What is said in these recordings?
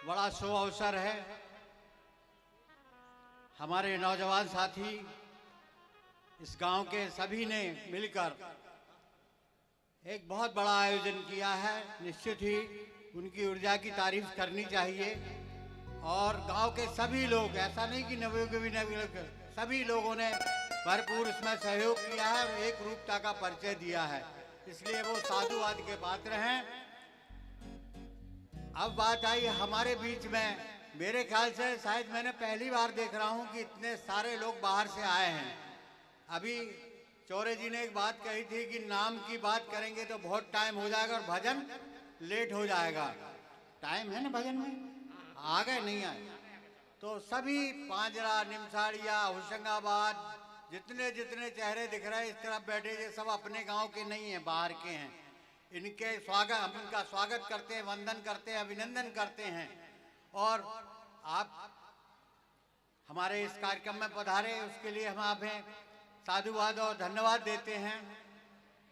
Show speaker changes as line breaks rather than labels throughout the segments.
बड़ा शुभ अवसर है। हमारे नौजवान साथी इस गांव के सभी ने मिलकर एक बहुत बड़ा आयोजन किया है। निश्चित ही उनकी ऊर्जा की तारीफ करनी चाहिए। और गांव के सभी लोग, ऐसा नहीं कि नवयुवक, सभी लोगों ने भरपूर इसमें सहयोग किया है और एक रूपता का परिचय दिया है, इसलिए वो साधुवाद के पात्र हैं। अब बात आई हमारे बीच में, मेरे ख्याल से शायद मैंने पहली बार देख रहा हूं कि इतने सारे लोग बाहर से आए हैं। अभी चौरे जी ने एक बात कही थी कि नाम की बात करेंगे तो बहुत टाइम हो जाएगा और भजन लेट हो जाएगा। टाइम है ना भजन में? आ गए नहीं आए? तो सभी पांजरा, निमसाड़िया, होशंगाबाद, जितने जितने चेहरे दिख रहे हैं इस तरफ बैठे, ये सब अपने गांव के नहीं हैं, बाहर के हैं। इनके स्वागत, हम इनका स्वागत करते हैं, वंदन करते हैं, अभिनंदन करते हैं। और आप हमारे इस कार्यक्रम में पधारे, उसके लिए हम आपे साधुवाद और धन्यवाद देते हैं।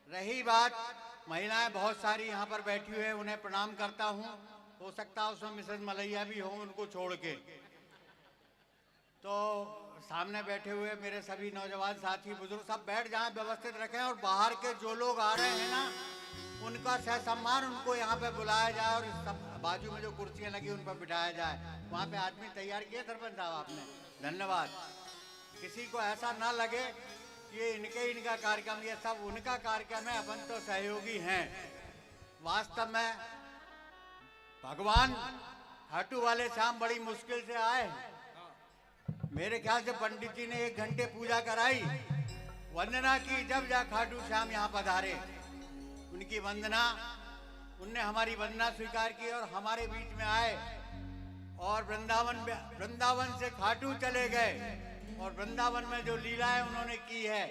रही बात, महिलाएं बहुत सारी यहाँ पर बैठी हुई है, उन्हें प्रणाम करता हूँ। हो सकता है उसमें मिसेज मलैया भी हो, उनको छोड़ के। तो सामने बैठे हुए मेरे सभी नौजवान साथी, बुजुर्ग सब बैठ जाएं, व्यवस्थित रखें। और बाहर के जो लोग आ रहे हैं ना, उनका सहसम्मान उनको यहाँ पे बुलाया जाए और सब बाजू में जो कुर्सियाँ लगी उन पर बिठाया जाए। वहाँ पे आदमी तैयार किए सरपंच साहब आपने, धन्यवाद। किसी को ऐसा ना लगे कि ये इनका कार्यक्रम, ये सब उनका कार्यक्रम है, अपन तो सहयोगी हैं। वास्तव में भगवान खाटू वाले श्याम बड़ी मुश्किल से आए। मेरे ख्याल से पंडित जी ने 1 घंटे पूजा कराई, वंदना की, जब जा खाटू श्याम यहाँ पधारे। उनकी वंदना, उनने हमारी वंदना स्वीकार की और हमारे बीच में आए। और वृंदावन से खाटू चले गए और वृंदावन में जो लीलाएं उन्होंने की है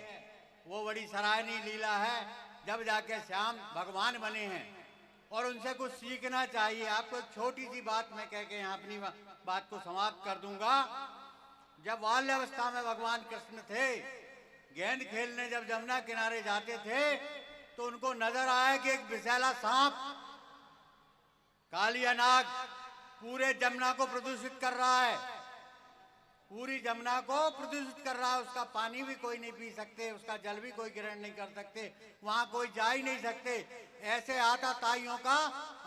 वो बड़ी सराहनीय लीला है। जब जाके श्याम भगवान बने हैं और उनसे कुछ सीखना चाहिए। आपको एक छोटी सी बात मैं कह के यहाँ अपनी बात को समाप्त कर दूंगा। जब बाल्यावस्था में भगवान कृष्ण थे, गेंद खेलने जब जमुना किनारे जाते थे तो उनको नजर आया कि एक विषैला सांप, कालिया नाग, पूरे जमुना को प्रदूषित कर रहा है, पूरी जमुना को प्रदूषित कर रहा है। उसका पानी भी कोई नहीं पी सकते, उसका जल भी कोई ग्रहण नहीं कर सकते, वहां कोई जा ही नहीं सकते। ऐसे आताताइयों का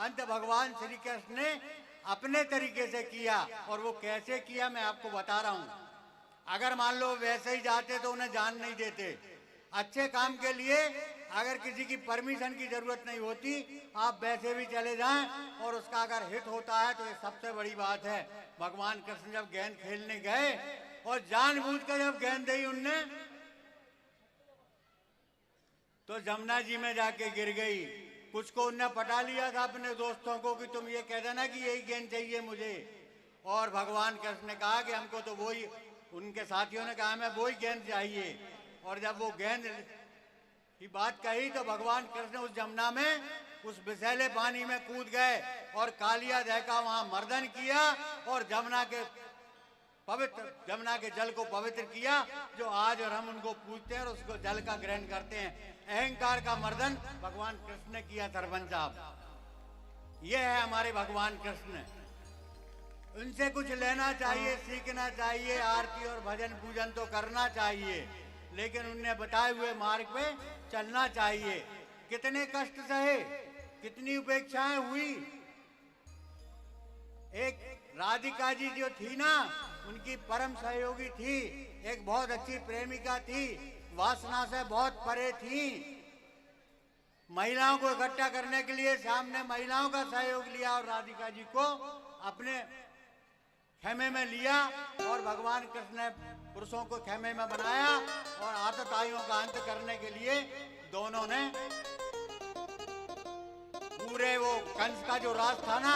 अंत भगवान श्री कृष्ण ने अपने तरीके से किया। और वो कैसे किया मैं आपको बता रहा हूं। अगर मान लो वैसे ही जाते तो उन्हें जान नहीं देते। अच्छे काम के लिए अगर किसी की परमिशन की जरूरत नहीं होती, आप वैसे भी चले जाएं और उसका अगर हित होता है तो ये सबसे बड़ी बात है। भगवान कृष्ण जब गेंद खेलने गए और जानबूझ कर जब गेंद दी उनने, तो जमुना जी में जाके गिर गई। कुछ को उनने पटा लिया था अपने दोस्तों को कि तुम ये कह देना कि यही गेंद चाहिए मुझे। और भगवान कृष्ण ने कहा कि हमको तो वही, उनके साथियों ने कहा हमें वही गेंद चाहिए। और जब वो गेंद की बात कही तो भगवान कृष्ण उस जमुना में, उस विषैले पानी में कूद गए और कालिया दह का वहां मर्दन किया और जमुना के जल को पवित्र किया, जो आज और हम उनको पूजते हैं और उसको जल का ग्रहण करते हैं। अहंकार का मर्दन भगवान कृष्ण ने किया सरपंच साहब। ये है हमारे भगवान कृष्ण। उनसे कुछ लेना चाहिए, सीखना चाहिए, आरती और भजन पूजन तो करना चाहिए, लेकिन उनने बताए हुए मार्ग पे चलना चाहिए। कितने कष्ट सहे, कितनी उपेक्षाएं हुई। एक राधिका जी जो थी ना, उनकी परम सहयोगी थी, एक बहुत अच्छी प्रेमिका थी, वासना से बहुत परे थी। महिलाओं को इकट्ठा करने के लिए श्याम ने महिलाओं का सहयोग लिया और राधिका जी को अपने खेमे में लिया और भगवान कृष्ण ने पुरुषों को खेमे में बनाया। और आतताइयों का अंत करने के लिए दोनों ने पूरे वो कंस का जो राज था ना,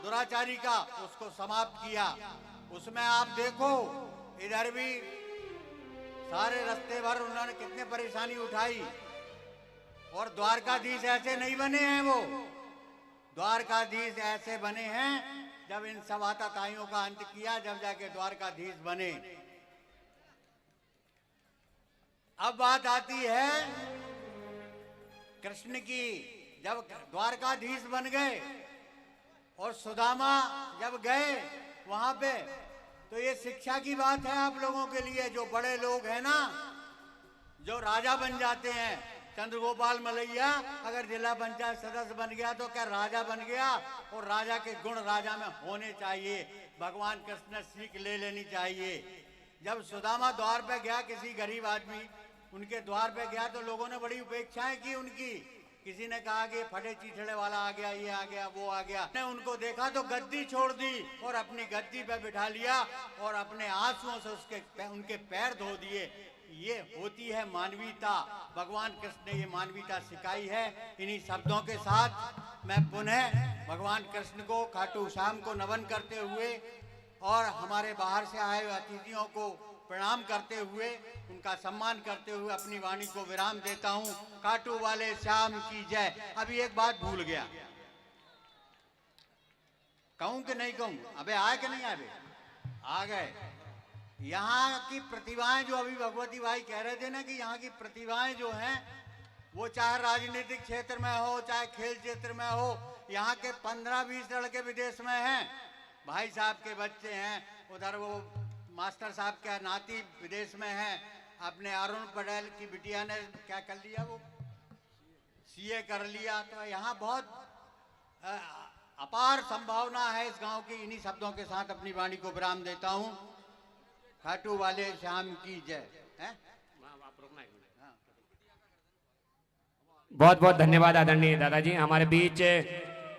दुराचारी का, उसको समाप्त किया। उसमें आप देखो इधर भी सारे रास्ते भर उन्होंने कितने परेशानी उठाई। और द्वारकाधीश ऐसे नहीं बने हैं, वो द्वारकाधीश ऐसे बने हैं जब इन सब आतताइयों का अंत किया, जब जाके द्वारकाधीश बने। अब बात आती है कृष्ण की। जब द्वारकाधीश बन गए और सुदामा जब गए वहां पे, तो ये शिक्षा की बात है आप लोगों के लिए। जो बड़े लोग हैं ना, जो राजा बन जाते हैं, चंद्रगोपाल मलैया अगर जिला पंचायत सदस्य बन गया तो क्या राजा बन गया? और राजा के गुण राजा में होने चाहिए। भगवान कृष्ण ने सीख ले लेनी चाहिए। जब सुदामा द्वार पे गया, किसी गरीब आदमी उनके द्वार पे गया, तो लोगों ने बड़ी उपेक्षाएं की उनकी। किसी ने कहा कि फटे चीथड़े वाला आ गया, ये आ गया, वो आ गया। ने उनको देखा तो गद्दी छोड़ दी और अपनी गद्दी पे बिठा लिया और अपने आंसुओं से उनके पैर धो दिए। ये होती है मानवीयता। भगवान कृष्ण ने ये मानवीयता सिखाई है। इन्हीं शब्दों के साथ मैं पुनः भगवान कृष्ण को, खाटू श्याम को नमन करते हुए और हमारे बाहर से आए अतिथियों को प्रणाम करते हुए, उनका सम्मान करते हुए अपनी वाणी को विराम देता हूँ। खाटू वाले श्याम की जय। अभी एक बात भूल गया, कहूँ कि नहीं कहूँ? अबे आए कि नहीं आए? आ गए। यहाँ की प्रतिभाएं, जो अभी भगवती भाई कह रहे थे ना कि यहाँ की प्रतिभाएं जो हैं, वो चाहे राजनीतिक क्षेत्र में हो, चाहे खेल क्षेत्र में हो, यहाँ के 15-20 लड़के विदेश में हैं। भाई साहब के बच्चे हैं, उधर वो मास्टर साहब के नाती विदेश में हैं। अपने अरुण पटेल की बिटिया ने क्या कर लिया, वो सीए कर लिया। तो यहाँ बहुत अपार संभावना है इस गांव की। इन्हीं शब्दों के साथ अपनी वाणी को विराम देता हूँ। खाटू वाले श्याम की जय।
बहुत बहुत धन्यवाद आदरणीय दादाजी। हमारे बीच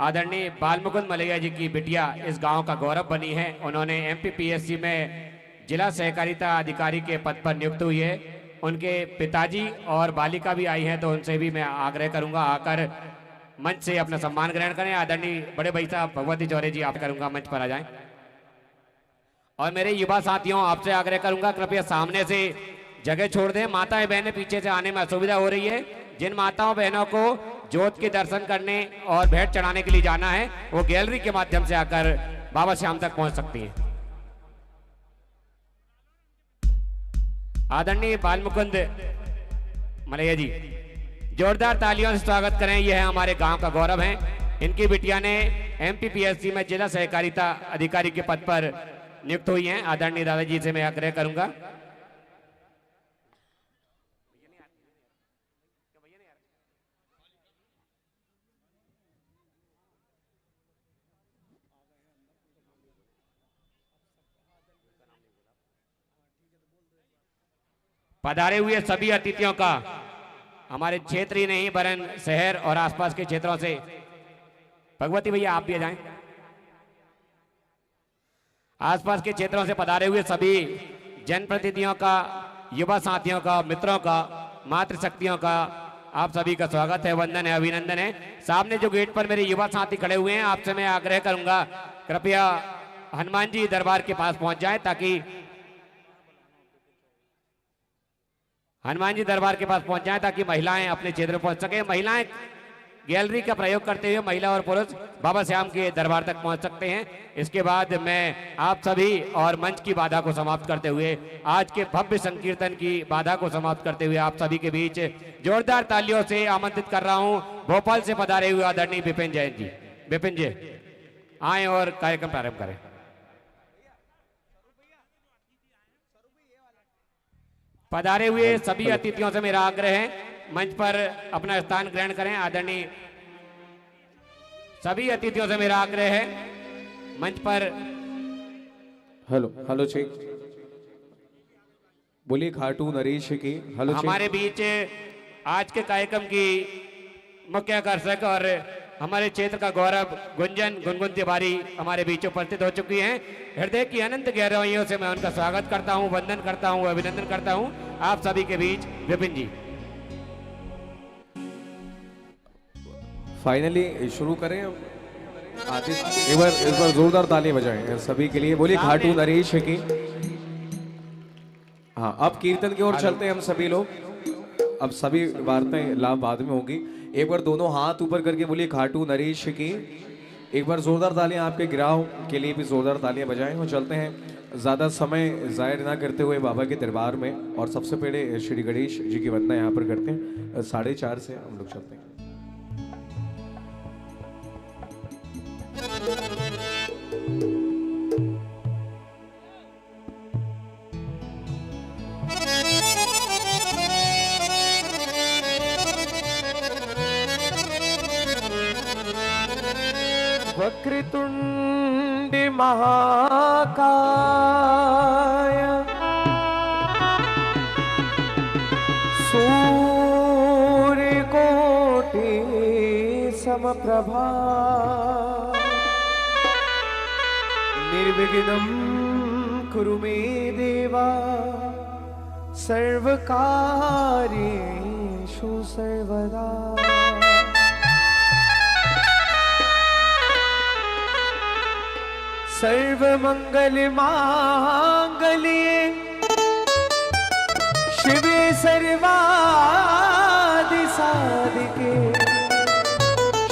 आदरणीय बालमुकुंद मलैया जी की बिटिया इस गांव का गौरव बनी है। उन्होंने एमपीपीएससी में जिला सहकारिता अधिकारी के पद पर नियुक्त हुई है। उनके पिताजी और बालिका भी आई हैं, तो उनसे भी मैं आग्रह करूंगा आकर मंच से अपना सम्मान ग्रहण करें। आदरणीय बड़े भाई साहब भगवती चौरे जी, आप करूंगा मंच पर आ जाएं। और मेरे युवा साथियों, आपसे आग्रह करूंगा कृपया सामने से जगह छोड़ दें। माताएं बहनें पीछे से आने में असुविधा हो रही है। जिन माताओं बहनों को ज्योत के दर्शन करने और भेंट चढ़ाने के लिए जाना है, वो गैलरी के माध्यम से आकर बाबा श्याम तक पहुंच सकती हैं। आदरणीय बालमुकुंद मलैया जी, जोरदार तालियों से स्वागत करें। यह हमारे गांव का गौरव है। इनकी बिटिया ने एमपीपीएससी में जिला सहकारिता अधिकारी के पद पर नियुक्त हुई हैं। आदरणीय दादाजी से मैं आग्रह करूंगा। पधारे हुए सभी अतिथियों का हमारे क्षेत्र ही नहीं वरन शहर और आसपास के क्षेत्रों से, भगवती भैया आप भी आ जाएं, आसपास के क्षेत्रों से पधारे हुए सभी जनप्रतिनिधियों का, युवा साथियों का, मित्रों का, मातृशक्तियों का आप सभी का स्वागत है, वंदन है, अभिनंदन है। सामने जो गेट पर मेरे युवा साथी खड़े हुए हैं, आपसे मैं आग्रह करूंगा कृपया हनुमान जी दरबार के पास पहुंच जाएं, ताकि हनुमान जी दरबार के पास पहुंच जाएं ताकि महिलाएं अपने क्षेत्र पहुंच सके। महिलाएं गैलरी का प्रयोग करते हुए महिला और पुरुष बाबा श्याम के दरबार तक पहुंच सकते हैं। इसके बाद मैं आप सभी और मंच की बाधा को समाप्त करते हुए, आज के भव्य संकीर्तन की बाधा को समाप्त करते हुए आप सभी के बीच जोरदार तालियों से आमंत्रित कर रहा हूं भोपाल से पधारे हुए आदरणीय विपिन जैन जी। विपिन जी आए और कार्यक्रम प्रारंभ करें। पधारे हुए सभी अतिथियों से मेरा आग्रह है मंच पर अपना स्थान ग्रहण करें। आदरणीय सभी अतिथियों से मेरा आग्रह है मंच पर।
हेलो हेलो चेक बोलिए खाटू नरेश की हेलो।
हमारे बीच आज के कार्यक्रम की मुख्य आकर्षक और हमारे क्षेत्र का गौरव गुनगुन तिवारी हमारे बीच उपस्थित हो चुकी हैं। हृदय की अनंत गहराइयों से मैं उनका स्वागत करता हूं, वंदन करता हूं, अभिनंदन करता हूं आप सभी के बीच। विपिन जी
फाइनली शुरू करें। एक बार जोरदार तालियां बजाएं सभी के लिए। बोलिए खाटू नरेश की। हाँ, अब कीर्तन की ओर चलते हैं हम सभी लोग। अब सभी वार्ताएं लाभ बाद में होगी। एक बार दोनों हाथ ऊपर करके बोलिए खाटू नरेश की। एक बार जोरदार तालियां आपके गिराव के लिए भी जोरदार तालियां बजाएं। और चलते हैं ज़्यादा समय जाहिर ना करते हुए बाबा के दरबार में। और सबसे पहले श्री गणेश जी की वंदना यहाँ पर करते हैं। 4:30 से हम लोग चलते हैं। वक्रतुंड महाकाय सूर्यकोटि समप्रभा निर्विघ्नं कुरु मे देवा सर्वकार्येषु सर्वदा। सर्वमंगल मांगल्ये शिवे सर्वादि साधिके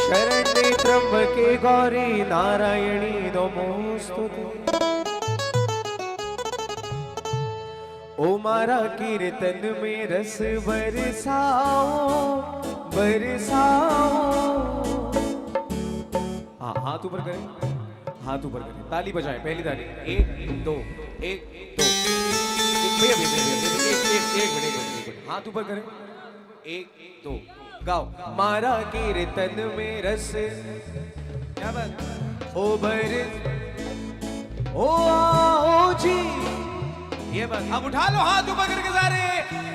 शरण्ये त्र्यंबके गौरी नारायणी नमोस्तुते। ओ मारा कीर्तन में रस बरसाओ बरसाओ। हाँ हाथ ऊपर करें, हाथ ऊपर करें, ताली बजाएं, पहली ताली, 1 2 1 2। भैया भैया एक मिनट, हाथ ऊपर करें, 1 2 गाओ। मारा कीर्तन में रस, क्या बात, ओ बर ओ आओ जी, ये बात। अब उठा लो हाथ ऊपर करके सारे,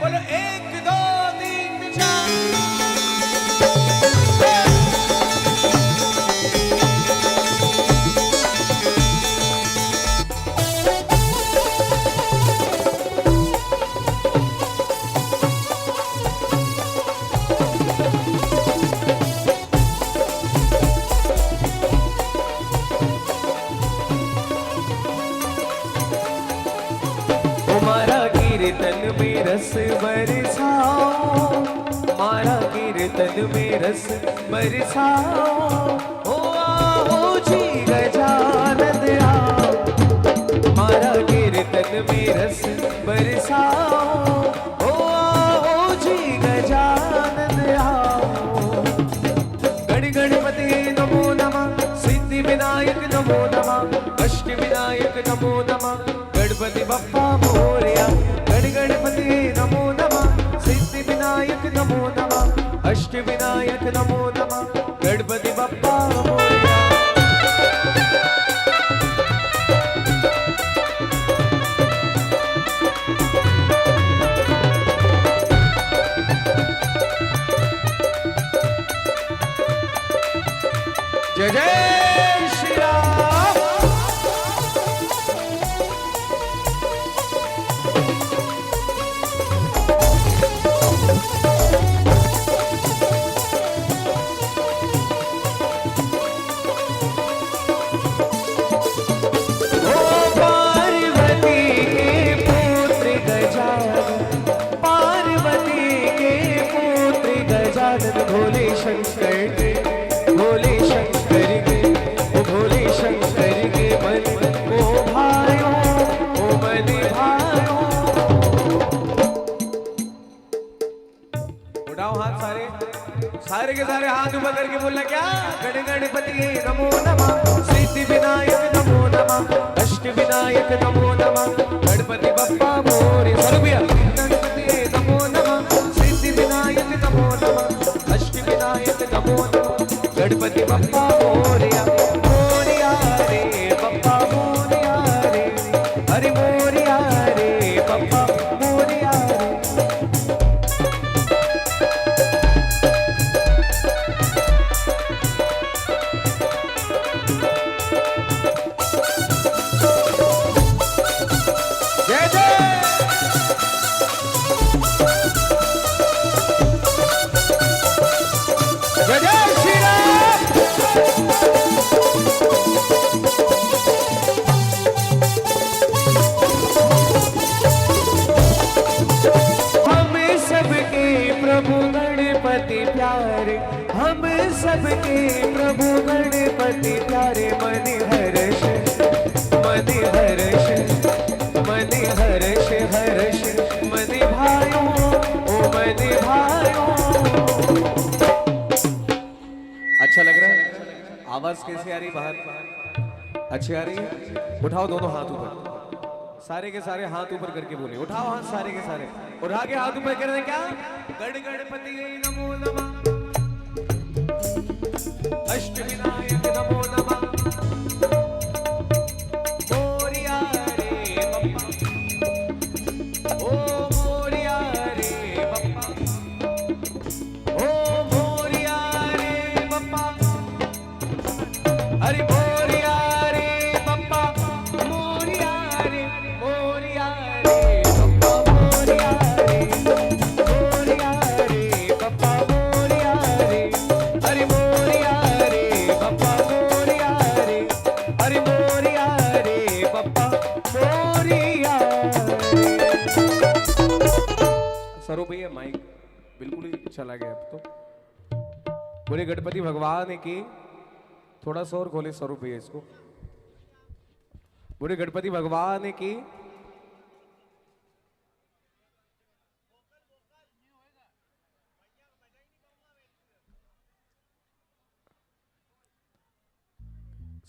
बोलो 1 2 3 4। कीर्तन में रस बरसाओ, मारा कीर्तन में रस बरसाओ। ओ आओ जी गजानन आओ, मारा कीर्तन में रस बरसाओ। ओ आओ जी गजानन आओ। गण गणपति नमो नमः, सिद्धि विनायक नमो नमः, अष्ट विनायक नमो नमः, गणपति बप्पा मोरया। गणपति नमो नमः, सिद्धि विनायक नमो नमः, अष्ट विनायक नमो नमः, गणपति बप्पा मोरया। जय जय श्री राम। भोले शंकर के, भोले शंकर के, ओ भोले शंकर के मन ओ भाइयों, ओ मन भाइयों। उठाओ हाथ सारे, सारे के सारे हाथ ऊपर करके बोलना क्या? गण गणपति नमो नमः, सिद्धि विनायक नमो नमः, अष्ट विनायक नमो नमः, गणपति बप्पा मोरया। सर्वया गणपति नमो नमः, सिद्धि विनायक नमो नमः, अष्ट विनायक नमो नमः, गणपति बप्पा मोरया। मोरया रे बप्पा मोरया रे, हरि मोरया रे बप्पा मोरया रे। जय जय जय जय श्री राम। हम सबके प्रभु गणपति प्यारे, हम सबके प्रभु गणपति प्यारे। मन हर्ष, मन हर्ष, मन हर्ष हर्ष, मन भाइयों, ओ मन भाइयों। अच्छा लग रहा है? आवाज कैसी आ रही बाहर? अच्छी आ रही है? उठाओ दोनों हाथ ऊपर, सारे के सारे हाथ ऊपर करके बोले। उठाओ हाथ सारे के सारे, उठा के हाथ ऊपर कर रहे क्या? गण गणपति नमो नमः, अष्ट विनायक नमो नमः, अरे मोरिया रे पप्पा मोरिया रे पप्पा मोरिया रे पप्पा मोरिया रे अरे मोरिया रे पप्पा मोरिया रे अरे मोरिया रे पप्पा मोरिया रे। स्वरूप भैया माइक बिल्कुल ही चला गया अब तो। बोले गणपति भगवान की थोड़ा सा और खोले स्वरूप भैया इसको। बोले गणपति भगवान की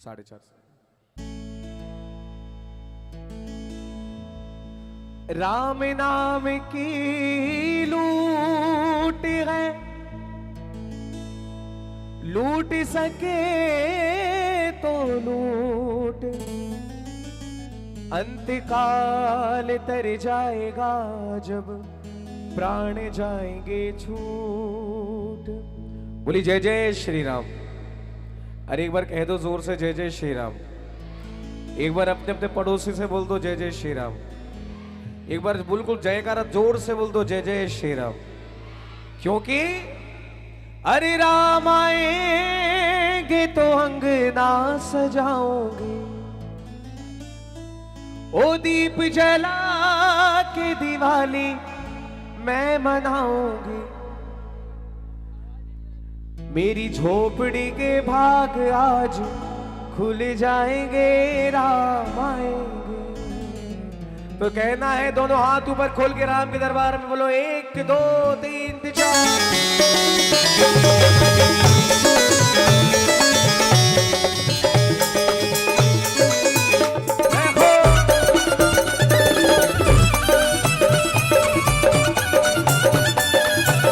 साढ़े चार से। राम नाम की लूट है लूट सके तो लूट अंतकाल तर जाएगा जब प्राण जाएंगे छूट। बोली जय जय श्री राम। अरे एक बार कह दो जोर से जय जय श्री राम। एक बार अपने अपने पड़ोसी से बोल दो जय जय श्री राम। एक बार बिल्कुल जयकारा जोर से बोल दो जय जय श्री राम। क्योंकि अरे राम आएंगे तो अंगना सजाओगे ओ दीप जला के दिवाली मैं मनाऊंगी। मेरी झोपड़ी के भाग आज खुल जाएंगे राम आएंगे। तो कहना है दोनों हाथ ऊपर खोल के राम के दरबार में बोलो 1 2 3 4।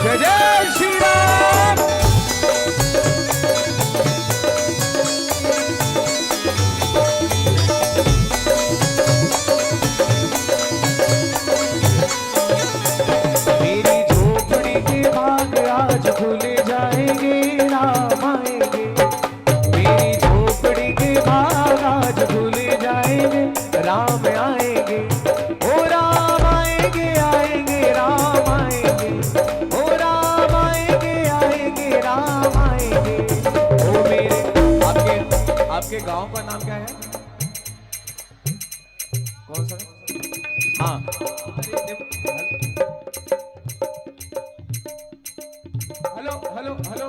जय जय श्री राम। मेरी झोपड़ी के भाग आज खुल जाएंगे राम आएंगे। मेरी झोपड़ी के भाग आज खुल जाएंगे राम आएंगे। ओ राम आएंगे आएंगे राम आएंगे। ओ राम आएंगे आएंगे राम आएंगे। ओ मेरे आपके गांव का नाम क्या है? कौन सा? हाँ hello hello hello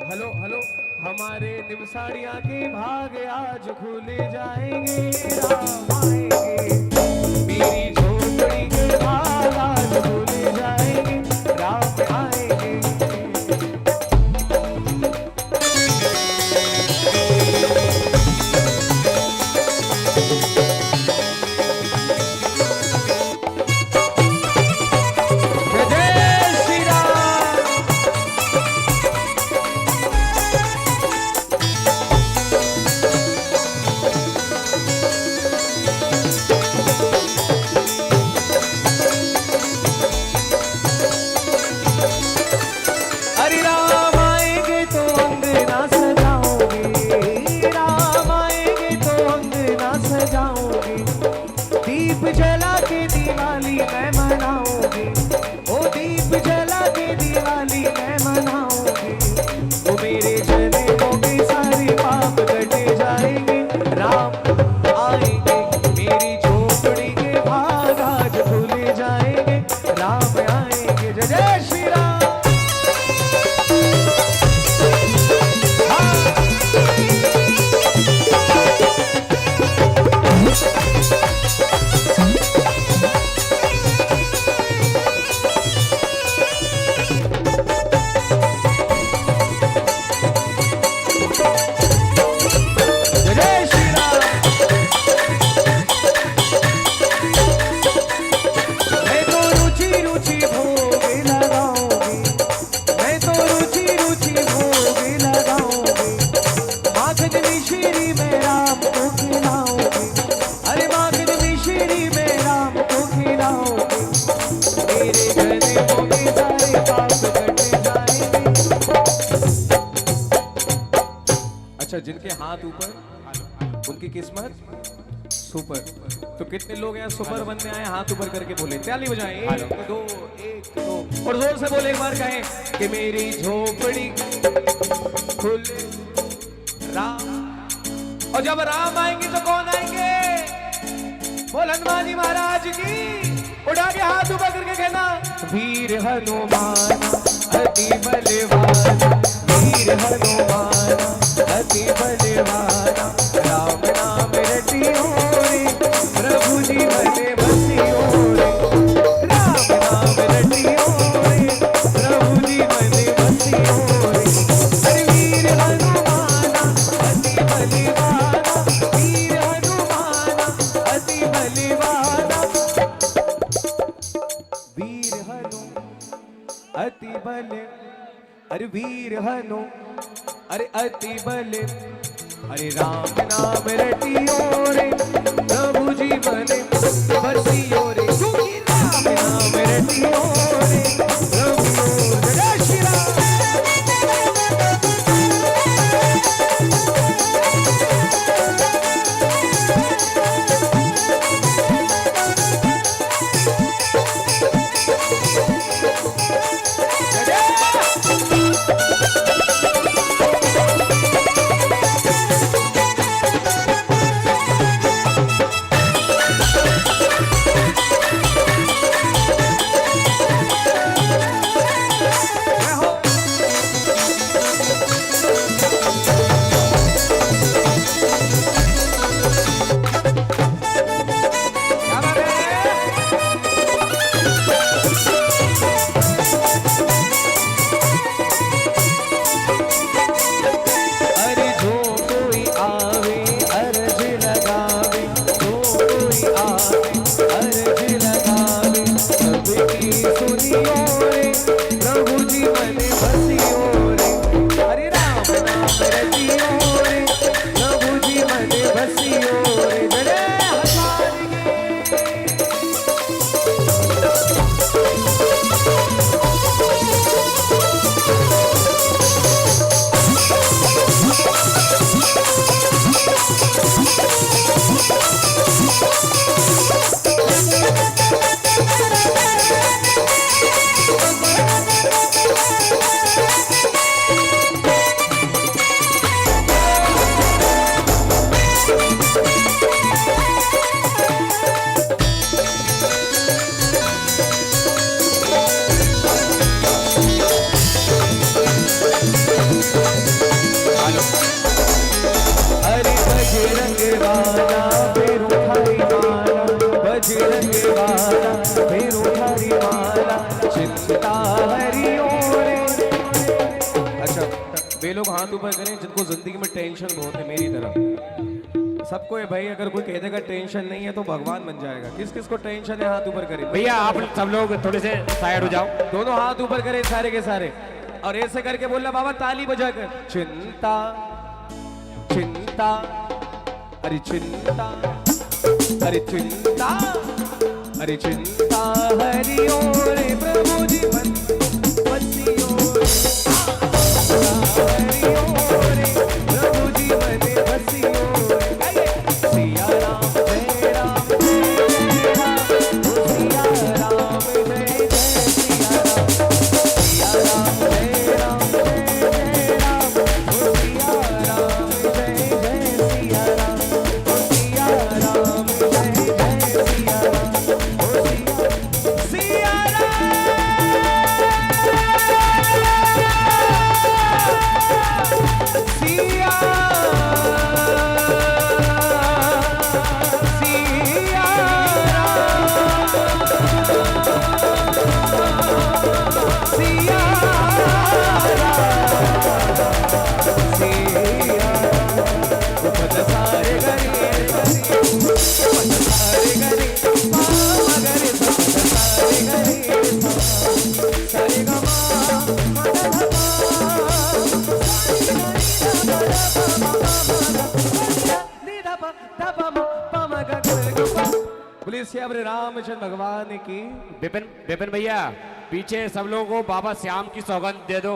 hello hello. हमारे निमसाड़िया के भाग आज खुल जाएंगे राम आएंगे। मेरी झोपड़ी के भाग आज खुल जाएंगे राम आएंगे। जय जय श्री राम। अरे राम आएंगे तो अंगना सजाओगे। राम आएंगे तो अंगना सजाओगे। दीप जला के दिवाली मैं मनाऊंगी। ओ दीप जला के दिवाली मैं मनाऊंगी। ओ मेरे जन्मों के सारे पाप कट जाएंगे राम आएंगे। मेरी झोपड़ी के भाग आज खुल जाएंगे राम आएंगे। जय जय श्री राम। जय जय श्री राम। मैं तो रुचि रुचि भोग लगाऊंगी। मैं तो रुचि रुचि भोग लगाऊंगी। माखन मिश्री में राम को खिलाऊंगी। अरे माखन मिश्री में राम को खिलाऊंगी। मेरे जन्मों के सारे पाप कट जाएंगे। अच्छा जिनका सबके हाथ ऊपर, उनकी किस्मत सुपर। तो कितने लोग यहाँ सुपर बनने आए, हाथ ऊपर करके बोले, ताली बजाएं। 1 2 1 2 और जोर से बोले, एक बार कहें कि मेरी झोपड़ी खुले राम। और जब राम आएंगे तो कौन आएंगे? बोल हनुमान जी महाराज की। उठा के हाथ ऊपर करके कहना, वीर हनुमान अति बलवान, वीर हनुमान अति बलवान, राम नाम रटियो रे प्रभु जी मन बसियो रे, राम नाम रटियो रे प्रभु जी मन बसियो रे। अरे वीर हनुमान अति बलवान, वीर हनुमान अति बलवान, वीर हनु अति बल, अरे वीर हनु अरे अति बल, अरे राम नाम रटियो रे प्रभु जी मन बसियो रे, राम नाम रटियो रे प्रभु। जय श्री राम। वे लोग हाथ ऊपर करें जिनको जिंदगी में टेंशन बहुत है, मेरी तरह सबको है भाई। अगर कोई कह देगा टेंशन नहीं है तो भगवान बन जाएगा। किस किस को टेंशन है हाथ ऊपर करें।
भैया आप सब लोग थोड़े से साइड हो जाओ,
दोनों हाथ ऊपर करें सारे के सारे, और ऐसे करके बोलना बाबा ताली बजाकर, चिंता चिंता अरे चिंता अरे चिंता अरे चिंता हरिओ रे प्रभु जी मन बसियो हरिओ रे प्रभु जी मन बसियो। सिया राम जय राम जय राम, सिया राम जय जय सिया राम, सिया राम जय राम जय राम, सिया राम जय जय सिया राम, सिया राम जय जय सिया राम, सिया बोलिए रामचंद्र भगवान की।
विपिन विपिन भैया पीछे सब लोगों को बाबा श्याम की सौगंध दे दो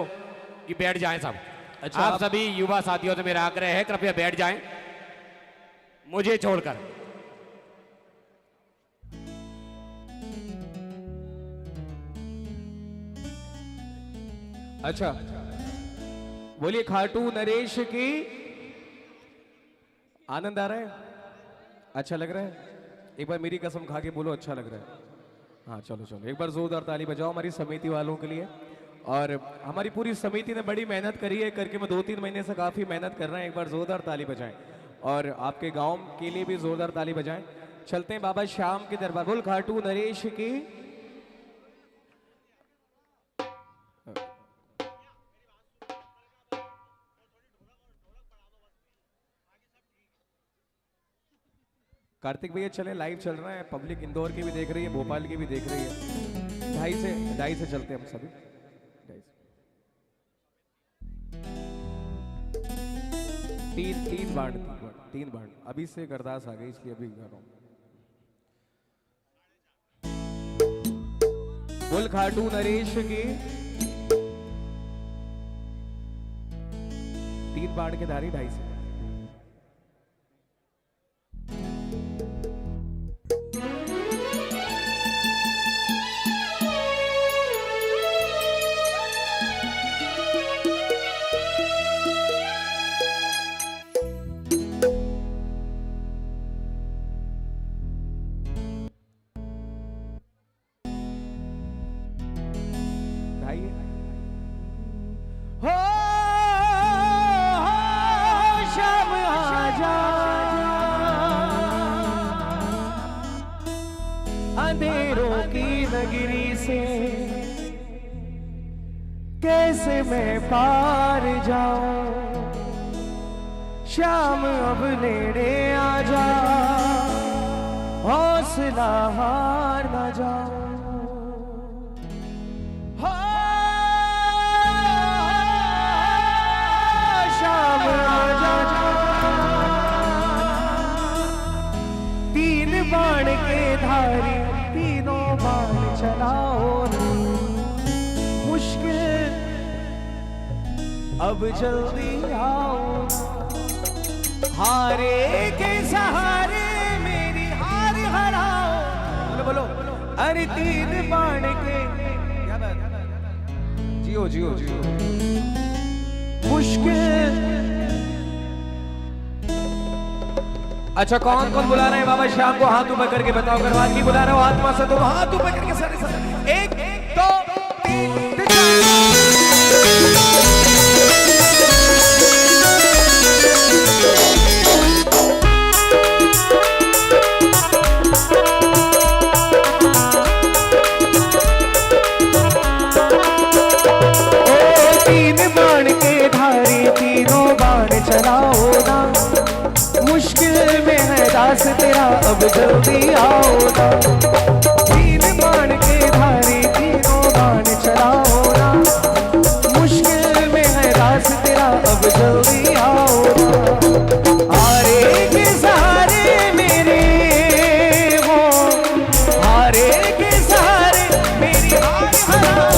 कि बैठ जाएं सब।
अच्छा,
आप सभी युवा साथियों से मेरा आग्रह है, कृपया बैठ जाएं, मुझे छोड़कर।
अच्छा, बोलिए खाटू नरेश की। आनंद आ रहा है? अच्छा लग रहा है? एक बार मेरी कसम खा के बोलो अच्छा लग रहा है। हाँ चलो चलो, एक बार जोरदार ताली बजाओ हमारी समिति वालों के लिए। और हमारी पूरी समिति ने बड़ी मेहनत करी है, करके मैं 2-3 महीने से काफी मेहनत कर रहे हैं। एक बार जोरदार ताली बजाएं और आपके गांव के लिए भी जोरदार ताली बजाएं। चलते हैं बाबा श्याम के दरबार। बोल खाटू नरेश की। कार्तिक भैया चले, लाइव चल रहा है, पब्लिक इंदौर की भी देख रही है, भोपाल की भी देख रही है। ढाई से चलते हैं हम सभी। तीन बाण अभी से अरदास आ गई, इसलिए अभी कर रहा हूं। बोल खाटू नरेश की। 3 बाण के धारी 2.5 से। अंधेरों की नगरी से कैसे मैं पार जाऊं, शाम अब नेड़े आ जा, हौसला हार ना जाऊं। शाम आ जा, 3 बाण के धारी, तीनों बाण चलाओ ना, मुश्किल अब जल्दी आओ। हारे के सहारे मेरी हार हराओ। बोलो बोलो, अरे 3 बाण के। जियो जियो जियो। मुश्किल। अच्छा, कौन कौन बुला रहे हैं बाबा श्याम को? हाथ ऊपर करके बताओ। करवा की बुला रहे हो आत्मा से तो हाथ ऊपर करके सारे 1 2 3 3 बाण के धारी, तीनों बाण चलाओ ना, मुश्किल में है दास तेरा अब जल्दी आओ ना। 3 बाण के धारी, तीनों बाण चलाओ ना, मुश्किल में है दास तेरा अब जल्दी आओ ना। हारे के सहारे मेरे हो, हारे के सहारे मेरी हार हराओ।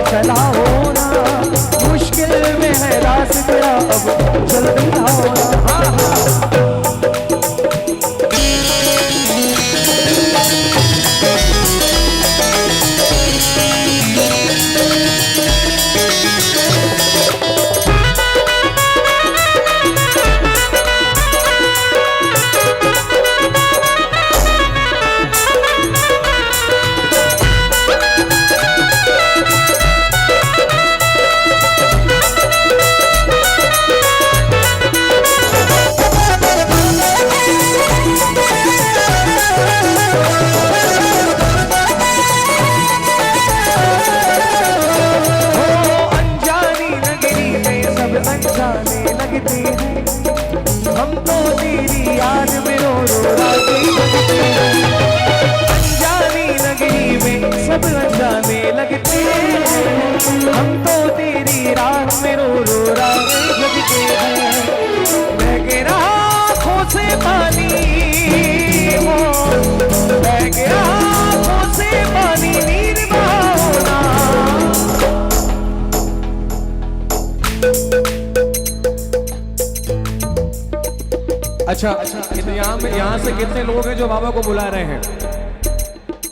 चलाओ ना, मुश्किल में है रास तेरा अब जल्दी आओ ना। हम तो तेरी याद में रो रो लगते हैं, अनजानी नगरी में सब अनजाने लगते हैं। हम तो तेरी राह में रो रो लगते हैं। अच्छा, यहाँ से कितने लोग हैं जो बाबा को बुला रहे हैं?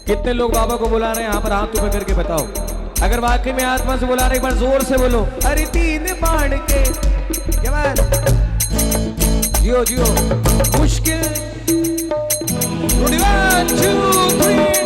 कितने लोग बाबा को बुला रहे हैं? यहाँ पर हाथ ऊपर करके बताओ। अगर वाकई में आत्मा से बुला रहे, एक बार जोर से बोलो, अरे 3 बाण के। क्या बात? जियो जियो मुश्किल। 1 2 3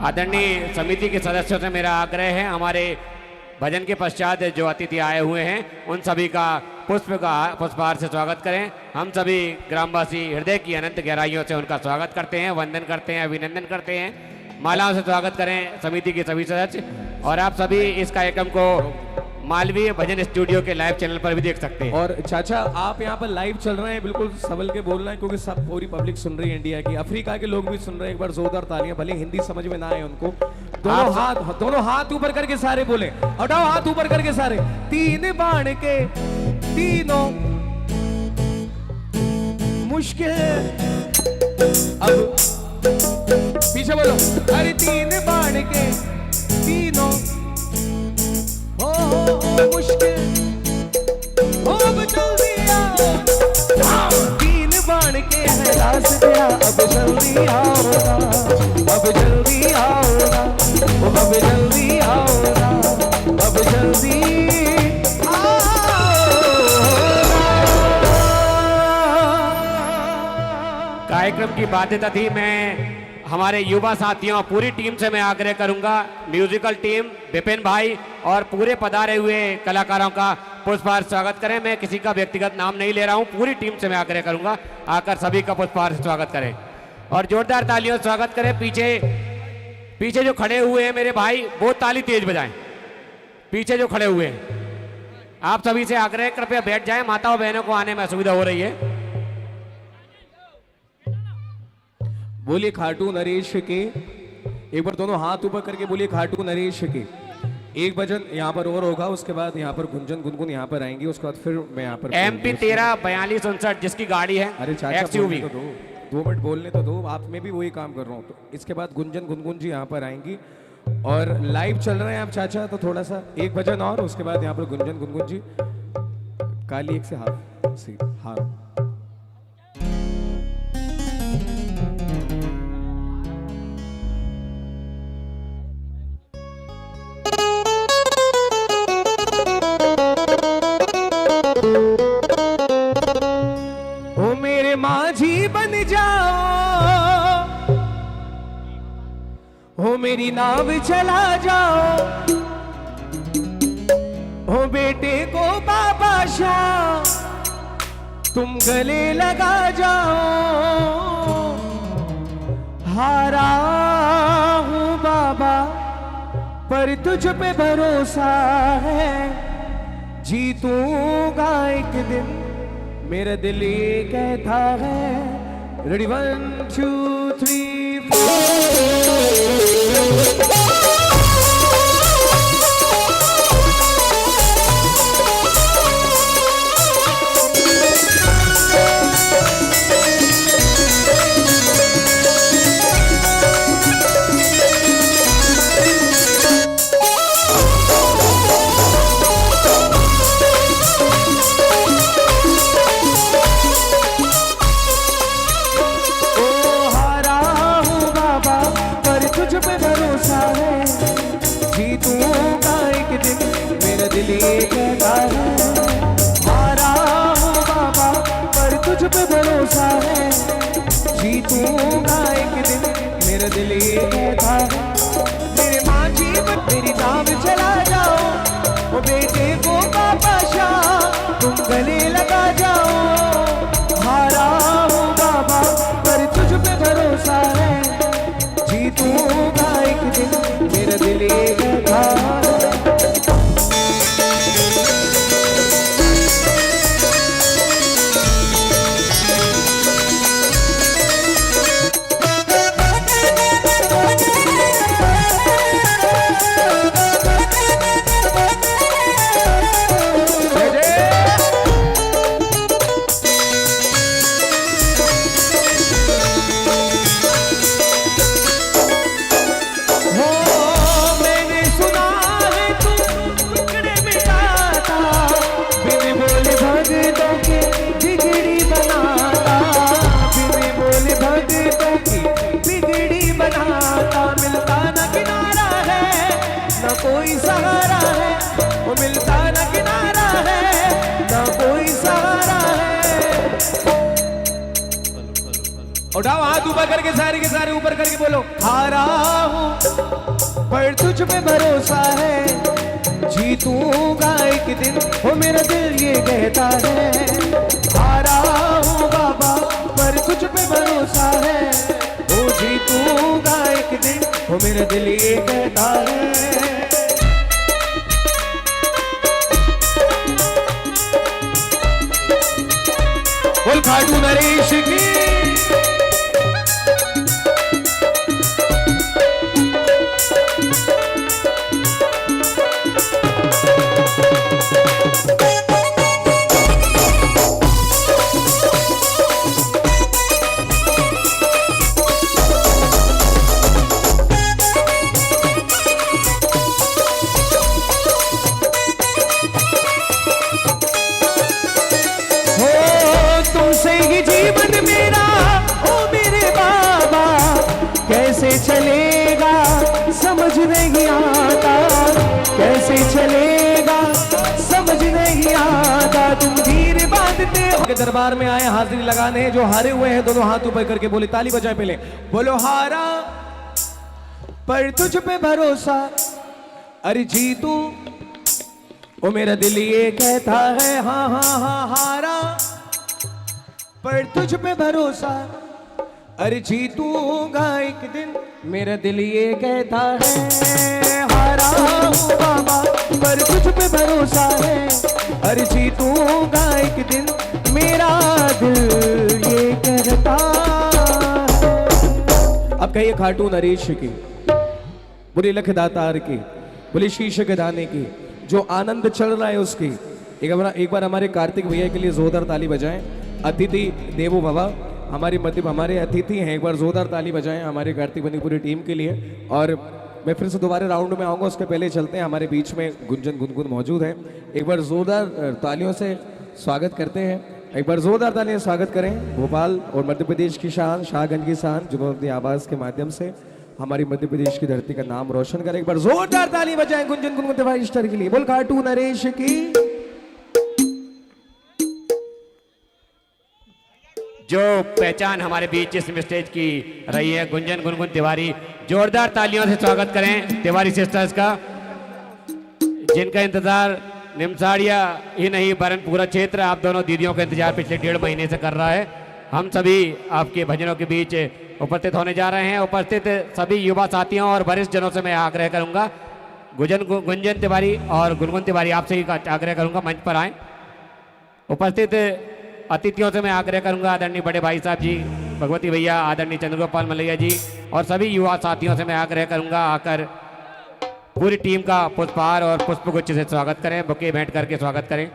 आदरणीय समिति के सदस्यों से मेरा आग्रह है, हमारे भजन के पश्चात जो अतिथि आए हुए हैं उन सभी का पुष्पहार से स्वागत करें। हम सभी ग्रामवासी हृदय की अनंत गहराइयों से उनका स्वागत करते हैं, वंदन करते हैं, अभिनंदन करते हैं। मालाओं से स्वागत करें समिति के सभी सदस्य। और आप सभी इस कार्यक्रम को मालवीय भजन स्टूडियो के लाइव चैनल पर भी देख सकते हैं।
और चाचा आप यहाँ पर लाइव चल रहे हैं, बिल्कुल संभल के बोलना है क्योंकि सब पूरी पब्लिक सुन रही है, इंडिया की, अफ्रीका के लोग भी सुन रहे हैं। एक बार जोरदार तालियां, भले हिंदी समझ में ना आए उनको। दोनों हाथ ऊपर करके सारे बोले, उठाओ हाथ ऊपर करके सारे। 3 बाण के तीनों मुश्किल। अब पीछे बोलो, अरे 3 बाण के तीनों मुश्किल। अब जल्दी आओ, 3 बाण के है रास तेरा, अब जल्दी आओ ना, अब जल्दी आओ ना, अब जल्दी आओ ना, अब जल्दी आओ।
कार्यक्रम की बाध्यता थी, मैं हमारे युवा साथियों पूरी टीम से मैं आग्रह करूंगा, म्यूजिकल टीम विपिन भाई और पूरे पधारे हुए कलाकारों का पुष्पहार स्वागत करें। मैं किसी का व्यक्तिगत नाम नहीं ले रहा हूं, पूरी टीम से मैं आग्रह करूंगा आकर सभी का पुष्पहार से स्वागत करें और जोरदार तालियों से स्वागत करें। पीछे जो खड़े हुए हैं मेरे भाई, वो ताली तेज बजाएं। पीछे जो खड़े हुए हैं आप सभी से आग्रह, कृपया बैठ जाएं, माताओं बहनों को आने में असुविधा हो रही है।
बोलिए खाटू नरेश के। एक बार दोनों हाथ ऊपर करके बोलिए खाटू नरेश के। एक भजन यहाँ पर और होगा, उसके बाद यहाँ पर गुंजन गुनगुन यहाँ पर आएंगी, उसके बाद फिर मैं यहाँ पर
MP 134259 जिसकी गाड़ी है।
अरे चाचा
XUV।
तो 2 मिनट बोलने तो दो, आप में भी वही काम कर रहा हूँ। तो इसके बाद गुंजन गुनगुन जी यहाँ पर आएंगी और लाइव चल रहे हैं आप चाचा, तो थोड़ा सा एक भजन और, उसके बाद यहाँ पर गुंजन गुनगुन जी। काली एक से हार माझी बन जाओ, हो मेरी नाव चला जाओ, हो बेटे को बाबा शाह तुम गले लगा जाओ। हारा हूं बाबा पर तुझ पे भरोसा है, जीतूंगा एक दिन मेरा दिल ये कहता है। रेडी 1 2 3 4 भरोसा है, जीतूंगा एक दिन मेरा दिल ये कहता है। हारा हूँ बाबा पर तुझ पे भरोसा है, जीतूंगा एक दिन मेरा दिल ये कहता है। मेरे माँ जी मत मेरी नाम चला जाओ, वो बेटे को पापा शाह तुम गले लगा जाओ। हारा हूँ बाबा पर तुझ पे भरोसा है, जीतूंगा एक दिन मेरा दिल ये कहता है। कोई सहारा है वो मिलता ना किनारा है, ना कोई सहारा है। उठाओ हाथ ऊपर करके सारे के सारे ऊपर करके बोलो, हारा हूँ पर तुझ पे भरोसा है, जीतूंगा एक दिन वो मेरा दिल ये कहता है। हारा हूँ बाबा पर तुझ पे भरोसा है, वो जीतूंगा एक दिन वो मेरा दिल ये कहता है। बोल खाटू नरेश की। कैसे चलेगा समझ नहीं आता, कैसे चलेगा समझ नहीं आता। तुम धीर बांधते हो के दरबार में आए हाजिरी लगाने, जो हारे हुए हैं दोनों हाथ ऊपर करके बोले, ताली बजाए पहले बोलो, हारा पर तुझ पे भरोसा, अरे जीतू वो मेरा दिल ये कहता है। हाँ हाँ हाँ हारा पर तुझ पे भरोसा, अरे जीतूंगा एक दिन मेरा दिल ये कहता है। हारा हूँ बाबा पर तुझ पे भरोसा है, अरे जीतूंगा एक दिन मेरा दिल ये कहता है। अब कहिए खाटू नरेश की, बुरी लख दातार की, बोली शीश के दाने की, जो आनंद चल रहा है उसकी। एक बार हमारे कार्तिक भैया के लिए जोरदार ताली बजाएं। अतिथि देवो भव, हमारे अतिथि हैं, एक बार जोरदार ताली बजाएं हमारे कार्तिक बनी पूरी टीम के लिए। और मैं फिर से दोबारा राउंड में आऊँगा, उसके पहले चलते हैं, हमारे बीच में गुंजन गुनगुन मौजूद है। एक बार जोरदार तालियों से स्वागत करते हैं, एक बार जोरदार तालियों से स्वागत करें भोपाल और मध्य प्रदेश की शान, शाहगंज की शान, जिन्होंने अपनी आवाज़ के माध्यम से हमारी मध्य प्रदेश की धरती का नाम रोशन करें। एक बार जोरदार ताली बजाएं गुंजन गुनगुन तिवारी स्टार के लिए। बोल खाटू नरेश की।
जो पहचान हमारे बीच इस स्टेज की रही है, गुंजन गुनगुन तिवारी, जोरदार तालियों से स्वागत करें तिवारी सिस्टर्स का, जिनका इंतजार निमसाड़िया ही नहीं वरन पूरा क्षेत्र आप दोनों दीदियों का इंतजार पिछले 1.5 महीने से कर रहा है। हम सभी आपके भजनों के बीच उपस्थित होने जा रहे हैं। उपस्थित सभी युवा साथियों और वरिष्ठ जनों से मैं आग्रह करूंगा, गुंजन तिवारी और गुनगुन तिवारी आपसे ही आग्रह करूंगा मंच पर आए। उपस्थित अतिथियों से मैं आग्रह करूंगा, आदरणीय बड़े भाई साहब जी, भगवती भैया, आदरणीय चंद्रगोपाल मलैया जी और सभी युवा साथियों से मैं आग्रह करूंगा आकर पूरी टीम का पुष्पहार और पुष्पगुच्छ से स्वागत करें, बुके भेंट करके स्वागत करें।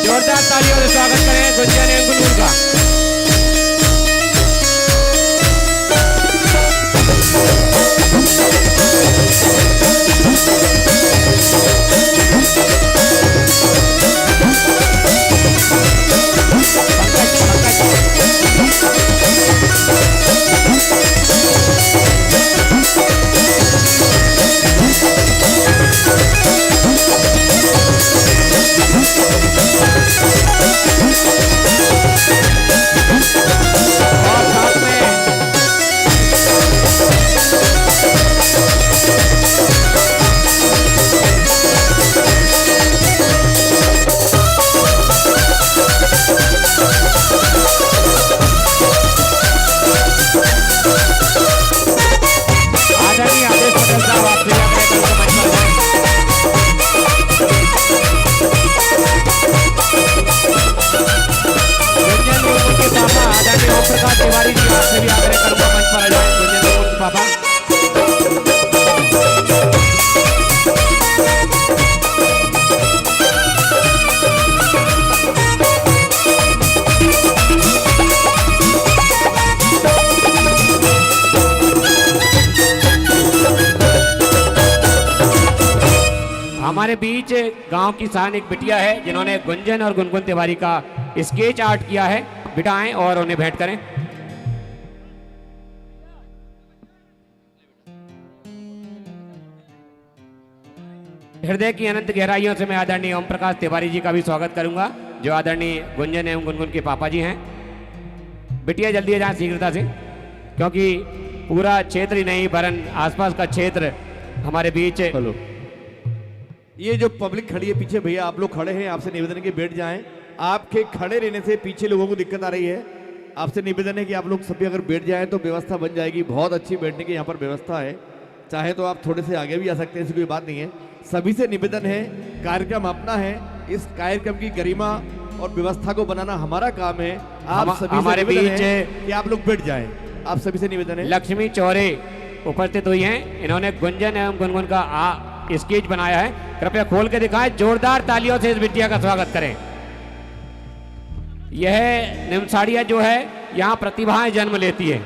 जोरदार तालियों से स्वागत करें गुंजन एवं गुनगुन का। हमारे बीच गांव की शान एक बिटिया है जिन्होंने गुंजन और गुनगुन तिवारी का स्केच आर्ट किया है। बेटा आएं और उन्हें भेंट करें। हृदय की अनंत गहराइयों से मैं आदरणीय ओम प्रकाश तिवारी जी का भी स्वागत करूंगा, जो आदरणीय गुंजन एवं गुनगुन के पापा जी हैं। बिटिया जल्दी आ जाए शीघ्रता से, क्योंकि पूरा क्षेत्र ही नहीं वरन आसपास का क्षेत्र हमारे बीच।
हेलो, ये जो पब्लिक खड़ी है पीछे, भैया आप लोग खड़े हैं, आपसे निवेदन है कि बैठ जाएं। आपके खड़े रहने से पीछे लोगों को दिक्कत आ रही है। आपसे निवेदन है कि आप लोग सभी अगर बैठ जाएं तो व्यवस्था बन जाएगी। बहुत अच्छी बैठने की यहाँ पर व्यवस्था है। चाहे तो आप थोड़े से आगे भी आ सकते हैं, ऐसी कोई बात नहीं है। सभी से निवेदन है, कार्यक्रम अपना है, इस कार्यक्रम की गरिमा और व्यवस्था को बनाना हमारा काम है। आप सभी
हमारे बीच
कि आप लोग बैठ जाएं, आप सभी से निवेदन है।
लक्ष्मी चौरे उपस्थित हुई हैं। इन्होंने गुंजन एवं गुनगुन का स्केच बनाया है। कृपया खोल के दिखाएं। जोरदार तालियों से इस बिटिया का स्वागत करें। यह निमसाड़िया जो है यहाँ प्रतिभाएं जन्म लेती है,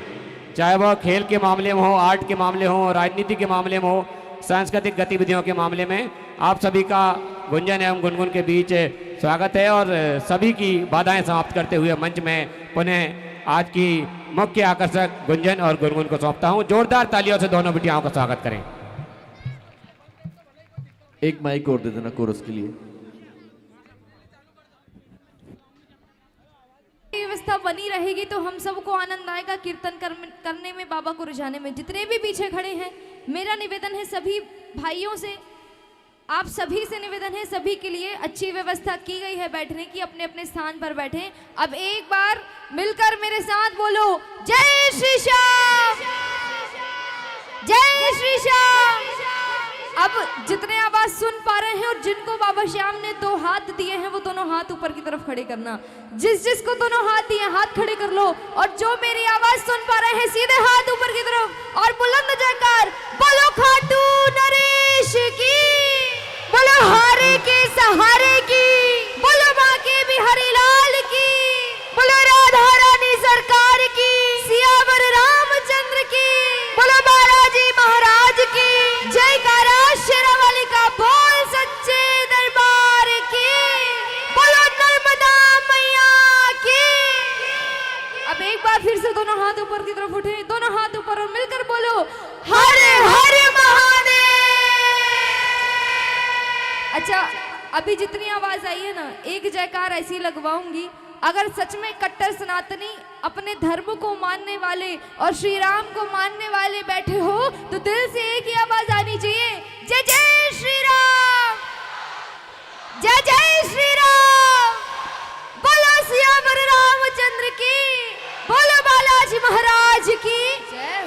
चाहे वह खेल के मामले में हो, आर्ट के मामले हो, राजनीति के मामले में हो, सांस्कृतिक गतिविधियों के मामले में। आप सभी का गुंजन एवं गुनगुन के बीच स्वागत है और सभी की बाधाएं समाप्त करते हुए मंच में पुनः आज की मुख्य आकर्षक गुंजन और गुनगुन को सौंपता हूं। जोरदार तालियों से दोनों बिटियाओं का स्वागत करें।
एक माइक और दे देना कोरस के लिए।
व्यवस्था बनी रहेगी तो हम सबको आनंद आएगा कीर्तन करने में, बाबा को रिझाने में। जितने भी पीछे खड़े हैं, मेरा निवेदन है सभी भाइयों से, आप सभी से निवेदन है, सभी के लिए अच्छी व्यवस्था की गई है बैठने की, अपने अपने स्थान पर बैठे। अब एक बार मिलकर मेरे साथ बोलो, जय श्री श्याम, जय श्री श्याम। अब जितने आवाज सुन पा रहे हैं और जिनको बाबा श्याम ने 2 हाथ दिए हैं, वो दोनों हाथ ऊपर की तरफ खड़े करना। जिसको दोनों हाथ दिए, हाथ खड़े कर लो। और जो मेरी आवाज सुन पा रहे हैं, सीधे हाथ ऊपर की तरफ और बुलंद जयकार बोलो, खाटू नरेश की, बोलो हारे के सहारे की, बोलो बांके बिहारी लाल की, बोलो राधा रानी सरकार की, सियावर रामचंद्र की, बोलो बालाजी महाराज की जयकारा, शेरावाली का बोल सच्चे दरबार की, बोलो नर्मदा मैया की। अब एक बार फिर से दोनों हाथ ऊपर की तरफ उठे, दोनों हाथ ऊपर और मिलकर बोलो, हर हर महादेव। अच्छा, अभी जितनी आवाज आई है ना, एक जयकार ऐसी लगवाऊंगी, अगर सच में कट्टर सनातनी अपने धर्म को मानने वाले और श्री राम को मानने वाले बैठे हो तो दिल से एक ही आवाज आनी चाहिए, जय जय श्री राम, जय जय श्री राम, बोलो सियावर रामचंद्र की, बोलो बालाजी महाराज की।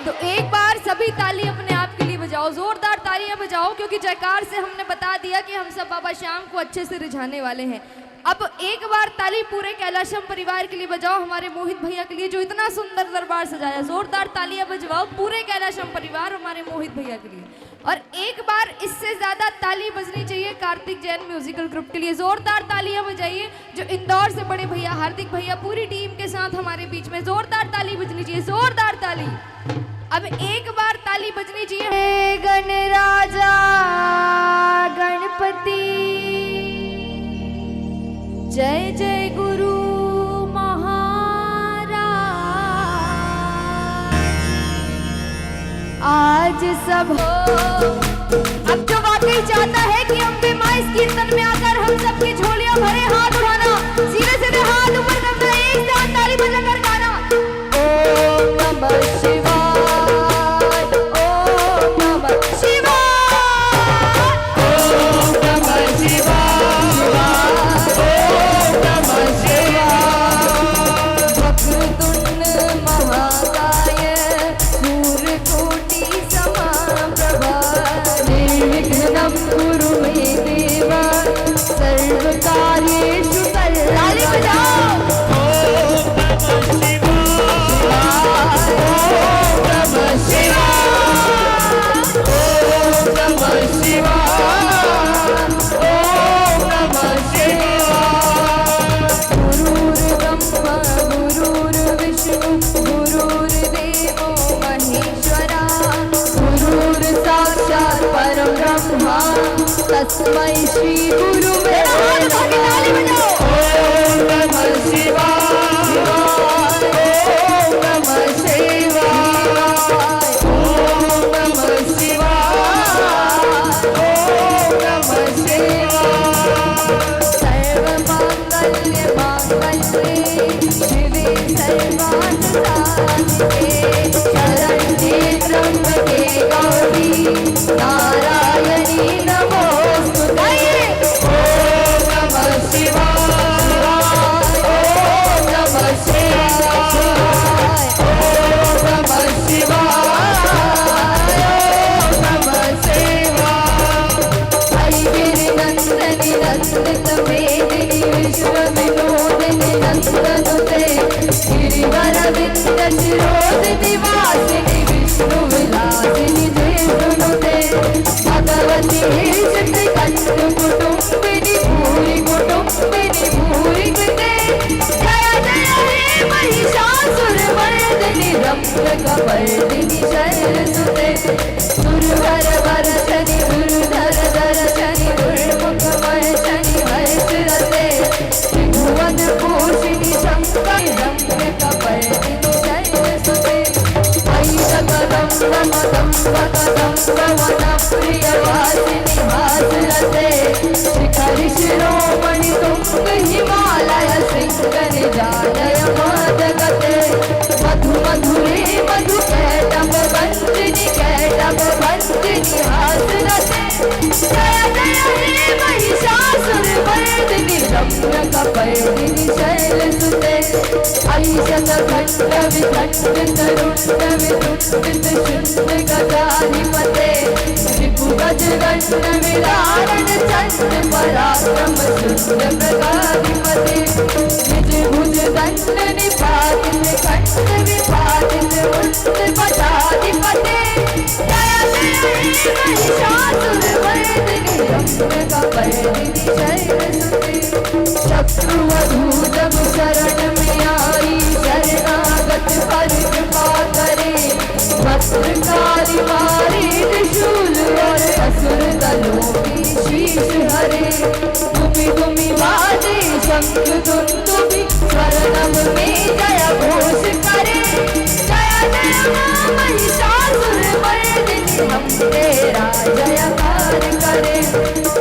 तो एक बार सभी ताली अपने आप के लिए बजाओ, जोरदार तालियां बजाओ, क्योंकि जयकार से हमने बता दिया कि हम सब बाबा श्याम को अच्छे से रिझाने वाले हैं। अब एक बार ताली पूरे कैलाशम परिवार के लिए बजाओ, हमारे मोहित भैया के लिए जो इतना सुंदर दरबार सजाया। जोरदार तालियां बजवाओ पूरे कैलाशम परिवार, हमारे मोहित भैया के लिए। और एक बार इससे ज्यादा ताली बजनी चाहिए कार्तिक जैन म्यूजिकल ग्रुप के लिए। जोरदार तालियां बजाइए, जो इंदौर से बड़े भैया हार्दिक भैया पूरी टीम के साथ हमारे बीच में। जोरदार ताली बजनी चाहिए, जोरदार ताली। अब एक बार ताली बजनी चाहिए। गणराजा गणपति जय जय गुरु महाराज। आज सब हो, अब जो वाकई चाहता है कि अम्बे माँ इस कीर्तन में आकर हम सबकी झोलियां भरे, हाथ उठाना, सीधे सीधे हाथ ऊपर करना, एक साथ ताली बजाकर गाना, ओम नमः शिवाय, ओम नमः शिवाय, ओम नमः शिवाय, ओम नमः शिवाय। वक्रतुंड महाकाय सूर्यकोटि समप्रभा, निर्विघ्नं कुरु मे देव सर्व तस्मै श्री गुरुवे नमः। ओम नमः शिवाय, ओम नमः शिवाय, ओम नमः शिवाय, ओम नमः शिवाय। सर्वमंगल मांगल्ये शिवे सर्वार्थसाधिके शरण्ये त्र्यंबके गौरी नारायणी नमोस्तुते। ओम नमः शिवाय, ओम नमः शिवाय, ओम नमः शिवाय, ओम नमः शिवाय। हरि गिरिनंदनि नंदित मेदिनि विश्व विनोदिनि नंदनुते गिरिवर विंद शिरोदिनि वासिनि विष्णु विलासिनि जयनुते भगवती हिष्ट कंठ कुटुंबिनि भूरि कुटुंबिनि भूरि कृते जय जय हे महिषासुरमर्दिनि रम्यकपर्दिनि शैलसुते सुरवर वरदनि दुर्धर दर्शनि दुर्मुखमर्शनि हर्षरते त्रिभुवन पोषिणि शङ्करि रम्यकपर्दिनि शैलसुते वनप्रियवासिनि हासरते शिखरि शिरोमणि तुंग हिमालय शृंगनि जालय मादगते मधु मधुरे मधु कैटभ वंदिनि हासरते जय जय हे महिषासुरमर्दिनि रम्यकपर्दिनि शैलसुते ऐषत खंड विखंडित रुंड विदुंडित शुंड गदाधिपते रिपु गजगंड विदारण चंड पराक्रम शुंड प्रगाधिपते निज भुज दंड निपातित खंड विपातित उंड पदाधिपते जय जय हे महिषासुरमर्दिनि रम्यकपर्दिनि शैलसुते शत्रुवधू जब शरण में आई शरणागत पर कृपा करे वस्त्रकारी मारे त्रिशूल और असुर दलों की शीश हरे तुमि तुमि वाजे शंख दुंदुभि स्वर्णम में जय घोष करे जय जय मां महिषासुरमर्दिनि हम तेरा जयकार करे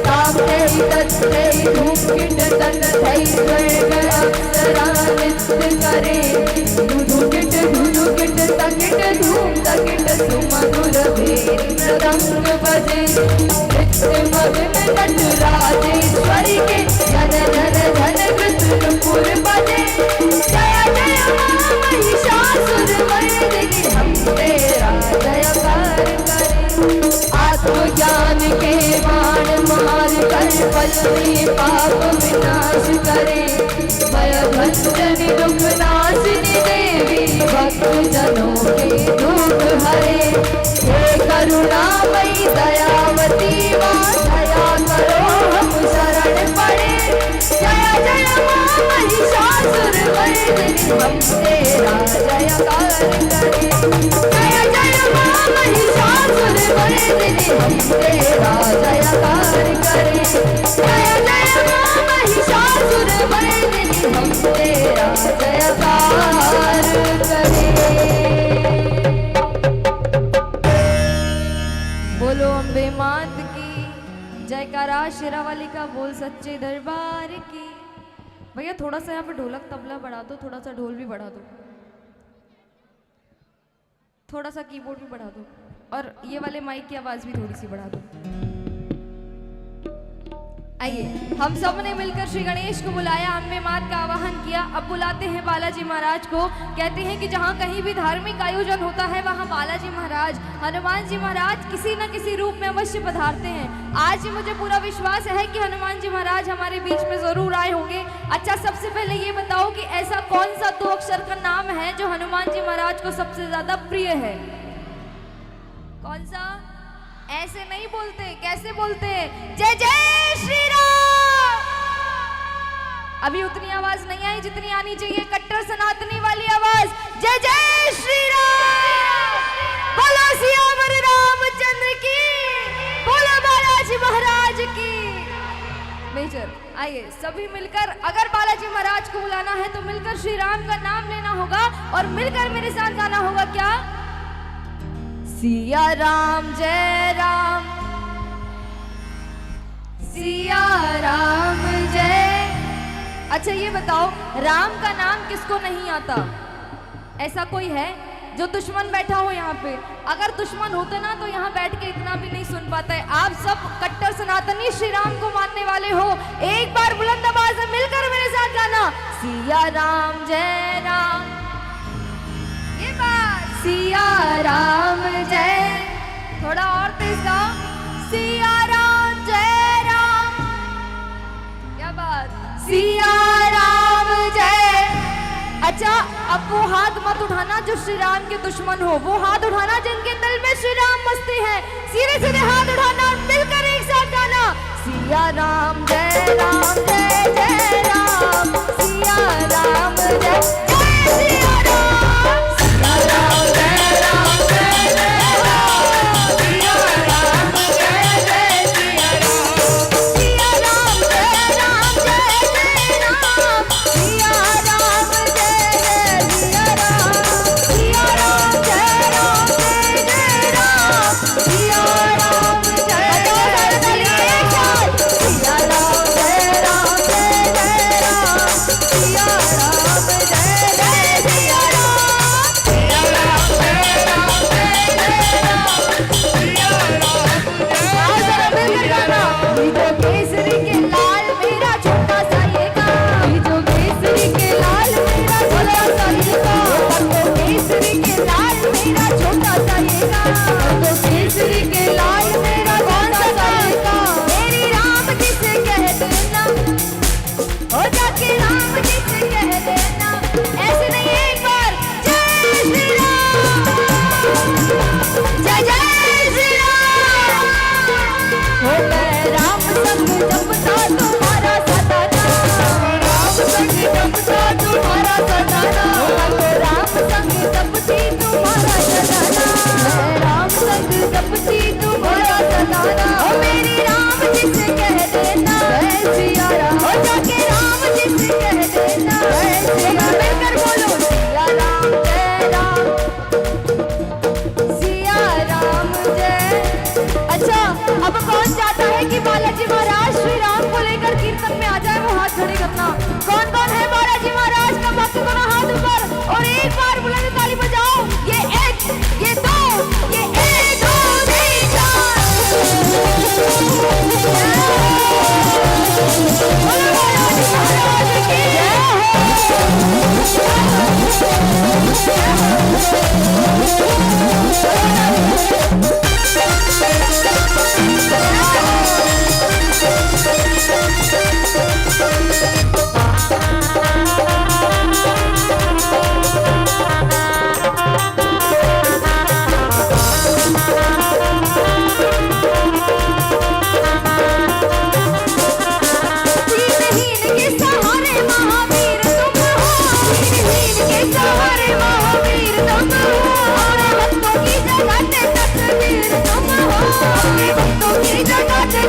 तापते तत्ते धूमकिट तन धै स्वर्ग अप्सरा नृत्य करे धुधुकिट तकिट धूम तकिट सुमधुर भेरी मृदंग बजे नृत्य मग्न नट राजेश्वरी के जन जन धन कृतपुर बजे जय जय मां महिषासुरमर्दिनि हम तेरा जयकार करे आत्मज्ञान के बाण मार कर पल में पाप विनाश करे भयभंजनि दुख नाशिनी देवी भक्त जनों के दुख हरे हे करुणामयी दयावती मां दया करो हम शरण पड़े जय जय मां महिषासुरमर्दिनि हम तेरा जयकार करे जय जय मां महिषासुरमर्दिनि हम तेरा जयकार करे जय जय मां महिषासुरमर्दिनि हम तेरा जयकार करे। बोलो अम्बे मात की जयकारा शेरावाली का बोल सच्चे दरबार की। भैया थोड़ा सा यहाँ पे ढोलक तबला बढ़ा दो, थोड़ा सा ढोल भी बढ़ा दो, थोड़ा सा कीबोर्ड भी बढ़ा दो और ये वाले माइक की आवाज भी थोड़ी सी बढ़ा दो। आइए हम सब ने मिलकर श्री गणेश को बुलाया, अम्बे मात का आवाहन किया। अब बुलाते हैं बालाजी महाराज को। कहते हैं कि जहाँ कहीं भी धार्मिक आयोजन होता है वहाँ बालाजी महाराज, हनुमान जी महाराज किसी न किसी रूप में अवश्य पधारते हैं। आज ही मुझे पूरा विश्वास है कि हनुमान जी महाराज हमारे बीच में जरूर आए होंगे। अच्छा, सबसे पहले ये बताओ कि ऐसा कौन सा 2 अक्षर का नाम है जो हनुमान जी महाराज को सबसे ज्यादा प्रिय है? कौन सा? ऐसे नहीं बोलते, कैसे बोलते? जय जय श्री राम। अभी उतनी आवाज नहीं आई जितनी आनी चाहिए, कट्टर सनातनी वाली आवाज। जय जय श्री राम। बोलो सियावर रामचंद्र की, बोलो बालाजी महाराज की। आइए सभी मिलकर, अगर बालाजी महाराज को बुलाना है तो मिलकर श्री राम का नाम लेना होगा और मिलकर मेरे साथ गाना होगा क्या? सिया राम जय राम, सिया राम जय। अच्छा ये बताओ, राम का नाम किसको नहीं आता? ऐसा कोई है जो दुश्मन बैठा हो यहाँ पे? अगर दुश्मन होते ना तो यहाँ बैठ के इतना भी नहीं सुन पाता है। आप सब कट्टर सनातनी श्री राम को मानने वाले हो, एक बार बुलंद आवाज में मिलकर मेरे साथ गाना, सिया राम जय राम। ये बात, सिया राम जय, थोड़ा और तेज गाओ, सिया राम जय राम। क्या बात, सिया राम जय। अच्छा अब वो हाथ मत उठाना जो श्री राम के दुश्मन हो, वो हाथ उठाना जिनके दिल में श्री राम बसते हैं। सीधे सीधे हाथ उठाना और मिलकर एक साथ गाना, सिया राम जय राम जय जय राम, सिया राम जय जय सिया राम, सिया राम जय राम जय जय राम, सिया राम जय जय सिया राम, सिया राम जय राम जय जय राम, सिया राम जय जय सिया राम, सिया राम जय राम जय जय राम, सिया राम जय जय सिया राम, सिया राम जय राम जय जय राम, सिया राम जय जय सिया राम, सिया राम जय राम जय जय राम, सिया राम जय जय सिया राम। बीजो केसरी के लाल मेरा छोटा सा ये गाँव, बीजो केसरी के लाल मेरा छोटा सा ये गाँव, बीजो केसरी के लाल मेरा छोटा सा ये गाँव, बीजो केसरी के लाल मेरा छोटा सा ये गाँव। मेरी राम जी से कह देना, हो जाके राम जी से कह देना, ऐसे नहीं एक बार, जय श्री राम, जय जय श्री राम। हो मैं राम संग जपता तुम्हारा सदा नाम, राम संग जपता तुम्हारा सदा नाम, मैं राम संग जपती तुम्हारा सदा नाम, मैं राम संग जपती तुम्हारा सदा नाम। ओ मेरी राम जी से कह देना, जय सिया राम, हो जाके राम जी से कह देना, जय सिया राम। मिलकर बोलो, सिया राम जय राम, सिया राम जय। अच्छा अब कौन चाहता है कि बालाजी महाराज श्री राम को लेकर कीर्तन में आ जाए? वो हाथ खड़े करना। कौन कौन है बालाजी महाराज का भक्त? दोनों हाथ ऊपर और एक बार बुलंद ताली बजाओ। ये एक, ये दो, ये एक दो तीन चार। बोलो बालाजी महाराज की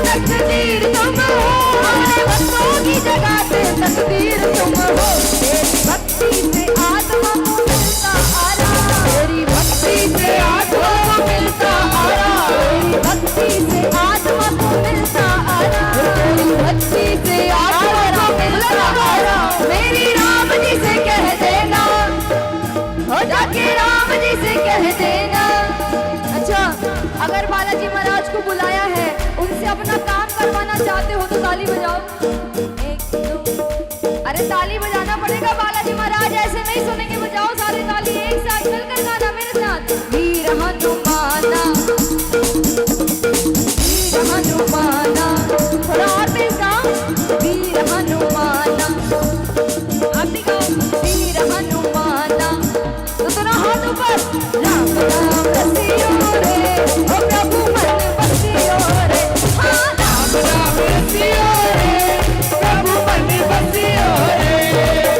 तकदीर तुम हो, अपने भक्तों की जगाते तकदीर तुम हो। तेरी भक्ति से आत्मा को मिलता आराम, तेरी भक्ति से आत्मा को मिलता आराम, तेरी भक्ति से आत्मा को मिलता आराम, तेरी भक्ति से आत्मा को मिलता आराम। मेरी राम जी से कह देना, हो जाके राम जी से कह देना। अच्छा अगर बालाजी महाराज को बुलाया है, उनसे अपना काम करवाना चाहते हो तो ताली बजाओ। एक दो, अरे ताली बजाना पड़ेगा बालाजी महाराज, ऐसे नहीं सुनेंगे। बजाओ सारे ताली एक साथ मिलकर गाना मेरे साथ। वीर हनुमाना, वीर हनुमाना, थोड़ा और तेज गाओ। वीर हनुमाना, आप भी गाओ। वीर हनुमाना, तो दोनों हाथ ऊपर। राम राम रसियो रे, ओ प्रभु मन बसियो रे, हाँ राम राम रसियो रे, प्रभु मन बसियो रे।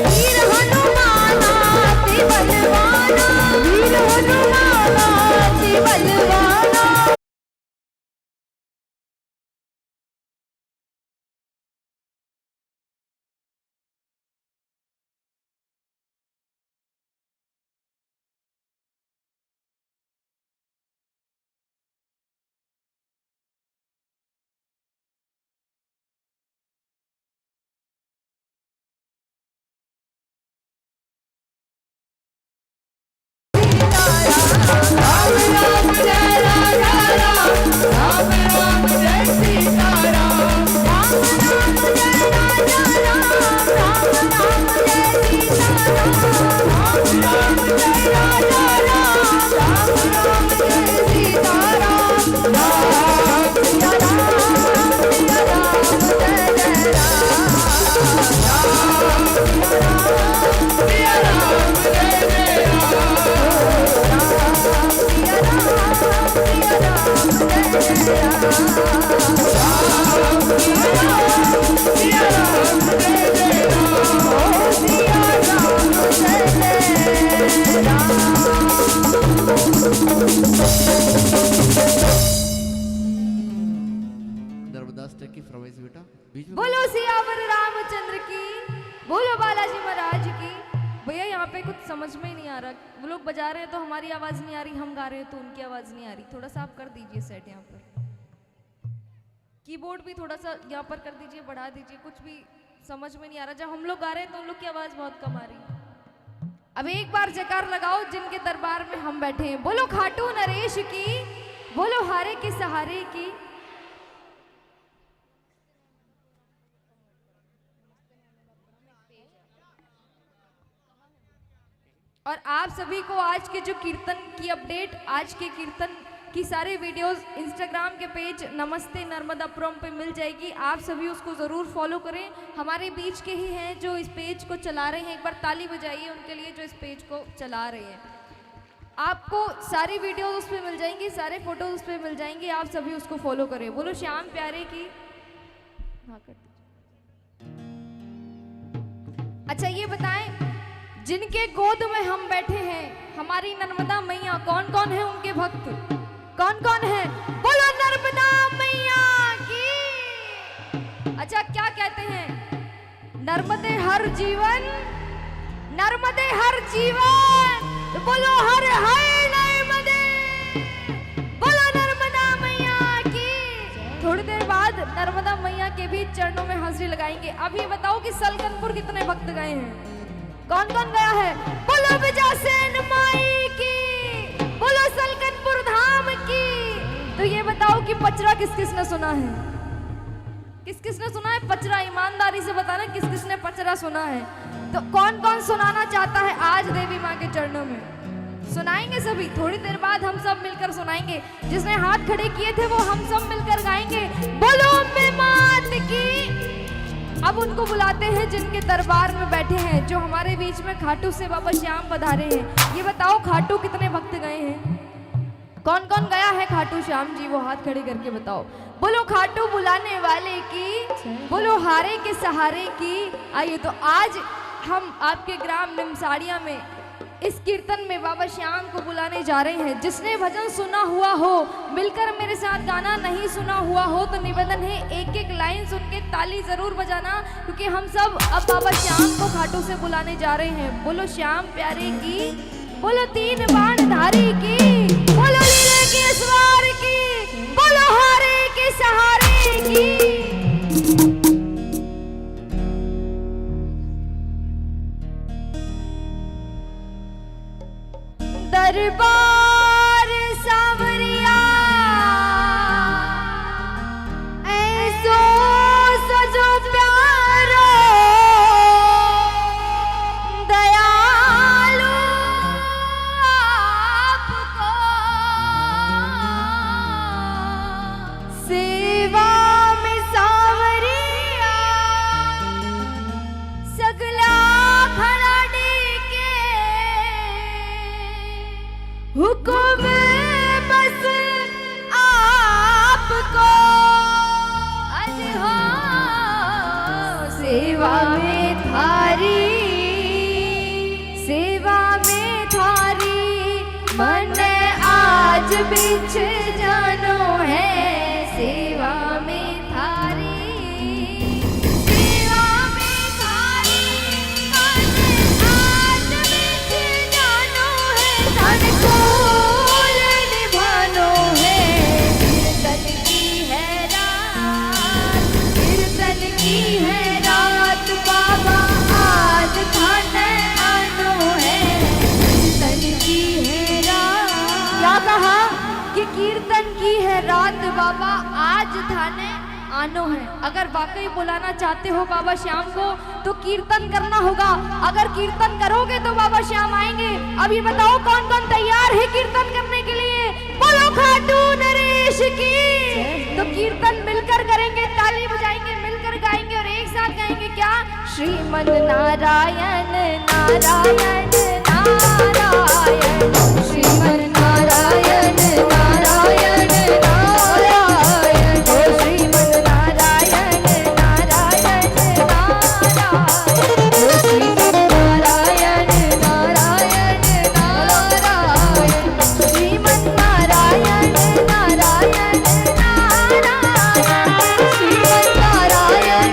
वीर हनुमाना अति बलवाना, वीर हनुमाना अति बोलो सियावर रामचंद्र की, बोलो बालाजी महाराज की। भैया यहाँ पे कुछ समझ में ही नहीं आ रहा, वो लोग बजा रहे हैं तो हमारी आवाज नहीं आ रही, हम गा रहे हैं तो उनकी आवाज नहीं आ रही। थोड़ा सा आप कर दीजिए सेट यहाँ पर, कीबोर्ड भी थोड़ा सा यहाँ पर कर दीजिए, बढ़ा दीजिए, कुछ भी समझ में नहीं आ रहा। जब हम लोग गा रहे हैं तो उन लोग की आवाज बहुत कम आ रही है। अब एक बार जयकार लगाओ जिनके दरबार में हम बैठे हैं। बोलो खाटू नरेश की, बोलो हारे के सहारे की। और आप सभी को आज के जो कीर्तन की अपडेट, आज के कीर्तन की सारे वीडियोस इंस्टाग्राम के पेज नमस्ते नर्मदापुरम पे मिल जाएगी। आप सभी उसको ज़रूर फॉलो करें। हमारे बीच के ही हैं जो इस पेज को चला रहे हैं, एक बार ताली बजाइए उनके लिए जो इस पेज को चला रहे हैं। आपको सारी वीडियोस उस पर मिल जाएंगी, सारे फोटोज उस पर मिल जाएंगे, आप सभी उसको फॉलो करें। बोलो श्याम प्यारे की। हाँ कर दीजिए। अच्छा ये बताएं, जिनके गोद में हम बैठे हैं हमारी नर्मदा मैया, कौन कौन है उनके भक्त, कौन कौन है? बोलो नर्मदा मैया की। अच्छा क्या कहते हैं? नर्मदे हर जीवन, नर्मदे हर जीवन, तो बोलो हर हर नर्मदे, बोलो नर्मदा मैया की। थोड़ी देर बाद नर्मदा मैया के भी चरणों में हाजिरी लगाएंगे। अब ये बताओ कि सलकनपुर कितने भक्त गए हैं, कौन कौन गया है? बोलो बिजासेन माई की, बोलो सलकनपुर धाम की। तो ये बताओ कि पचरा किस किस ने सुना है, किस किस ने सुना है पचरा? ईमानदारी से बताना किस किस ने पचरा सुना है। तो कौन कौन सुनाना चाहता है आज देवी माँ के चरणों में? सुनाएंगे सभी, थोड़ी देर बाद हम सब मिलकर सुनाएंगे। जिसने हाथ खड़े किए थे वो हम सब मिलकर गाएंगे बोलो अम्बे मात की। अब उनको बुलाते हैं जिनके दरबार में बैठे हैं, जो हमारे बीच में खाटू से बाबा श्याम पधारे हैं। ये बताओ खाटू कितने भक्त गए हैं, कौन कौन गया है खाटू श्याम जी? वो हाथ खड़े करके बताओ। बोलो खाटू बुलाने वाले की, बोलो हारे के सहारे की। आइए तो आज हम आपके ग्राम निमसाड़िया में इस कीर्तन में बाबा श्याम को बुलाने जा रहे हैं। जिसने भजन सुना हुआ हो मिलकर मेरे साथ गाना, नहीं सुना हुआ हो तो निवेदन है एक एक लाइन सुन के ताली जरूर बजाना, क्योंकि हम सब अब बाबा श्याम को खाटू से बुलाने जा रहे हैं। बोलो श्याम प्यारे की, बोलो तीन बाण धारी की, बोलो लीले के सवार की, बोलो हारे के सहारे की। दरबार सावरिया ऐसो सजो प्यारो, दयालु आपको सेवा में सावरिया सगला खड़ा हुकुम बस आपको, आज हो सेवा में थारी, सेवा में थारी मन आज बिछ जानो है। सेवा में थारी, सेवा में थारी मन आज बिछ जानो है। धन को कीर्तन की है रात बाबा आज थाने आनो है। अगर वाकई बुलाना चाहते हो बाबा श्याम को तो कीर्तन करना होगा। अगर कीर्तन करोगे तो बाबा श्याम आएंगे। अब ये बताओ कौन कौन तैयार है कीर्तन करने के लिए? बोलो खाटू नरेश की। तो कीर्तन मिलकर करेंगे, ताली बजाएंगे, मिलकर गाएंगे और एक साथ गाएंगे क्या? श्रीमद नारायण नारायण नारायण, श्रीमद नारायण नारायण नारायण, श्रीमद नारायण नारायण नारायण, श्रीमद नारायण नारायण नारायण, श्रीमद नारायण नारायण नारायण, श्रीमद नारायण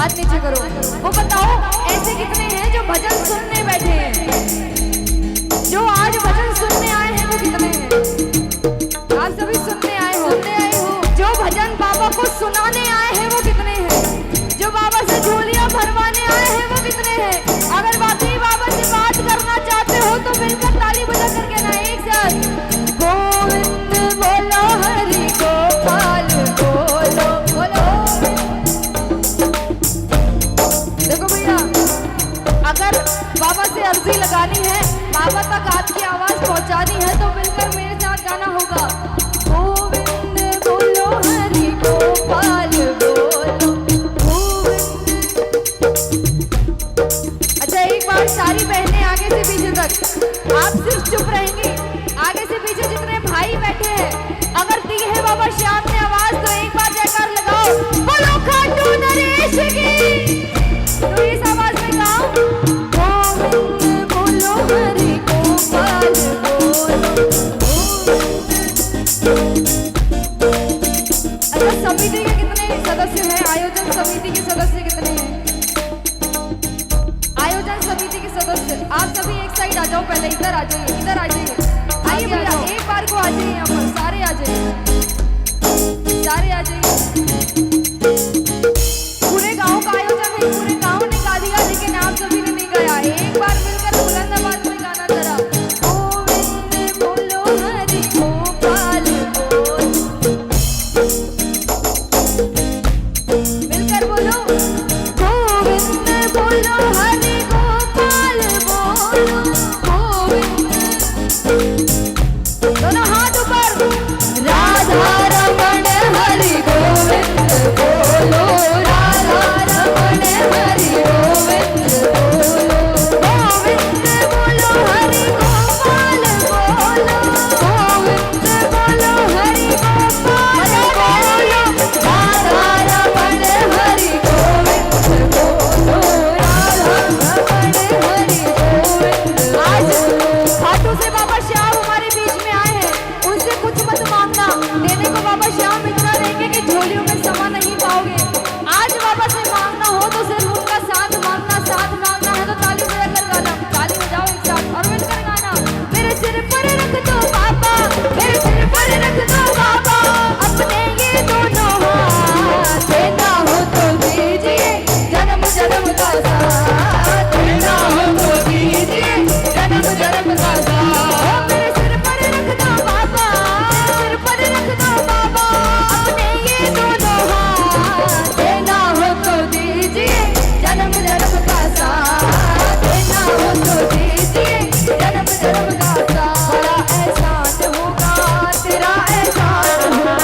हाथ नीचे करो। वो बताओ ऐसे कितने हैं जो भजन सुनने बैठे हैं, जो आज भजन सुनने आए हैं वो कितने हैं? आप सभी सुनने आए हो, जो भजन बाबा को सुनाने आए हैं वो कितने हैं? जो बाबा से झोलियां भरवाने आए हैं वो कितने हैं? अगर वाकई बाबा से बात करना चाहते हो तो मिलकर ताली बजा करके ना एक साथ गोविंद बोलो, हरि गोपाल बोलो बोलो। देखो भैया, अगर बाबा से अर्जी लगानी है, बाबा तक आपकी आवाज पहुंचानी है तो मिलकर मेरे साथ गाना होगा गोविंद बोलो, हरि गोपाल बोलो गोविंद। अच्छा, एक बार सारी बहनें आगे से पीछे तक, आप सिर्फ चुप रहेंगे। आगे से पीछे जितने भाई बैठे हैं, अगर दी है बाबा श्याम ने आवाज तो एक बार जयकार लगाओ, बोलो खाटू नरेश की। तो इस आवाज में गाओ गोविंद बोलो, हरि गोपाल बोलो गोविंद। अच्छा, समिति के कितने सदस्य हैं? आयोजन समिति के सदस्य कितने हैं? आयोजन समिति के सदस्य आप सभी एक साइड आ जाओ, पहले इधर आ जाइए, इधर आ जाइए। आइए भैया, एक बार को आ जाइए, यहाँ पर सारे आ जाइए, सारे आ जाइए। पूरे गांव का आयोजन है, पूरे गांव ने गा दिया लेकिन आप सभी ने नहीं गाया। एक बार मिलकर बुलंद आवाज में गाना जरा, गोविंद बोलो, हरि गोपाल बोलो, मिलकर बोलो गोविंद बोलो, हरि गोपाल बोलो गोविंद। दोनों हाथ ऊपर, राधा रमण हरि गोविंद बोलो, राधा रमण हरि गोविंद बोलो, गोविंद बोलो, हरि गोपाल बोलो, गोविंद बोलो, हरि गोपाल बोलो, राधा रमण हरि गोविंद बोलो, राधा रमण हरि गोविंद। आज खाटू से बाबा श्याम हमारे बीच में आए हैं, उनसे कुछ मत मांगना, देने को बाबा श्याम इतना देंगे कि झोलियों में समा नहीं पाओगे। आज बाबा से मांगना हो तो सिर्फ उनका साथ मांगना, साथ मांगना है तो ताली बजाकर गाना, ताली बजाओ एक साथ और मिलकर गाना। मेरे सिर पर रख दो बाबा, मेरे सिर पर रख दो बाबा, अपने ये दोनों हाथ, देना हो तो दीजिए जन्म जन्म का साथ, देना हो तो दीजिए जन्म जन्म का साथ। मेरे सिर पर रख दो बाबा, सिर पर रख दो बाबा, अपने ये दोनों हाथ, देना हो तो दीजिए जन्म जन्म का साथ, देना हो तो दीजिए जन्म जन्म का साथ। बड़ा एहसान होगा तेरा, एहसान होगा,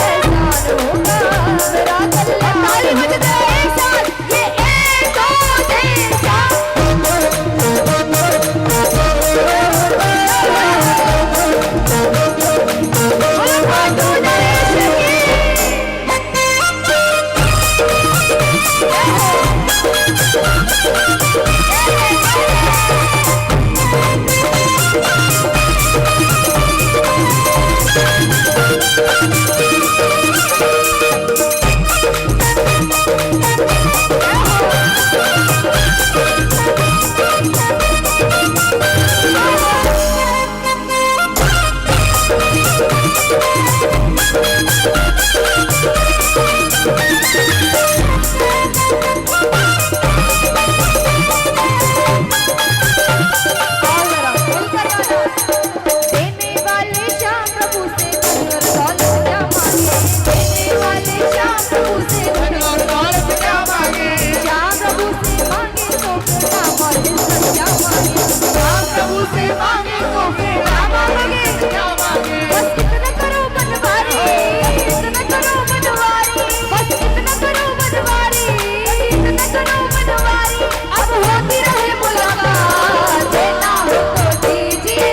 एहसान होगा मेरा कल्याण। ताली बज दे एक साथ, ये एक दो तीन चार। बोलो खाटू नरेश देने वाले श्याम प्रभु से धन और दौलत क्या मांगे, देने वाले श्याम प्रभु से धन और दौलत क्या मांगे, श्याम प्रभु से मांगे तो फिर नाम और इज्जत क्या मांगे, श्याम प्रभु से मांगे तो फिर नाम मांगे क्या मांगे। बस इतना करो बनवारी, इतना करो बनवारी, बस इतना करो बनवारी, इतना करो बनवारी, अब होती रहे मुलाकात, देना हो तो दीजिए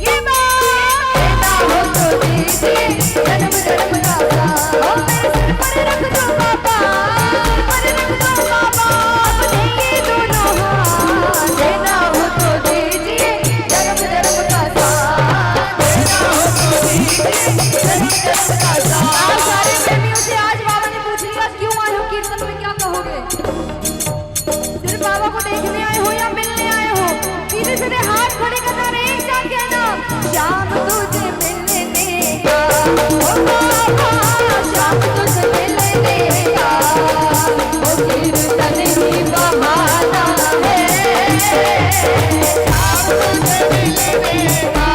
ये बात, देना हो तो दीजिए जन्म जन्म का साथ। ओ मेरे सिर पर रख दो बाबा, सिर पर रख दो बाबा, अपने ये दोनों हाथ, देना हो तो दीजिए जन्म जन्म का साथ, देना हो तो दीजिए जन्म जन्म का साथ। आप सारे प्रेमियों से आज बाबा ने पूछ लिया क्यों आए हो, बाबा शाम तुझे मिलने का वो कीर्तन ही बहाना है। शाम तुझे मिलने का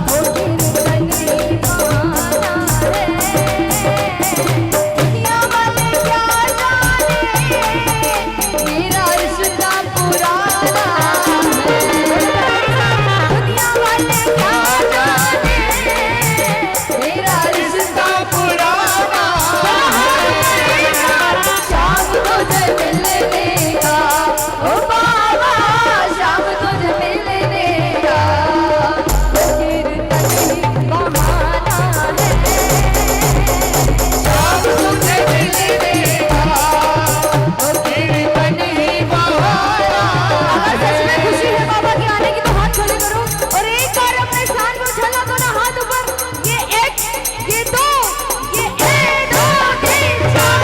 वो कीर्तन ही बहाना है। दुनिया वाले क्या जाने मेरा रिश्ता पुराना है। दुनिया वाले क्या जाने मेरा रिश्ता पुराना है। शाम तुझे मिलने का ओ बाबा शाम तुझे मिलने का वो कीर्तन ही बहाना है। शाम तुझे मिलने का वो कीर्तन ही बहाना है। अगर सच में खुशी है बाबा के आने की तो हाथ खड़े करो और एक बार अपने स्थान को उछाला दो ना हाथ ऊपर। ये एक, ये दो, ये एक, दो, तीन, चार।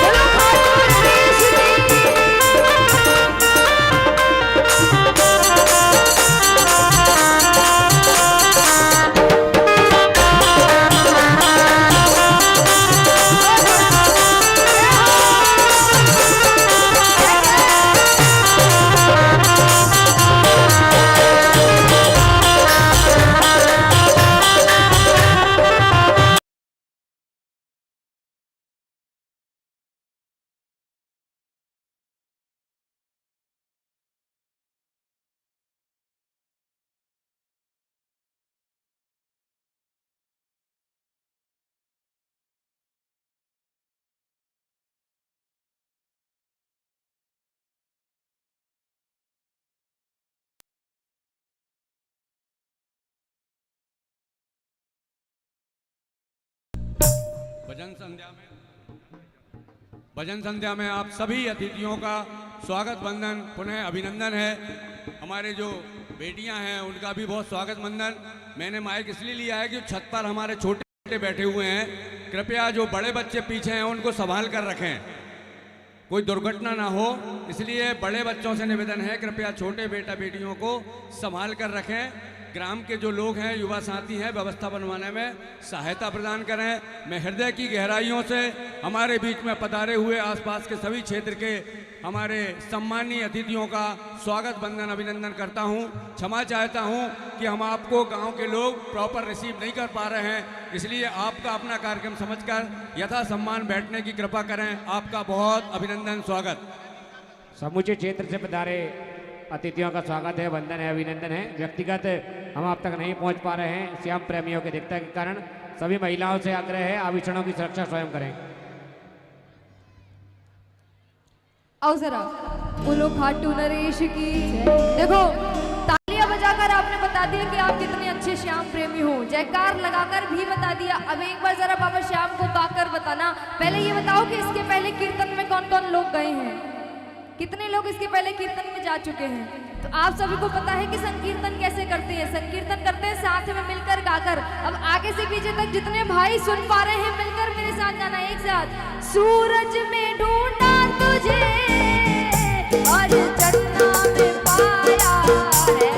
बोलो खाटू नरेश की।
भजन संध्या में आप सभी अतिथियों का स्वागत वंदन पुनः अभिनंदन है। हमारे जो बेटियां हैं उनका भी बहुत स्वागत वंदन। मैंने माइक इसलिए लिया है कि छत पर हमारे छोटे बेटे बैठे हुए हैं, कृपया जो बड़े बच्चे पीछे हैं उनको संभाल कर रखें, कोई दुर्घटना ना हो, इसलिए बड़े बच्चों से निवेदन है कृपया छोटे बेटा बेटियों को संभाल कर रखें। ग्राम के जो लोग हैं, युवा साथी हैं, व्यवस्था बनवाने में सहायता प्रदान करें। मैं हृदय की गहराइयों से हमारे बीच में पधारे हुए आसपास के सभी क्षेत्र के हमारे सम्मानीय अतिथियों का स्वागत वंदन अभिनंदन करता हूं। क्षमा चाहता हूं कि हम आपको गांव के लोग प्रॉपर रिसीव नहीं कर पा रहे हैं, इसलिए आपका अपना कार्यक्रम समझकर यथा सम्मान बैठने की कृपा करें। आपका बहुत अभिनंदन, स्वागत।
समूचे क्षेत्र से पधारे अतिथियों का स्वागत है, वंदन है, अभिनंदन है। व्यक्तिगत हम आप तक नहीं पहुंच पा रहे हैं श्याम प्रेमियों के दिक्कत के कारण। सभी महिलाओं से आग्रह है आभूषणों की सुरक्षा स्वयं करें।
आओ जरा बोलो खाटू नरेश की। देखो तालियां बजाकर आपने बता दिया कि आप कितने अच्छे श्याम प्रेमी हो, जयकार लगाकर भी बता दिया। अब एक बार जरा बाबा श्याम को गाकर बताना। पहले ये बताओ कि इसके पहले कीर्तन में कौन कौन लोग गए हैं, कितने लोग इसके पहले कीर्तन में जा चुके हैं। तो आप सभी को पता है कि संकीर्तन कैसे करते हैं। संकीर्तन करते हैं साथ में मिलकर गाकर। अब आगे से पीछे तक जितने भाई सुन पा रहे हैं मिलकर मेरे साथ गाना एक साथ। सूरज में ढूंढा तुझे और चन्ना में पाया है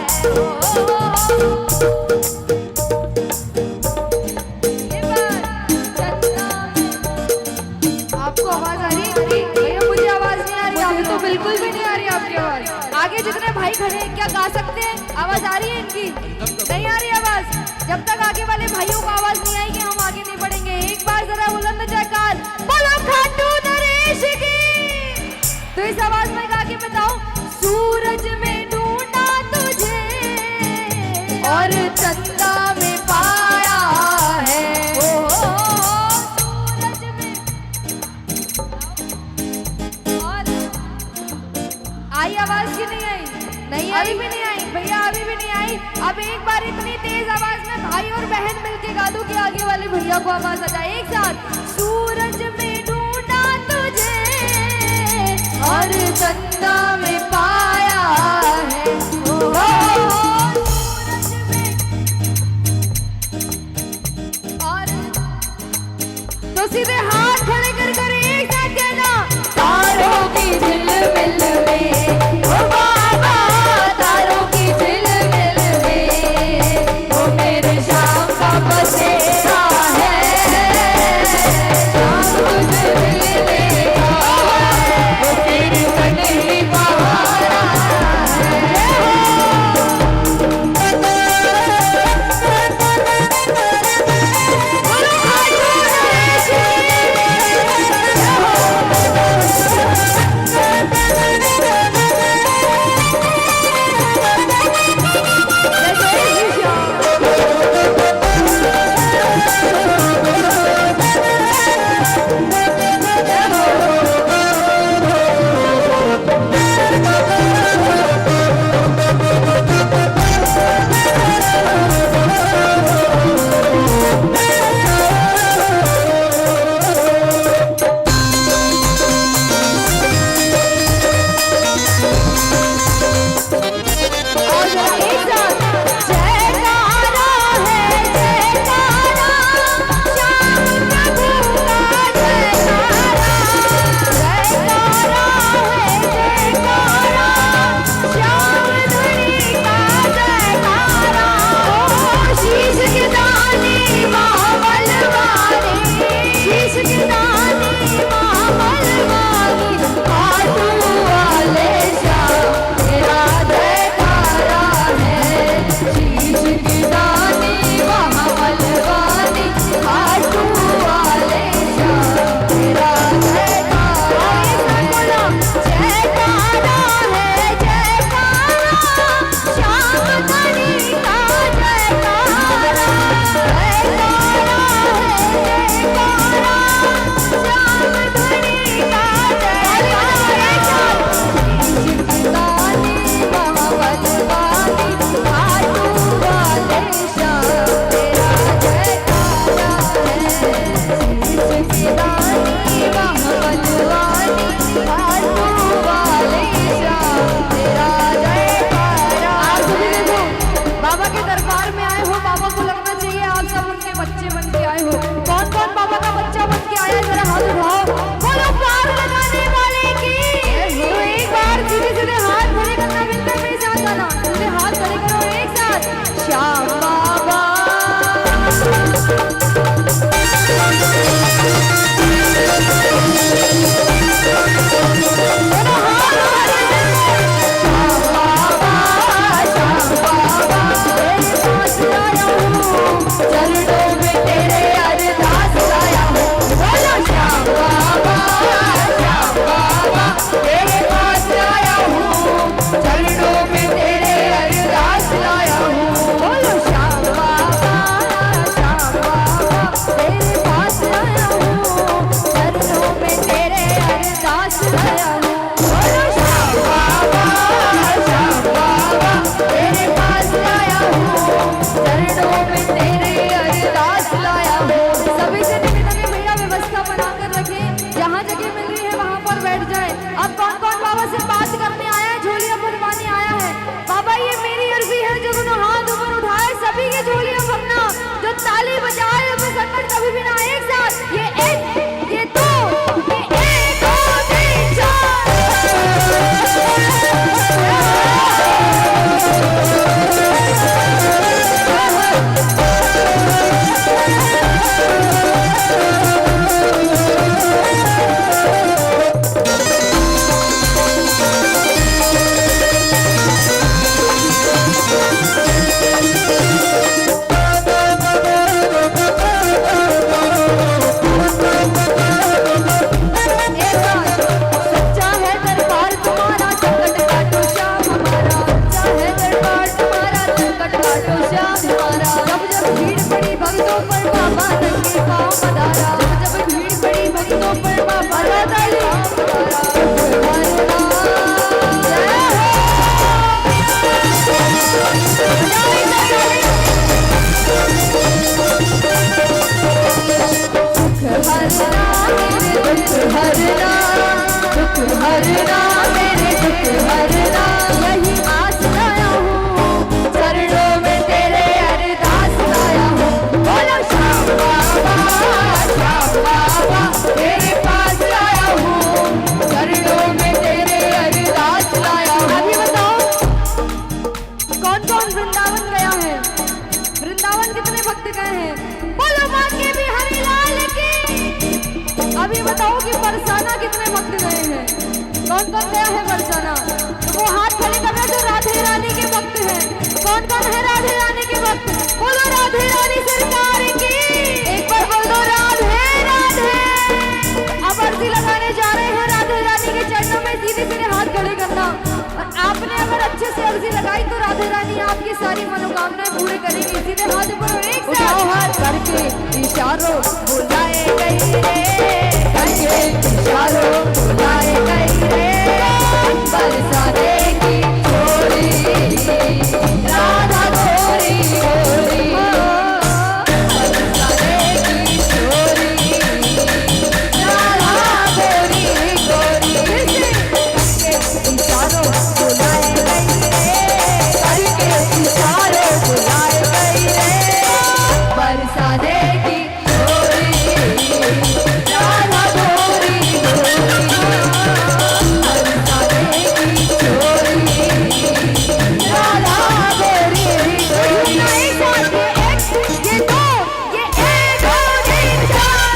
आपको आवाज आ रही है? भैया मुझे आवाज नहीं आ रही, मुझे तो बिल्कुल भी नहीं आ रही आपकी आवाज। आगे जितने भाई खड़े हैं क्या गा सकते हैं? आवाज आ रही है इनकी? नहीं आ रही आवाज। जब तक आगे वाले भाइयों को आवाज नहीं आएगी हम आगे नहीं बढ़ेंगे। एक बार जरा बुलंद जयकार बोलो खाटू नरेश की। तो इस आवाज में गा के बताओ। सूरज में ढूंढा तुझे और चंदा में पाया है। ओ सूरज में और आई आवाज की नहीं आई? नहीं अभी भी नहीं आई भैया, अभी भी नहीं आई। अब एक बार इतनी तेज आवाज में भाई और बहन मिलके गा दो कि आगे वाले भैया को आवाज आ जाए। एक साथ। सूरज में ढूंढा तुझे और चंदा में पाया है। सूरज में और तो सीधे हाथ खड़े कर कर एक साथ कहना। तारों की झिलमिल अब कौन कौन बाबा से बात करने आया है, झोलियां भरवाने आया है। बाबा ये मेरी अर्जी है, जो दोनों हाथ ऊपर उठाए सभी की झोलियां भरना, जो ताली बजाए हमें संकट कभी भी ना। एक साथ ये एक, ये दो, ये एक, दो, तीन, चार। हरना मेरे दुख हरना, यही आस लाया हूँ, चरणों में तेरे अरदास लाया हूँ। बोलो श्याम बाबा तेरे पास लाया हूँ, चरणों में तेरे अरदास लाया हूँ। अभी बताओ कौन कौन वृंदावन गया है? वृंदावन कितने भक्त गए हैं? बोलो माँ के बिहारी लाल की। अभी बताओ कि बरसाना कितने भक्त गए हैं? कौन कौन गया है बरसाना? तो वो हाथ खड़े करना जो राधे रानी के भक्त हैं। कौन कौन है राधे रानी के भक्त? बोलो राधे रानी सरकार की। एक बार बोलो राधे राधे। अब अर्जी लगाने जा रहे हैं राधे रानी के चरणों में, सीधे सीधे हाथ खड़े करना। और आपने अगर अच्छे से अर्जी लगाई तो राधे रानी आपकी सारी मनोकामनाएं पूरी करेंगी। सीधे हाथ ऊपर और एक साथ हाथ करके इशारों बुलाए गई रे, करके इशारों बुलाए गई रे, बरसाने की छोरी राधा गोरी गोरी, बरसाने की छोरी राधा गोरी गोरी। इशारों बुलाए गई रे, करके इशारों बुलाए गई रे, बरसाने की छोरी राधा गोरी गोरी, बरसाने की छोरी राधा गोरी गोरी। एक साथ ये एक, ये दो, ये एक, दो, तीन, चार।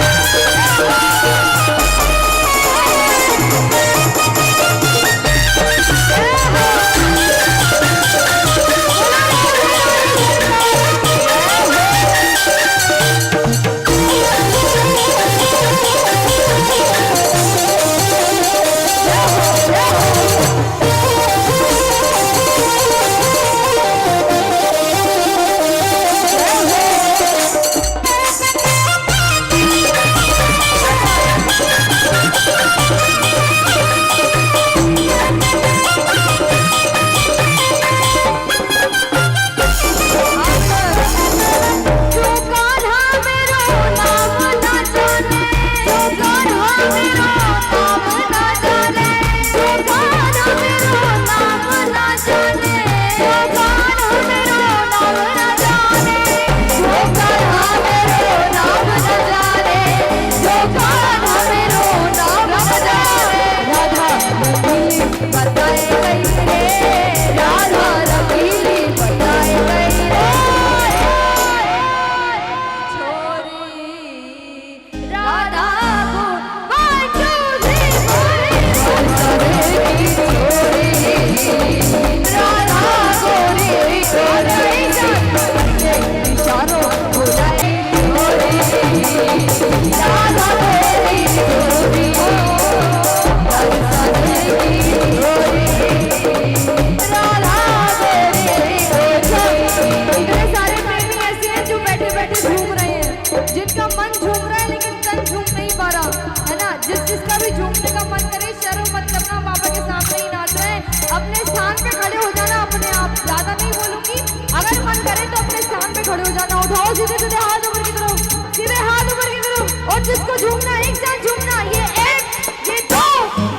जिसका भी झूमने का मन करे शर्म मत करना, बाबा के सामने ही नाच रहे हैं। अपने स्थान पे खड़े हो जाना अपने आप, ज्यादा नहीं बोलूंगी। अगर मन करे तो अपने स्थान पे खड़े हो जाना। उठाओ सीधे सीधे हाथ ऊपर की तरफ, सीधे हाथ ऊपर की तरफ। और जिसको झूमना एक साथ झूमना, ये एक, ये दो,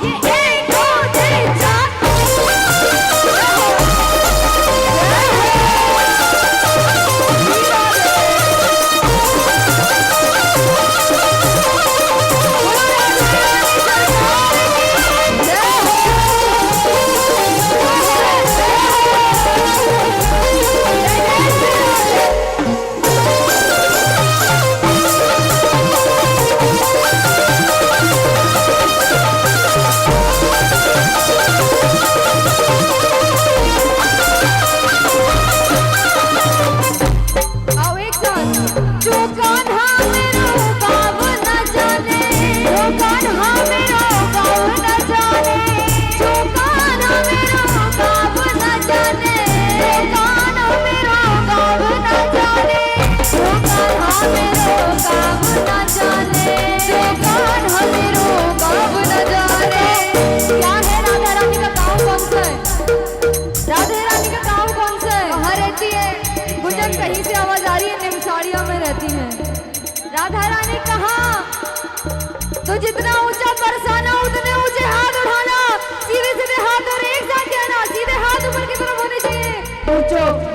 ये एक,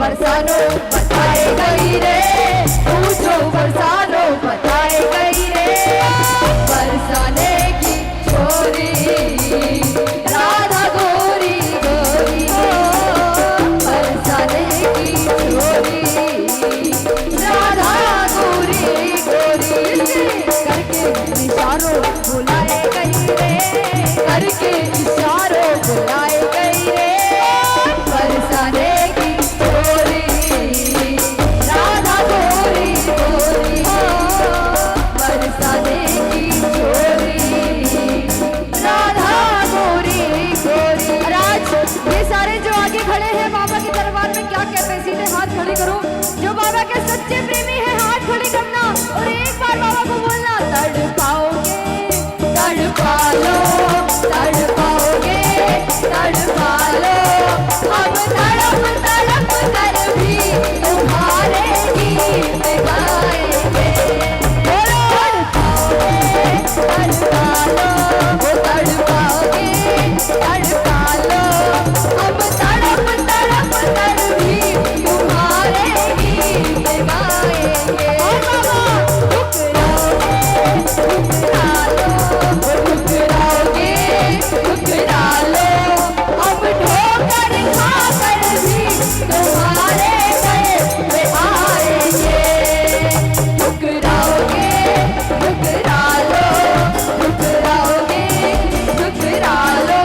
बरसानो बताए गई रे, पूछो बरसानो बताए गई रे, बरसाने की छोरी राधा गोरी गोरी, बरसाने की छोरी राधा गोरी गोरी, करके इशारों बुलाए गई रे, करके इशारों बुलाए गई रे, बरसाने की छोरी राधा गोरी गोरी, बरसाने की छोरी राधा गोरी गोरी। राज ये सारे जो आगे खड़े हैं बाबा के दरबार में क्या कहते हैं, सीधे हाथ खड़े करो, जो बाबा के सच्चे प्रेमी हैं हाथ खड़े करना और एक बार बाबा को बोलना, तड़पाओगे तड़पा लो, तड़पाओगे तड़पा लो, हम तड़प तड़प कर भी तुम्हारे गीत गाएंगे, तड़पा लो, वो तड़पाओगे तड़पा लो, हम तड़प तड़प कर भी तुम्हारे गीत गाएंगे, ठुकराओगे ठुकरा लो, हम ठोकर खाकर भी तुम्हारे गले में आएंगे, ठुकराओगे ठुकरा लो, ठुकराओगे ठुकरा लो,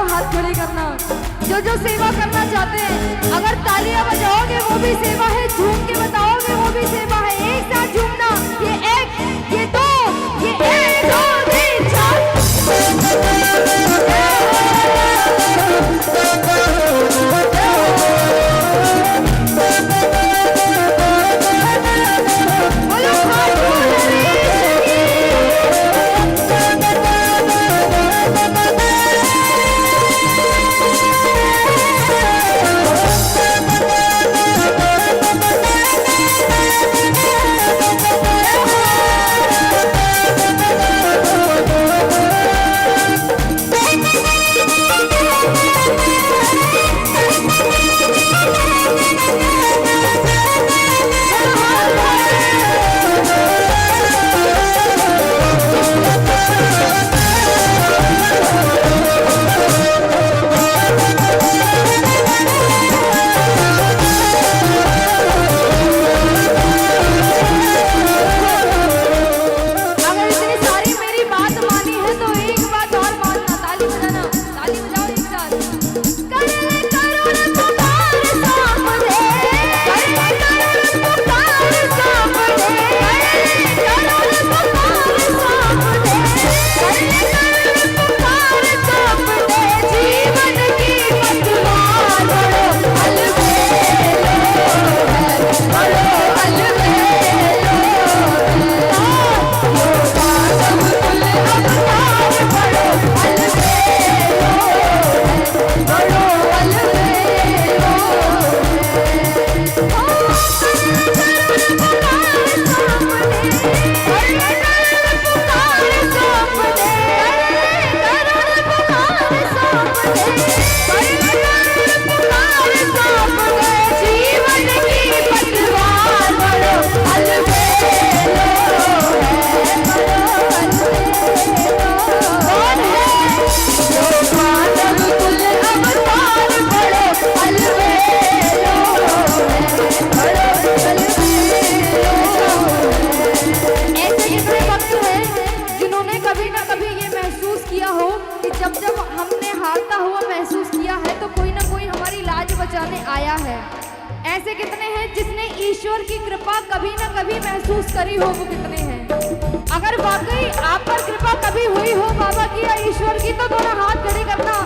हाथ खड़े करना। जो सेवा करना चाहते हैं, अगर तालियां बजाओगे वो भी सेवा है, झूम के बताओगे वो भी सेवा है। एक साथ झूमना, ये एक, ये दो, ये 1 2 3 4। आया है। ऐसे कितने हैं जिसने ईश्वर की कृपा कभी ना कभी महसूस करी हो, वो कितने हैं। अगर वाकई आप पर कृपा कभी हुई हो बाबा की या ईश्वर की, तो दोनों हाथ खड़े करना।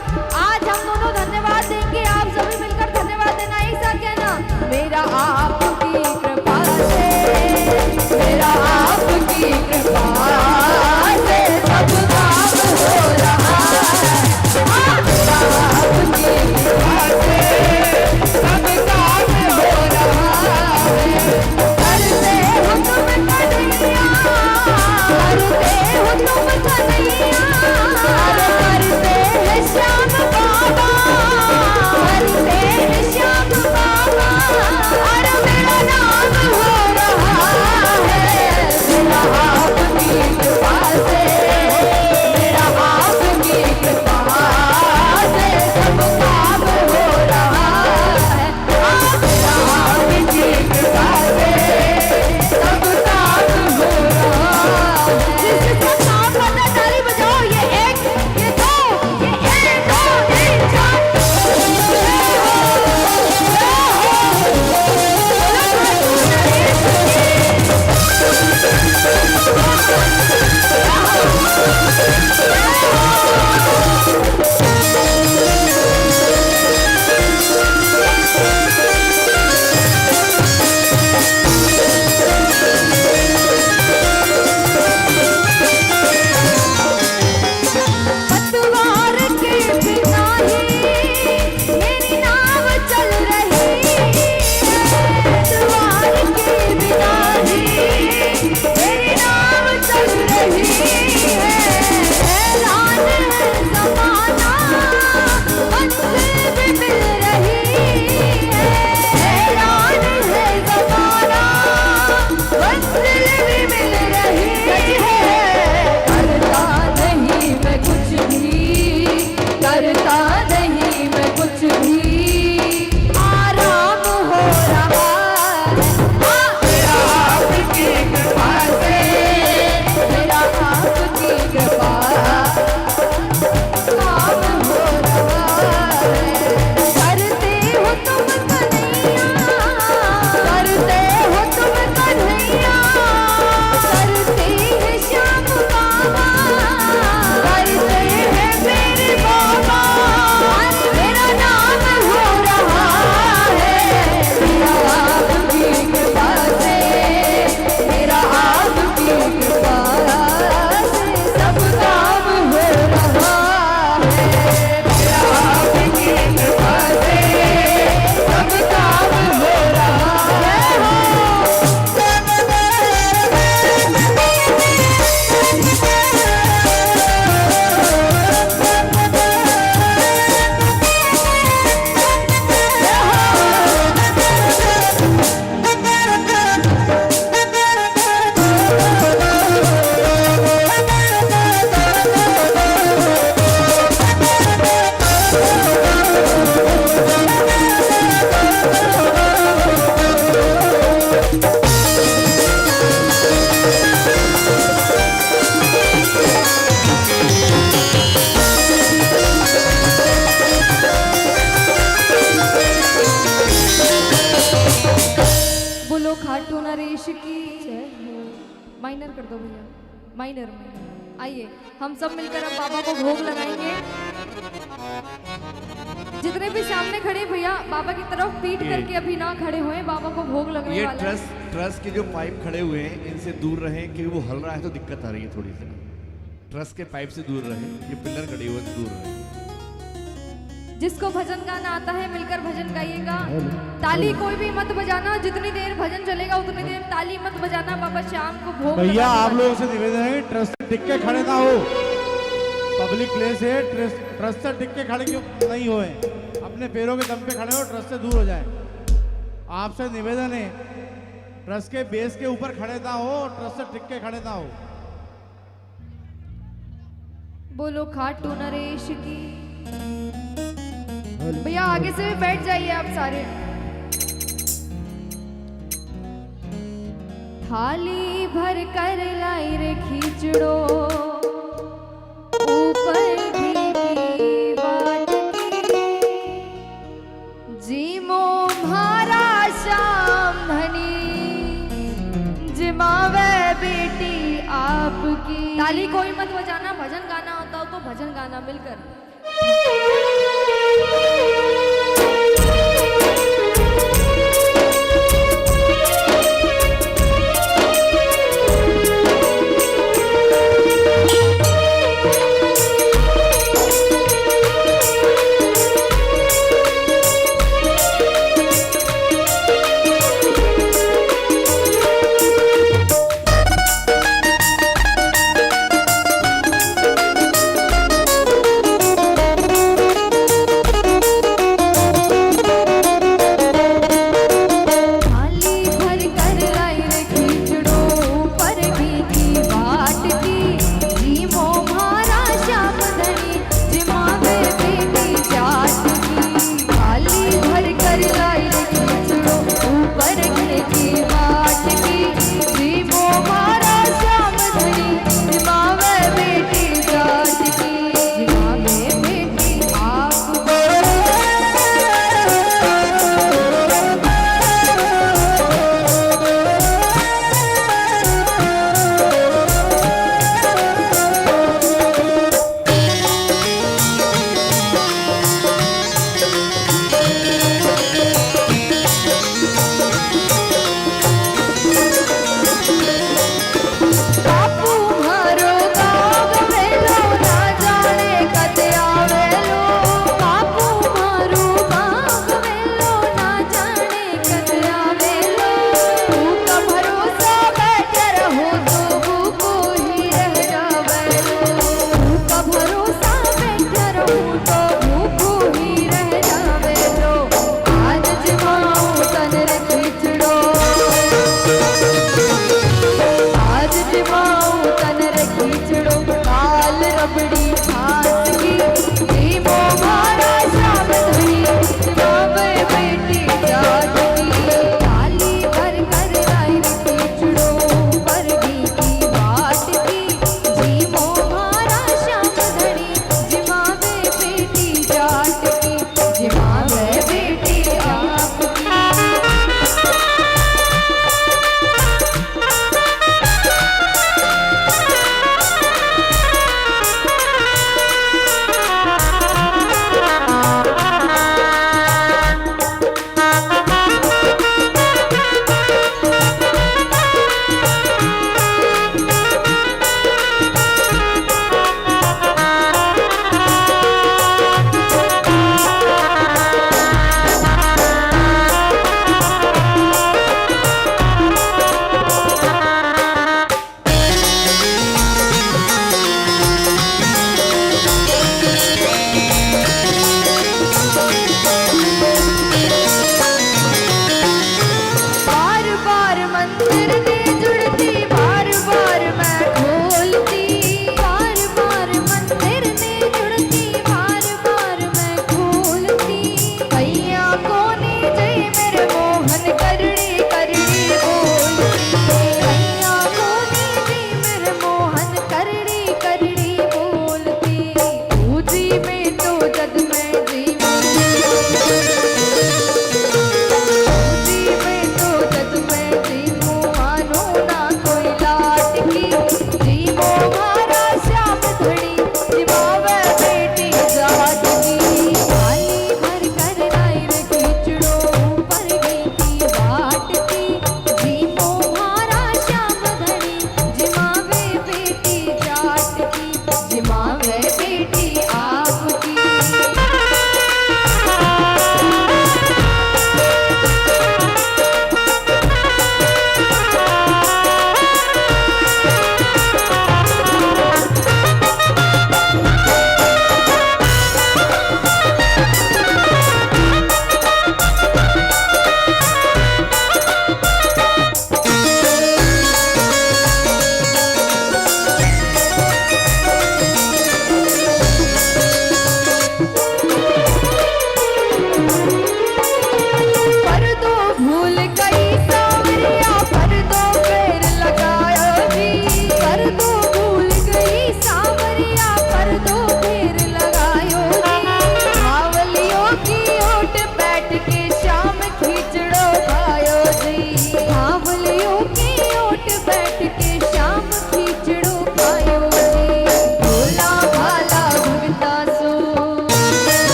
आज हम दोनों धन्यवाद देंगे, आप सभी मिलकर धन्यवाद देना। एक साथ कहना, मेरा आपकी कृपा से, मेरा आपकी कृपा से सब काम हो रहा है। मेरा आपकी कृपा से सब काम हो रहा है। करते हो तुम कन्हैया, करते हो तुम कन्हैया, करते हैं श्याम बाबा, करते हैं श्याम बाबा। बोलो खाटू नरेश की जय हो। माइनर कर दो भैया, माइनर में। आइए हम सब मिलकर अब बाबा को भोग लगाएंगे। जितने भी सामने खड़े भैया बाबा की तरफ पीट करके अभी ना खड़े हुए, बाबा को भोग लगने
ये
वाला है।
ट्रस के जो पाइप खड़े हुए हैं इनसे दूर रहें, क्योंकि वो हल रहा है तो दिक्कत आ रही है थोड़ी सी। ट्रस के पाइप से दूर रहें, ये पिलर खड़े हुए हैं, दूर रहें।
जिसको भजन गाना आता है मिलकर भजन गाइएगा। ताली कोई भी मत बजाना, जितनी देर भजन चलेगा उतनी देर ताली मत बजाना। बाबा शाम को भोग
भैया
लगाने
आप
वाले
लोगों से निवेदन है कि ट्रस्ट से टिक के खड़े ना हो। पब्लिक प्लेस है, ट्रस्ट से टिक के खड़े क्यों नहीं होए, अपने पैरों के दम पे खड़े हो, ट्रस्ट से दूर हो जाए। आपसे निवेदन है ट्रस्ट के बेस के ऊपर खड़े ना हो, ट्रस्ट से टिक के खड़े ना हो।
बोलो खाटू नरेश की। भैया आगे से भी बैठ जाइए आप सारे। थाली भर कर लाई रे खींचड़ो, ऊपर घी की वाटकी, जीमो भारा श्याम धनी, जिमावे बेटी आपकी। ताली कोई मत बजाना, भजन गाना होता हो तो भजन गाना मिलकर।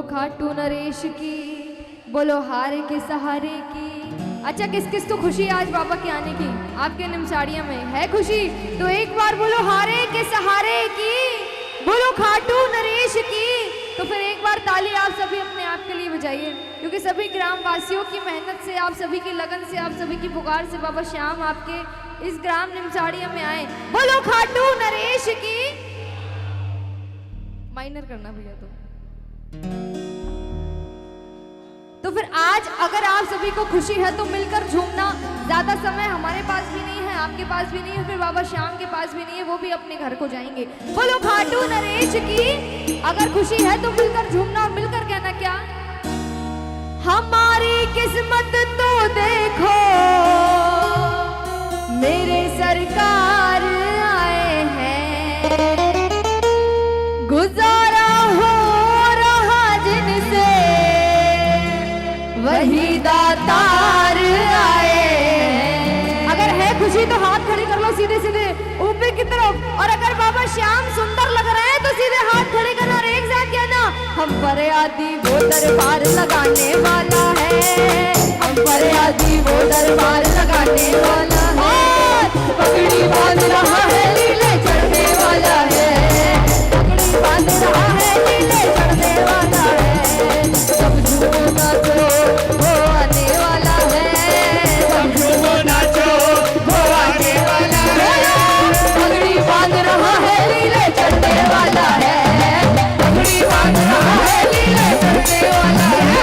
खाटू नरेश की, बोलो हारे के सहारे की। अच्छा, किस किस को खुशी आज बाबा के आने की? आपके निमसाड़िया में है खुशी? तो एक बार बोलो हारे के सहारे की, बोलो खाटू नरेश की। तो फिर एक बार ताली आप सभी अपने आप के लिए बजाइए, क्योंकि सभी ग्रामवासियों की मेहनत से, आप सभी की लगन से, आप सभी की पुकार से बाबा श्याम आपके इस ग्राम निमसाड़िया में आए। बोलो खाटू नरेश की। माइनर करना भैया। तो फिर आज अगर आप सभी को खुशी है तो मिलकर झूमना। ज्यादा समय हमारे पास भी नहीं है, आपके पास भी नहीं है, फिर बाबा श्याम के पास भी नहीं है, वो भी अपने घर को जाएंगे। बोलो खाटू नरेश की। अगर खुशी है तो मिलकर झूमना और मिलकर कहना क्या? हमारी किस्मत तो देखो मेरे सरकार आए हैं, गुजारा हो रहा जिनसे वही दातार आए हैं। अगर है खुशी तो हाथ खड़े कर लो सीधे सीधे ऊपर की तरफ। और अगर बाबा श्याम सुंदर लग रहे हैं तो सीधे हाथ खड़े करना और एक साथ कहना, हम फरियादी वो दरबार लगाने वाला है, हम फरियादी वो दरबार लगाने वाला है। पगड़ी बांध रहा है लीले चढ़ने वाला है, पगड़ी बांध रहा है लीले चढ़ने वाला है। सब झूमो नाचो वो आने वाला है, सब झूमो नाचो वो आने वाला है। पगड़ी बांध रहा है लीले चढ़ने वाला है, पगड़ी बांध रहा है लीले चढ़ने वाला है।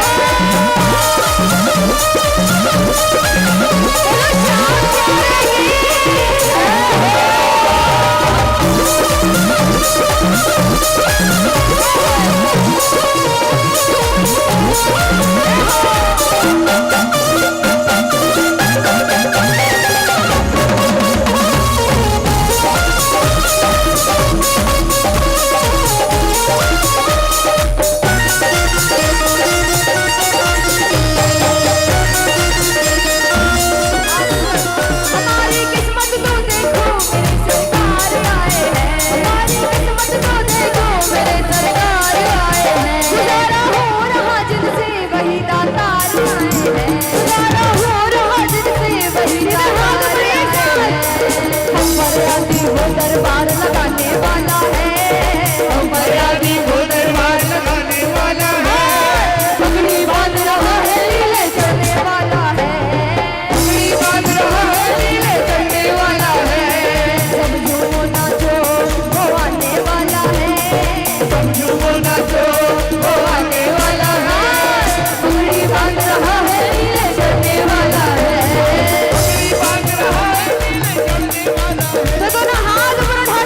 दरबार लगाने वाला है, फरियादी वो दरबार लगाने वाला है। पगड़ी बांध रहा है लीले चढ़ने वाला है, पगड़ी बांध रहा है लीले चढ़ने वाला है। सब झूमो नाचो वो आने वाला है, सब झूमो नाचो वो आने वाला है। पगड़ी बांध रहा है लीले चढ़ने वाला है, पगड़ी बांध रहा है लीले चढ़ने वाला है। तो दोनों हाथ ऊपर उठा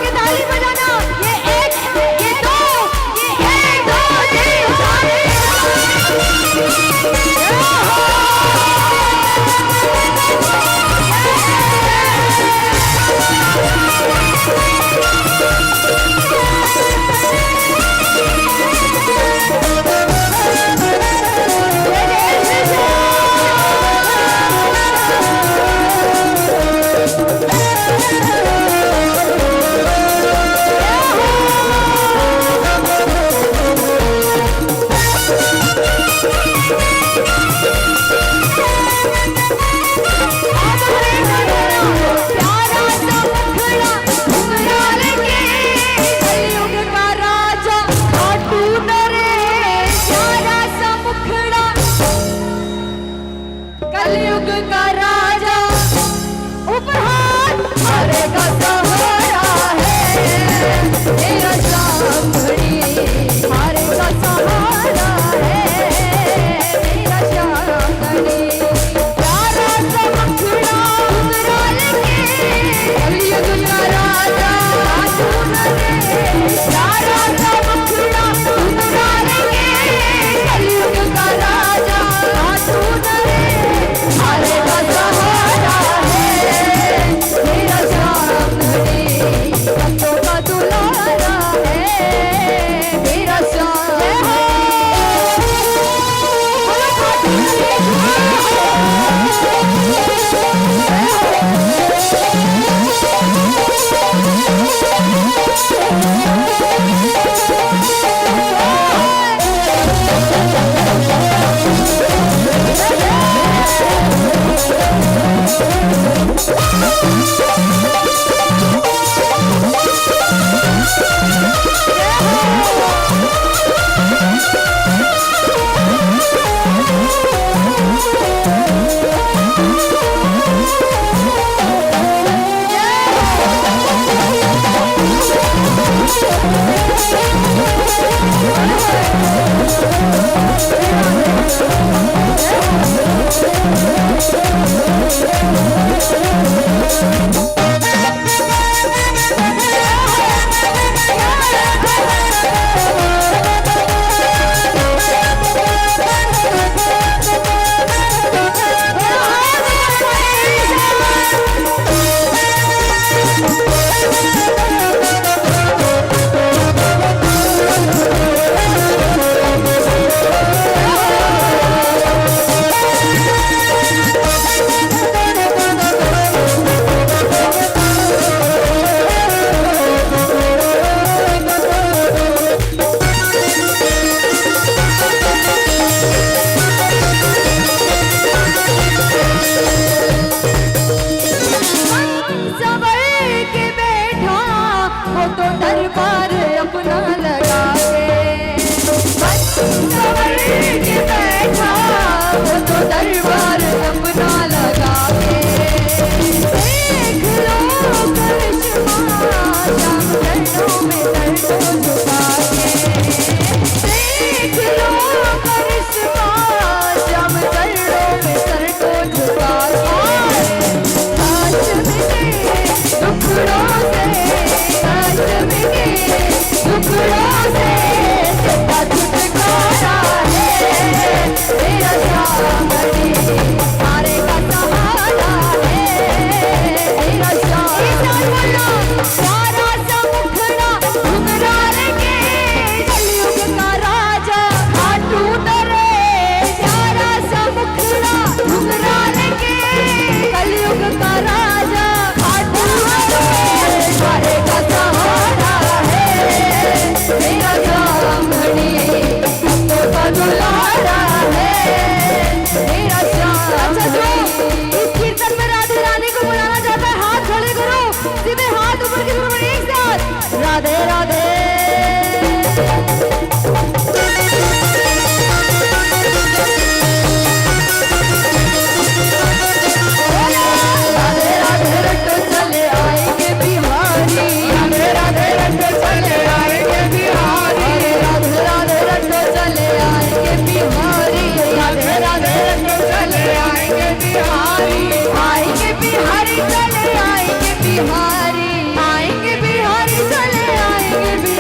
वो तो दरबार अपना लगा के संवर के बैठा, वो तो दरबार अपना लगा के। देख लो करिश्मा श्याम चरणों में सर को झुका के। देख लो करिश्मा श्याम चरणों में सर को झुका के। काश मिले दुखड़ों से, काश मिले दुखड़ों से तेरा छुटकारा है। तेरा श्यामणी सारे का सहारा है। तेरा श्यामणी सारा सा मुखड़ा घुंघराल के, कलयुग का राजा खाटू डरे। सारा सा मुखड़ा घुंघराल के, कलयुग का राजा खाटू डरे। सारे का सहारा है तेरा श्यामणी, भक्तों का दुलारा है तेरा श्यामणी। इस कीर्तन में राधे रानी को बुलाना चाहता है, हाथ खड़े करो, सीधे हाथ ऊपर की तरफ एक साथ। राधे राधे राधे राधे रटो चले आएंगे बिहारी। राधे राधे रटो चले आएंगे बिहारी। राधे राधे रटो चले आएंगे बिहारी। राधे राधे रटो चले आएंगे बिहारी। आएंगे बिहारी चले आएंगे बिहारी। आएंगे बिहारी चले आएंगे बिहारी।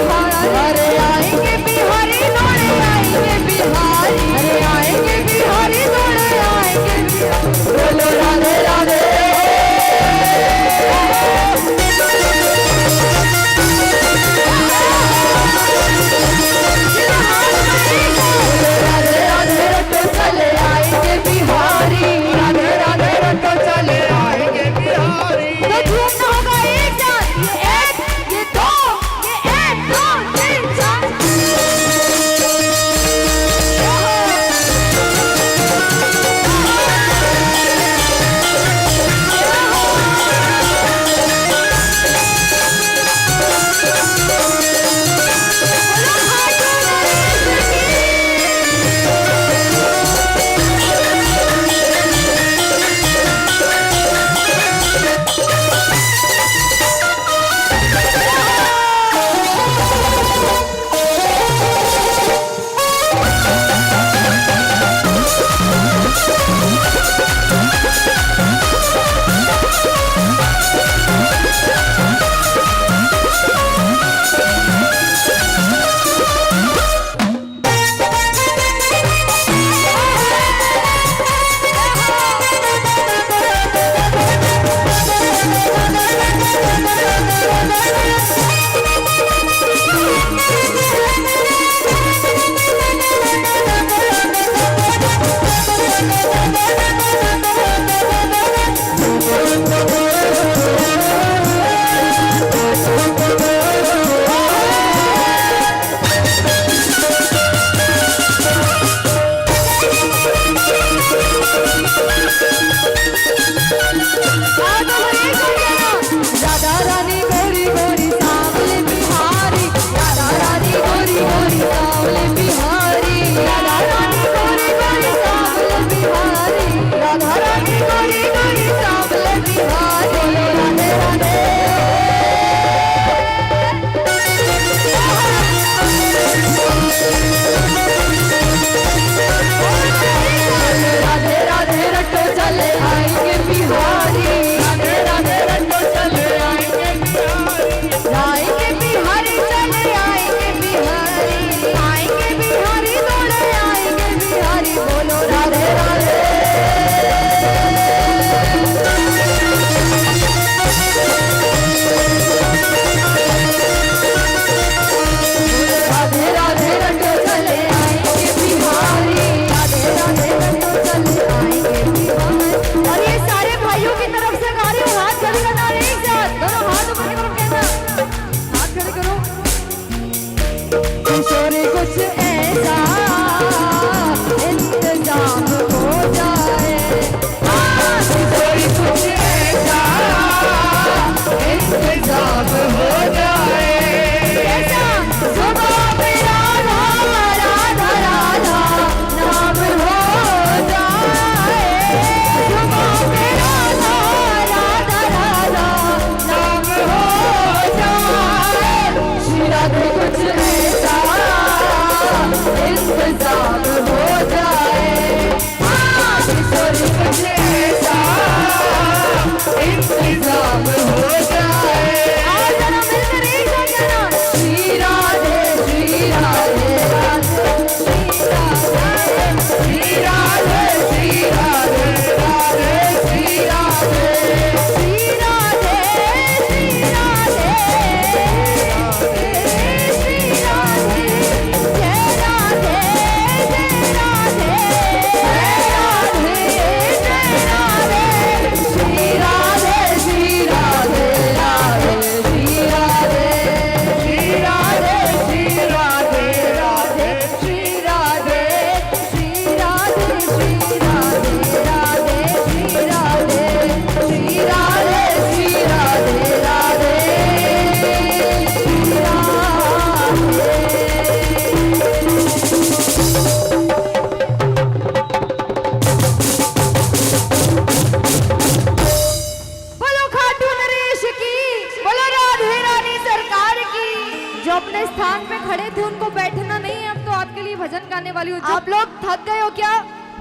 अपने स्थान पे खड़े थे उनको बैठना नहीं है, अब तो आपके लिए भजन गाने वाली हूँ। आप लोग थक गए हो क्या?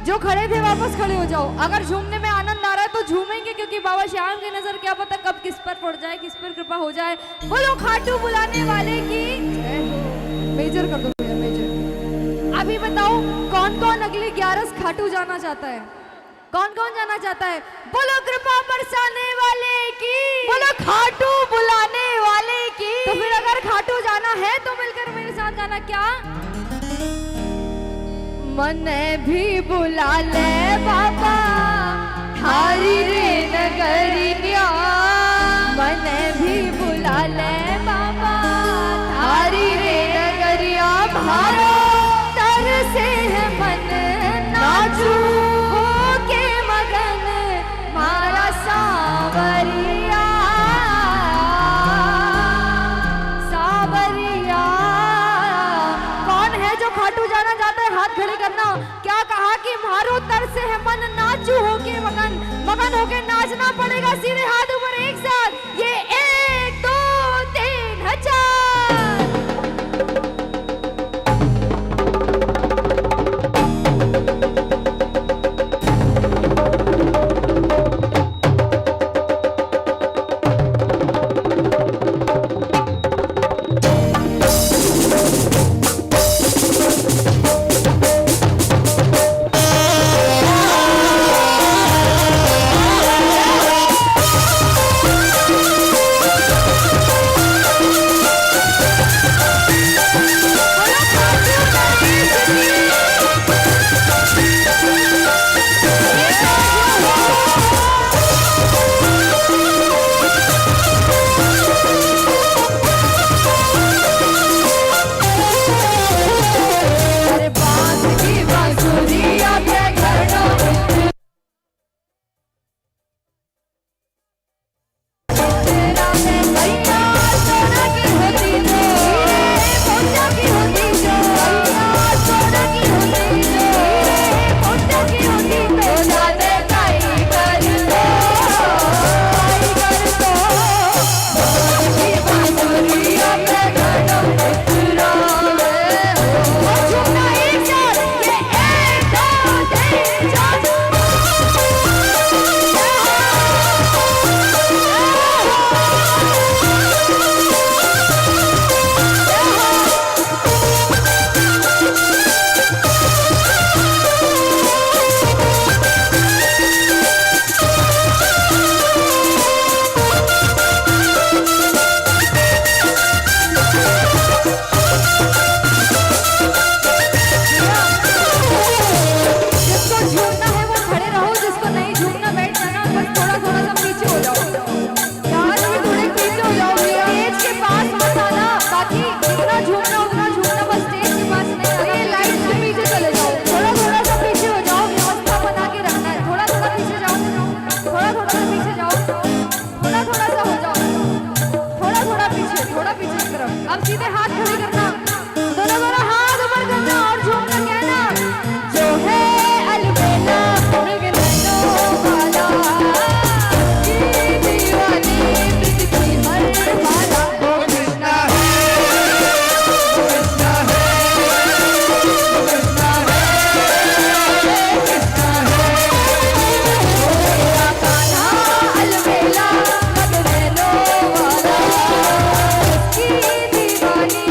जो खड़े थे वापस खड़े हो जाओ। अगर झूमने में आनंद आ रहा है तो झूमेंगे, क्योंकि बाबा श्याम की नजर क्या पता कब किस पर पड़ जाए, किस पर कृपा हो जाए। बोलो खाटू बुलाने वाले की मेजर कर दो भैया, मेजर। अभी बताओ कौन कौन अगली 11 खाटू जाना चाहता है? कौन कौन जाना चाहता है? बोलो कृपा बरसाने वाले की, बोलो खाटू बुलाने वाले की। तो फिर अगर खाटू जाना है तो मिलकर मेरे साथ गाना क्या? मन भी बुला ले बाबा थारी रे नगरिया, मन भी बुला ले बाबा थारी रे नगरिया। भारो तर से है मन नाचू के मगन मारा सावरिया, सावरिया। कौन है जो खाटू जाना चाहता है? हाथ खड़े करना। क्या कहा कि मारो तर से है मन नाचू होके मगन, मगन होके नाचना पड़ेगा। सीधे हाथ ऊपर एक साथ, ये 1 2 3 हजार। अब सीधे हाथ खड़े करना, दोनों दोनों हाथ ऊपर करना और झूमना कहना, जो है अलबेला मृग नैनों वाला, की दीवानी मृग की हर माला। वो कृष्णा है, वो कृष्णा है, वो कृष्णा है, कृष्णा है। मेरा कान्हा अलबेला मृग नैनों वाला, की दीवानी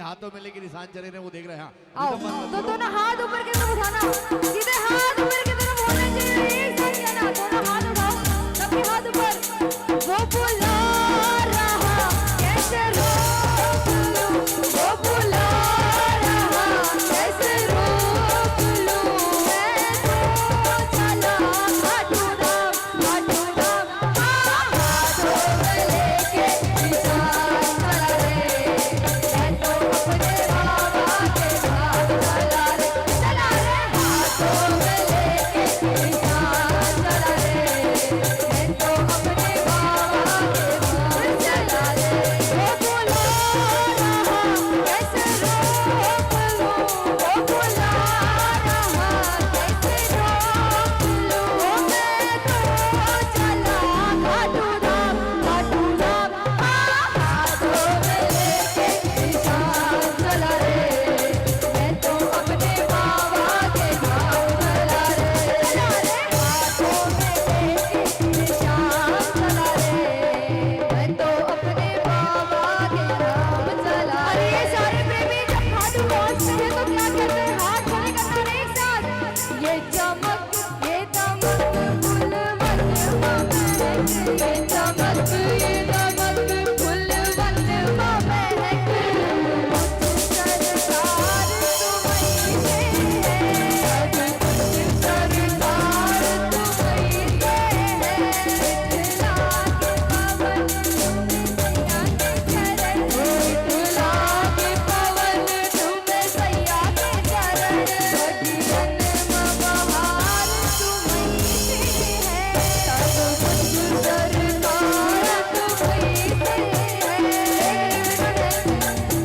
हाथों में लेके निशान चले रहे हैं, वो देख रहे हैं। हाँ,
आओ
रिदम मत
तो
करो।
दोनों हाथ ऊपर की तरफ उठाना, सीधे हाथ ऊपर की तरफ होने चाहिए, एक साथ जाना, दोनों हाथ उठाओ, सबके हाथ ऊपर। वो बुला रहा कैसे रोक लूं, वो बुला रहा कैसे रोक लूं, मैं तो चला खाटू धाम, हाथों में लेके निशान चला रे, मैं तो अपने बाबा के धाम चला रे, हाथों में लेके निशान चला रे, मैं तो अपने बाबा के धाम चला रे। वो बुला रहा कैसे रोक लूं, वो बुला रहा कैसे रोक लूं, मैं तो चला खाटू धाम, हाथों में लेके निशान चला रे, मैं तो अपने बाबा के धाम चला रे, हाथों में लेके निशान चला रे, मैं तो अपने बाबा के धाम चला रे। ये सारे प्रेमी जब खाटू पहुंचते हैं तो क्या कहते हैं, हाथ खड़े करना रे एक साथ। ये चमक ये दमक फुल मन महक, ये चमक ये दमक फुल मन महक, सरकार तुम्हीं से है, सब कुछ सरकार तुम्हीं से है, इठला के पवन तुम्हें सैया के चरण, इठला के पवन तुम्हें सैया के चरण, भगियन बहार तुम्हीं से है, सब कुछ सरकार तुम्हीं से है।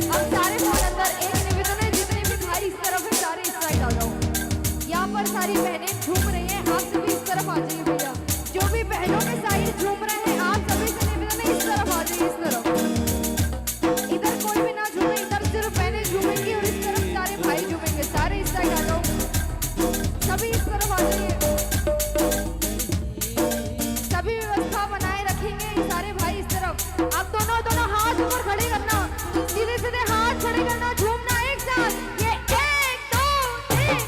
अब सारे फोन अंदर, एक निवेदन है, जितने भी भाई इस तरफ है सारे इस साइड आ जाओ। यहाँ पर सारी बहनें झूम रही हैं, आप सभी इस तरफ आ जाइए भैया। जो भी बहनों के साइड झूम रहे हैं, आप सभी से निवेदन है इस तरफ आ जाइए, इस तरफ। इधर कोई भी ना झूमे, इधर सिर्फ बहनें झूमेंगी और इस तरफ सारे भाई झूमेंगे, सारे इस साइड आ जाओ, सभी इस तरफ आ जाइए। सभी व्यवस्था बनाए रखेंगे, ये सारे भाई इस तरफ। आप दोनों दोनों हाथ ऊपर खड़े करना, सीधे सीधे हाथ खड़े करना, झूमना एक साथ। ये 1 2 3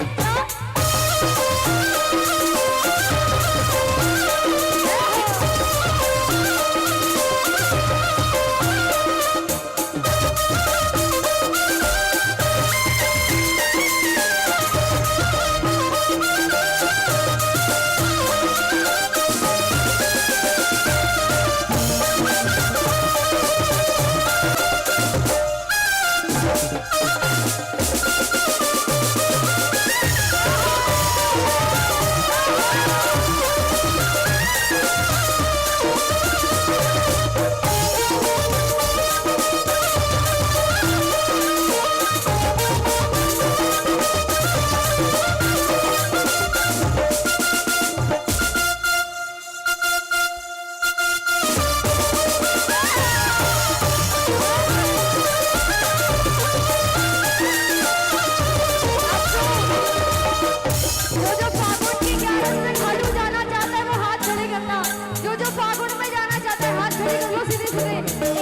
जो फागुन की 11 में खाटू जाना चाहता है वो हाथ खड़े करना, जो फागुन में जाना चाहता है हाथ खड़े कर लो, सीधे सीधे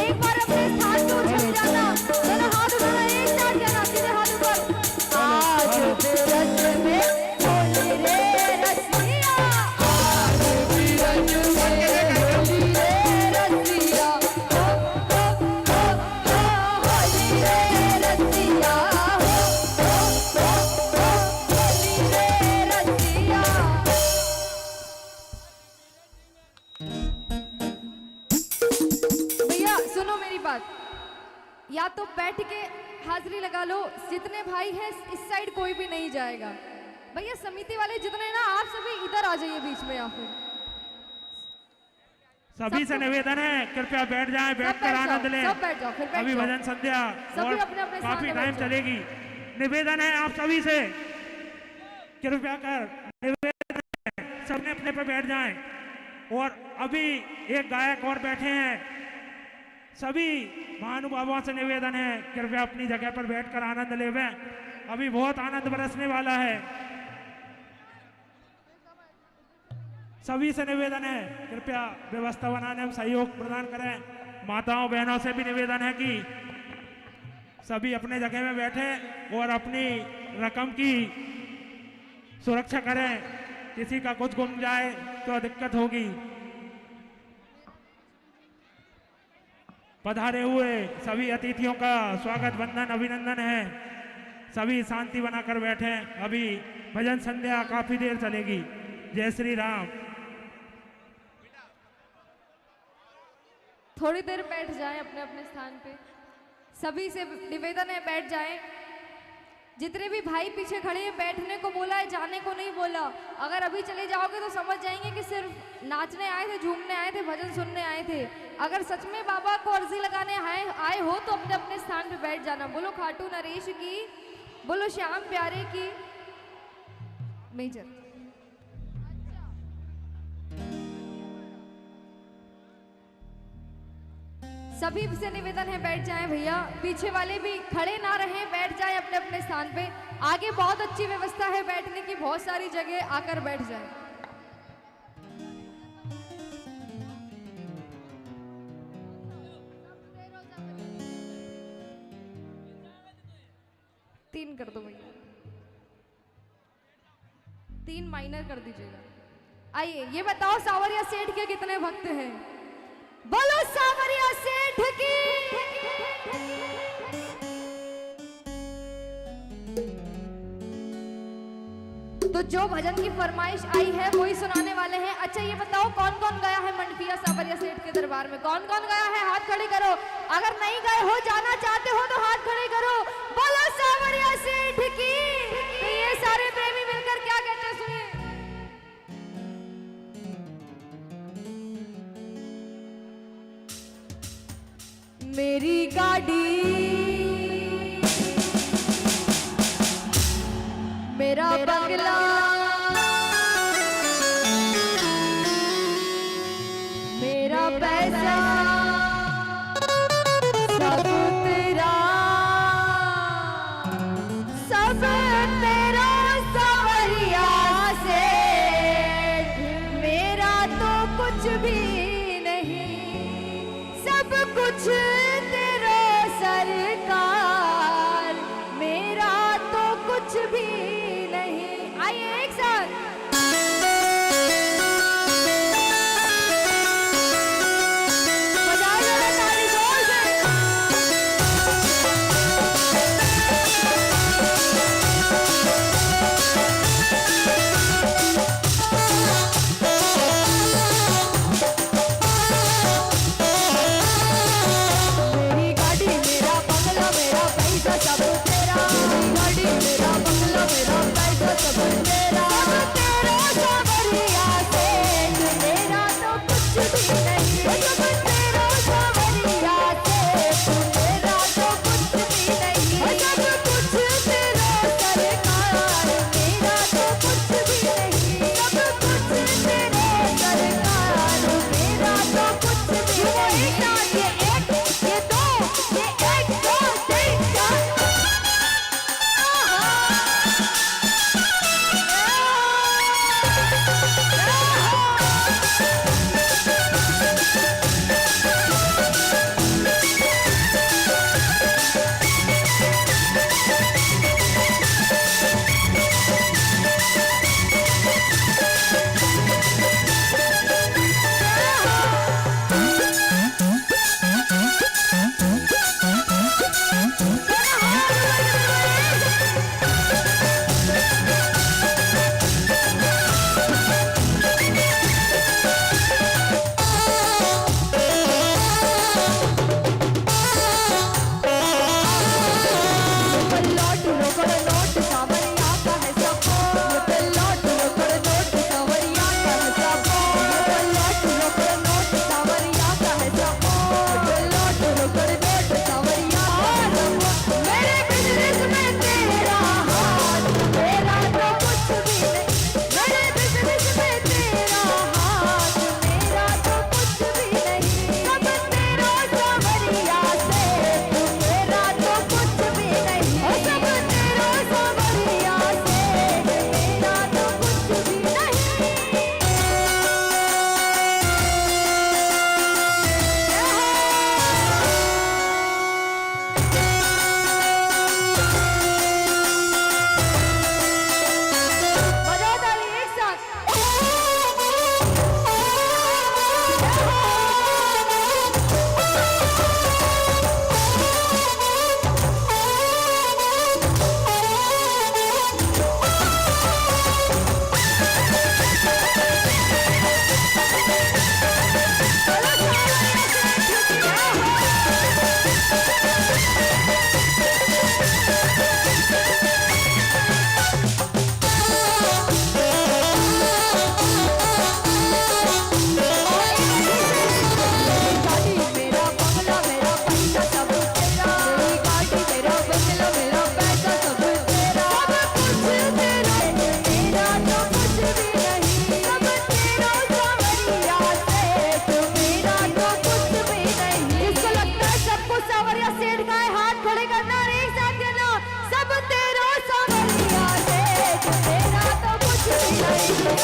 एक बार अपने स्थान पे उछल जाना, दोनों हाथ उठाना, एक साथ जाना, सीधे हाथ ऊपर। आज बिरज में होली रे रसिया, आज बिरज में होली रे रसिया, होली रे रसिया, होली रे रसिया। भैया सुनो मेरी बात, या तो बैठ के हाजिरी लगा लो, जितने भाई हैं इस साइड कोई भी नहीं जाएगा। भैया समिति वाले जितने ना, आप सभी इधर आ जाइए बीच में, या फिर
सभी से निवेदन है कृपया बैठ जाएं, बैठकर आनंद लें।
सब बैठ जाओ, फिर बैठ
अभी
जाओ।
भजन संध्या
सभी
और
अपने अपने
काफी
स्थान पे
टाइम
बैठ जाओ।
चलेगी। निवेदन है आप सभी से, कृपया कर निवेदन है, सबने अपने पे बैठ जाएं। और अभी एक गायक और बैठे हैं, सभी महानुभावों से निवेदन है कृपया अपनी जगह पर बैठकर आनंद लेवें। अभी बहुत आनंद बरसने वाला है। सभी से निवेदन है कृपया व्यवस्था बनाने में सहयोग प्रदान करें। माताओं बहनों से भी निवेदन है कि सभी अपने जगह में बैठे और अपनी रकम की सुरक्षा करें। किसी का कुछ गुम जाए तो दिक्कत होगी। पधारे हुए सभी अतिथियों का स्वागत वंदन अभिनंदन है। सभी शांति बनाकर बैठे। अभी भजन संध्या काफी देर चलेगी। जय श्री राम।
थोड़ी देर बैठ जाएं अपने अपने स्थान पे। सभी से निवेदन है बैठ जाएं। जितने भी भाई पीछे खड़े हैं बैठने को बोला है, जाने को नहीं बोला। अगर अभी चले जाओगे तो समझ जाएंगे कि सिर्फ नाचने आए थे, झूमने आए थे, भजन सुनने आए थे। अगर सच में बाबा को अर्जी लगाने आए हो तो अपने अपने स्थान पे बैठ जाना। बोलो खाटू नरेश की, बोलो श्याम प्यारे की। मेजर सभी से निवेदन है बैठ जाएं भैया। पीछे वाले भी खड़े ना रहें, बैठ जाएं अपने अपने स्थान पे। आगे बहुत अच्छी व्यवस्था है बैठने की, बहुत सारी जगह, आकर बैठ जाएं। तीन कर दो भैया, 3 माइनर कर दीजिएगा। आइए ये बताओ सावरिया सेठ के कितने भक्त हैं? बोलो सावरिया सेठ की। तो जो भजन की फरमाइश आई है वही सुनाने वाले हैं। अच्छा ये बताओ कौन कौन गया है मंडपिया सावरिया सेठ के दरबार में? कौन कौन गया है हाथ खड़े करो। अगर नहीं गए हो, जाना चाहते हो तो हाथ खड़े करो। बोलो सावरिया सेठ की। तो ये सारे प्रेमी मिलकर क्या कहते हैं सुनिए। मेरी गाड़ी मेरा बंगला मेरा पैसा सब तेरा, सब तेरा सावरिया सेठ। मेरा तो कुछ भी नहीं, सब कुछ तेरा सरकार। मेरा तो कुछ भी नहीं। आइए एक साथ। बजाओ जरा ताली जोर से। मेरी गाड़ी मेरा बंगला मेरा पैसा सब तेरा। मेरी गाड़ी मेरा बंगला मेरा पैसा सब तेरा।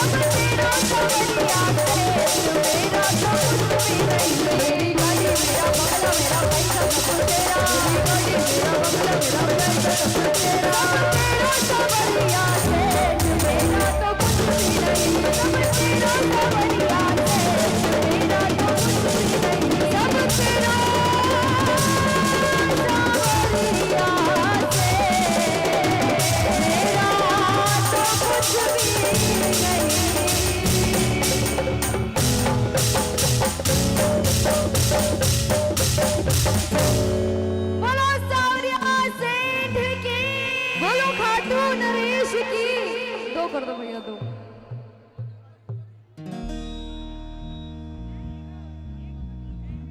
सब तेरा सवरिया से मेरा तो कुछ भी नहीं मेरी गाड़ी मेरा बंगला मेरा पैसा सब तेरा मेरी गाड़ी मेरा बंगला मेरा पैसा सब तेरा तेरा सवरिया से मेरा तो कुछ भी नहीं सब तेरा सवरिया से मेरा तो कुछ भी नहीं सब तेरा सवरिया से मेरा तो कुछ भी नहीं। बोलो सावरिया सेठ की, बोलो खाटू नरेश की। दो कर दो भैया दो।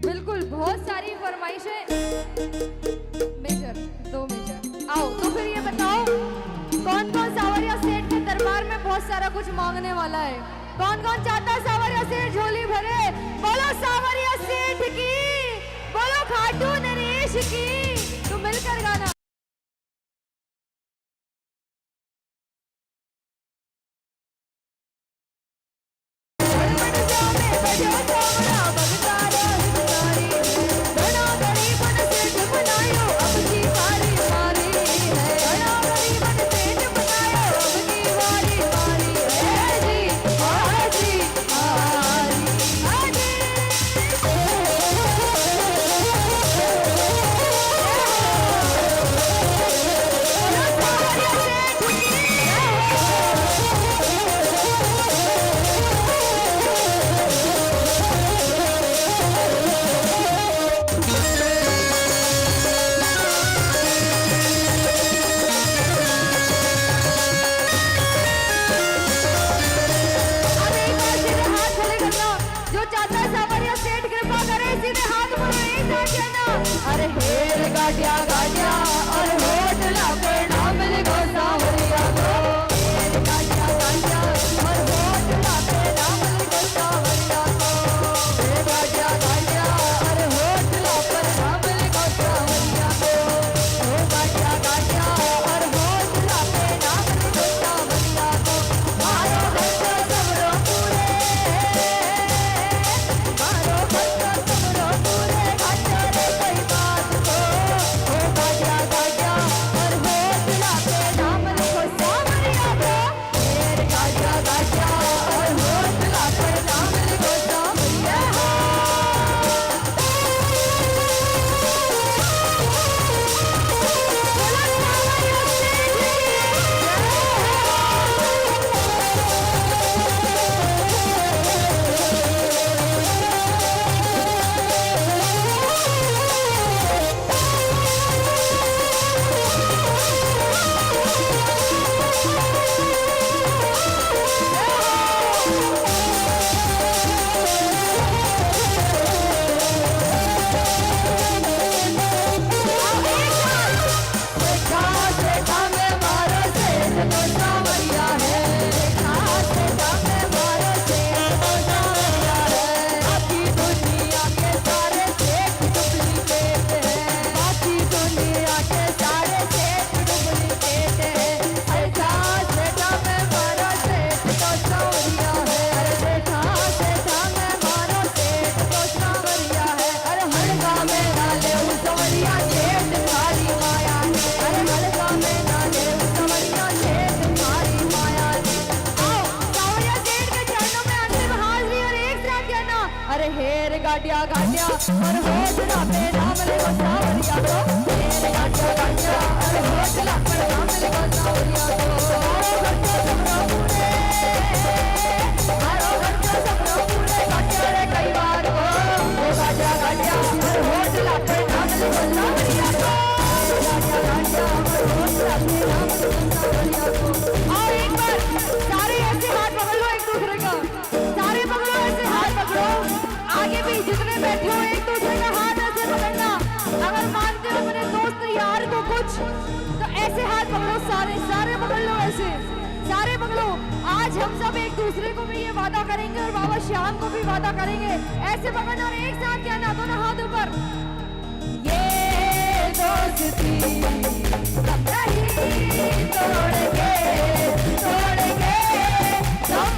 बिल्कुल बहुत सारी फरमाइशें। मेजर दो मेजर आओ। तो फिर ये बताओ कौन कौन सावरिया सेठ के दरबार में बहुत सारा कुछ मांगने वाला है? कौन कौन चाहता है सावरिया सेठ झोली भरे? बोलो सावरिया सेठ की, बोलो खाटू नरेश की। तो मिलकर गाना। अरे हेर गाड़िया गाड़िया और होटला पे नाम लिखो सावरिया को। हेर गाड़िया गाड़िया और होटला पे नाम लिखो सावरिया को। हेर गाड़िया गाड़िया और होटला पर नाम लिखो सावरिया को। हेर गाड़िया गाड़िया और होटला पे नाम लिखो सावरिया को। मारो बच्चा सबरो पूरे, मारो बच्चा सबरो पूरे घाटा रे कई बात को। ओ गाड़िया गाड़िया और होटला पे नाम लिखो सावरिया को। हेर गाड़िया गाड़िया और होटला पर नाम लिखो सावरिया को। अरे हेर गाड़िया गाड़िया और होटला पे नाम लिखो सावरिया को। हेर गाड़िया गाड़िया और होटला पे नाम लिखो सावरिया को। मारो बच्चा सबरो पूरे घाटा रे कई बार को। ओ गाड़िया गाड़िया और होटला पे नाम लिखो सावरिया को। गाड़िया गाड़िया और होटला पे नाम लिखो सावरिया को। और एक बार सारे ऐसे हाथ पकड़ लो एक दूसरे का, सारे पकड़ो ऐसे हाथ पकड़ो। आगे भी जितने बैठे हो एक दूसरे का हाथ ऐसे पकड़ना। अगर मानते हो अपने दोस्त यार को कुछ तो ऐसे हाथ पकड़ो, सारे सारे पकड़ लो, ऐसे सारे पकड़ो। आज हम सब एक दूसरे को भी ये वादा करेंगे और बाबा श्याम को भी वादा करेंगे। ऐसे पकड़ना और एक साथ कहना, दोनों हाथ ऊपर। ये दोस्ती हम नहीं तोड़ेंगे, तोड़ेंगे हम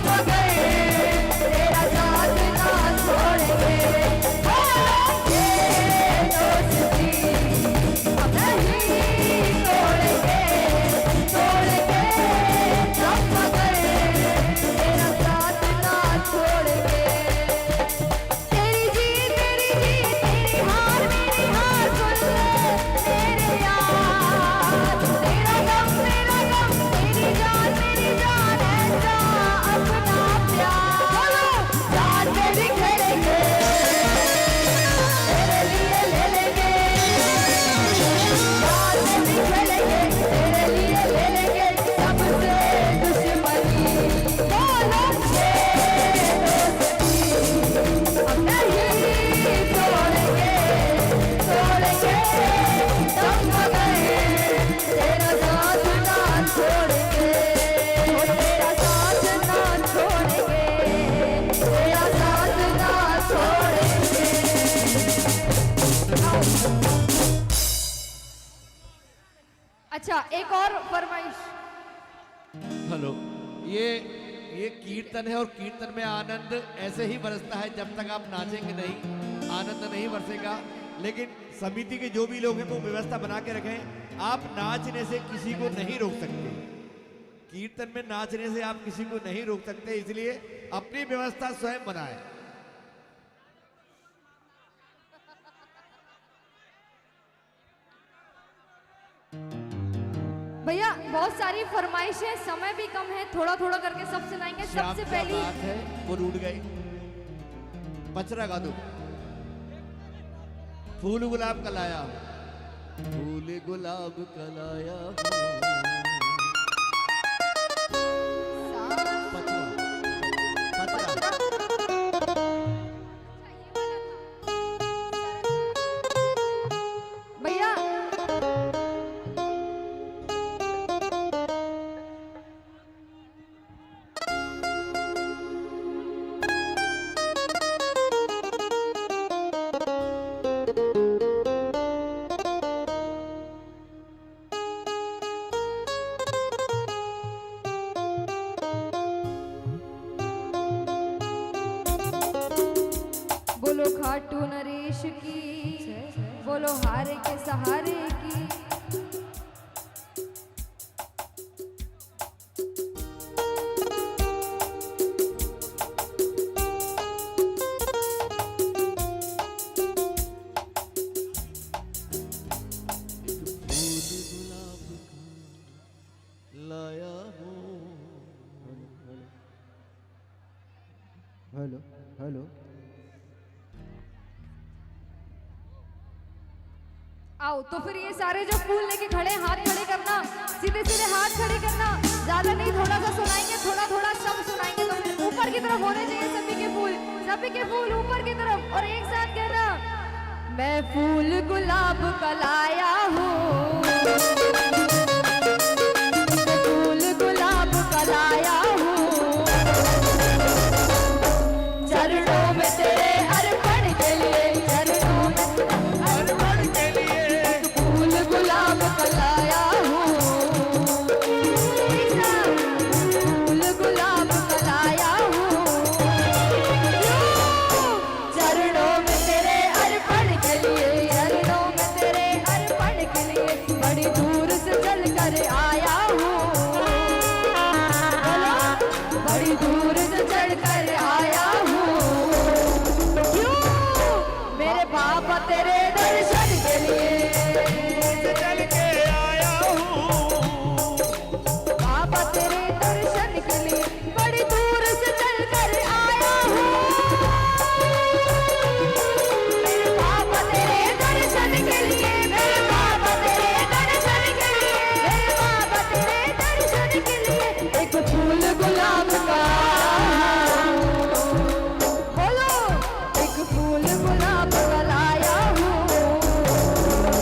अच्छा, एक और फरमाइश।
हेलो, ये कीर्तन है और कीर्तन में आनंद ऐसे ही बरसता है, जब तक आप नाचेंगे नहीं आनंद नहीं बरसेगा। लेकिन समिति के जो भी लोग हैं वो व्यवस्था बना के रखें, आप नाचने से किसी को नहीं रोक सकते, कीर्तन में नाचने से आप किसी को नहीं रोक सकते, इसलिए अपनी व्यवस्था स्वयं बनाएं।
भैया बहुत सारी फरमाइश है, समय भी कम है, थोड़ा थोड़ा करके सब सुनाएंगे। सबसे पहली
बात है वो रूठ गई, पचरा गा दो। फूल गुलाब का लाया, फूल गुलाब का लाया,
भैया बोलो खाटू नरेश की, बोलो हारे के सहारे की।
लाया हूँ।
हेलो हेलो,
आओ तो फिर ये सारे जो फूल लेके खड़े, हाथ खड़े करना, सीधे सीधे हाथ खड़े करना, ज्यादा नहीं, थोड़ा सा सुनाएंगे, थोड़ा थोड़ा सब सुनाएंगे। तो फिर ऊपर की तरफ होने चाहिए सभी के फूल, सभी के फूल ऊपर की तरफ, और एक साथ कहना, मैं फूल गुलाब का लाया हूँ, फूल गुलाब का लाया हूँ, चरणों में तेरे अर्पण के लिए, चरणों में अर्पण के लिए, फूल गुलाब का लाया हूँ, फूल गुलाब का लाया हूँ, चरणों में तेरे अर्पण के लिए, चरणों में तेरे अर्पण के लिए, बड़ी दूर से चल कर आया हूँ, बड़ी दूर से चढ़ कर आया हूँ, क्यों मेरे बाबा तेरे दर्शन के लिए चल के आया हूँ, बाबा तेरे दर्शन के लिए बड़ी दूर से चल कर आया हूँ, मेरे बाबा तेरे दर्शन के लिए, मेरे बाबा तेरे दर्शन के लिए, मेरे बाबा तेरे दर्शन के लिए, एक फूल गुलाब का, बोलो एक फूल गुलाब का लाया हूँ,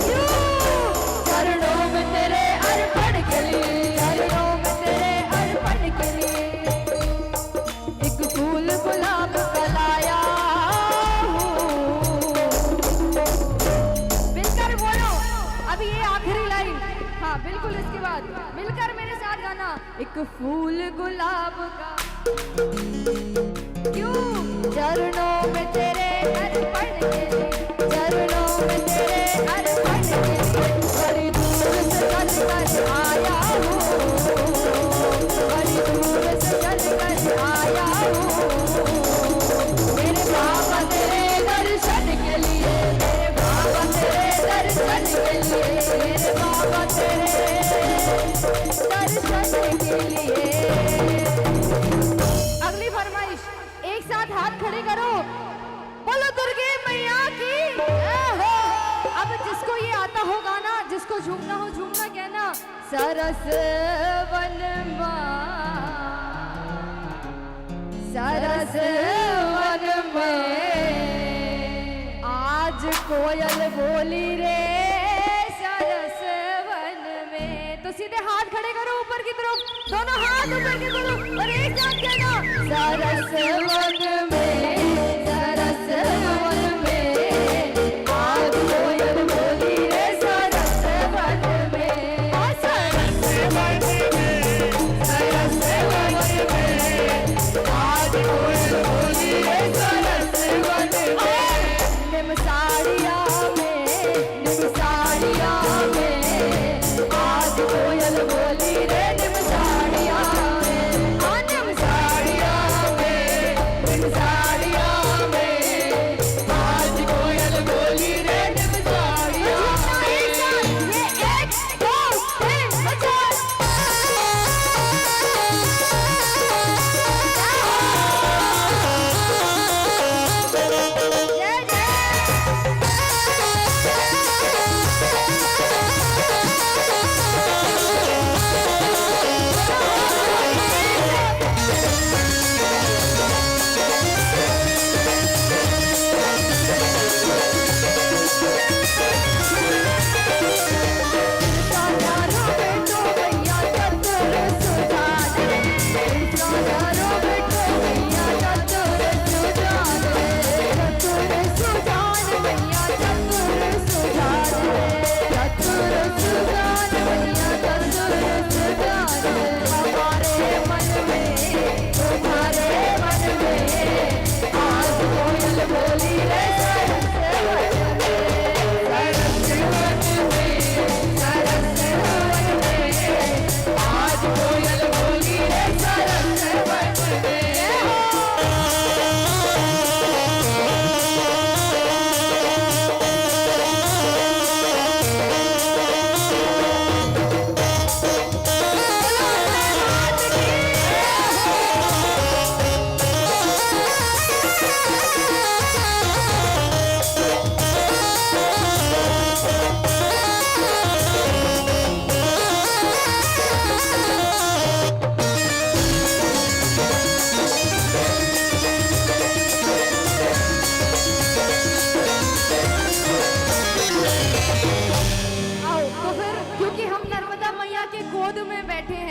क्यों चरणों में तेरे अर्पण के लिए, चरणों में तेरे अर्पण के लिए, एक फूल गुलाब का लाया हूँ। मिलकर बोलो, अभी ये आखिरी लाइन, हाँ बिल्कुल, इसके बाद मिलकर मेरे साथ गाना, एक फूल गुलाब का, क्यों चरणों में तेरे अर्पण के लिए, चरणों में तेरे अर्पण के लिए, बड़ी दूर से चल कर आया हूँ, बड़ी दूर से चल कर आया हूँ, मेरे बाबा तेरे दर्शन के लिए, मेरे बाबा तेरे दर्शन के लिए, मेरे बाबा तेरे दर्शन के लिए। अगली फरमाइश, एक साथ हाथ खड़े करो, बोलो दुर्गे मैया की जय हो। अब जिसको ये आता हो गाना, जिसको झूमना हो झूमना, कहना, सरस वन सरस वन में आज कोयल बोली रे, सरस वन में। तो सीधे हाथ खड़े करो ऊपर की तरफ, दोनों हाथ ऊपर की तरफ, और एक साथ कहना, सरस वन में, सरस वन में आज कोयल बोली रे, सरस वन में, सरस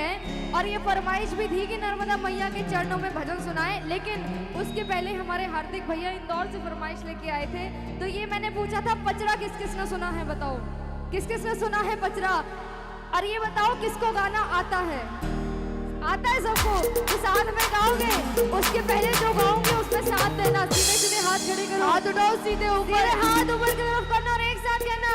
हैं और ये फरमाइश भी थी कि नर्मदा मैया के चरणों में भजन सुनाएं, लेकिन उसके पहले हमारे हार्दिक भैया इंदौर से फरमाइश लेके आए थे। तो ये मैंने पूछा था पचरा किस किस ने सुना है, बताओ किस किस ने सुना है पचरा। और ये बताओ किसको गाना आता है? आता है सबको? तो साथ में गाओगे, उसके पहले जो गाओगे उसमें साथ देना। सीधे सीधे हाथ खड़े करो, हाथ उठाओ, सीधे ऊपर, हाथ ऊपर की तरफ करना और एक साथ कहना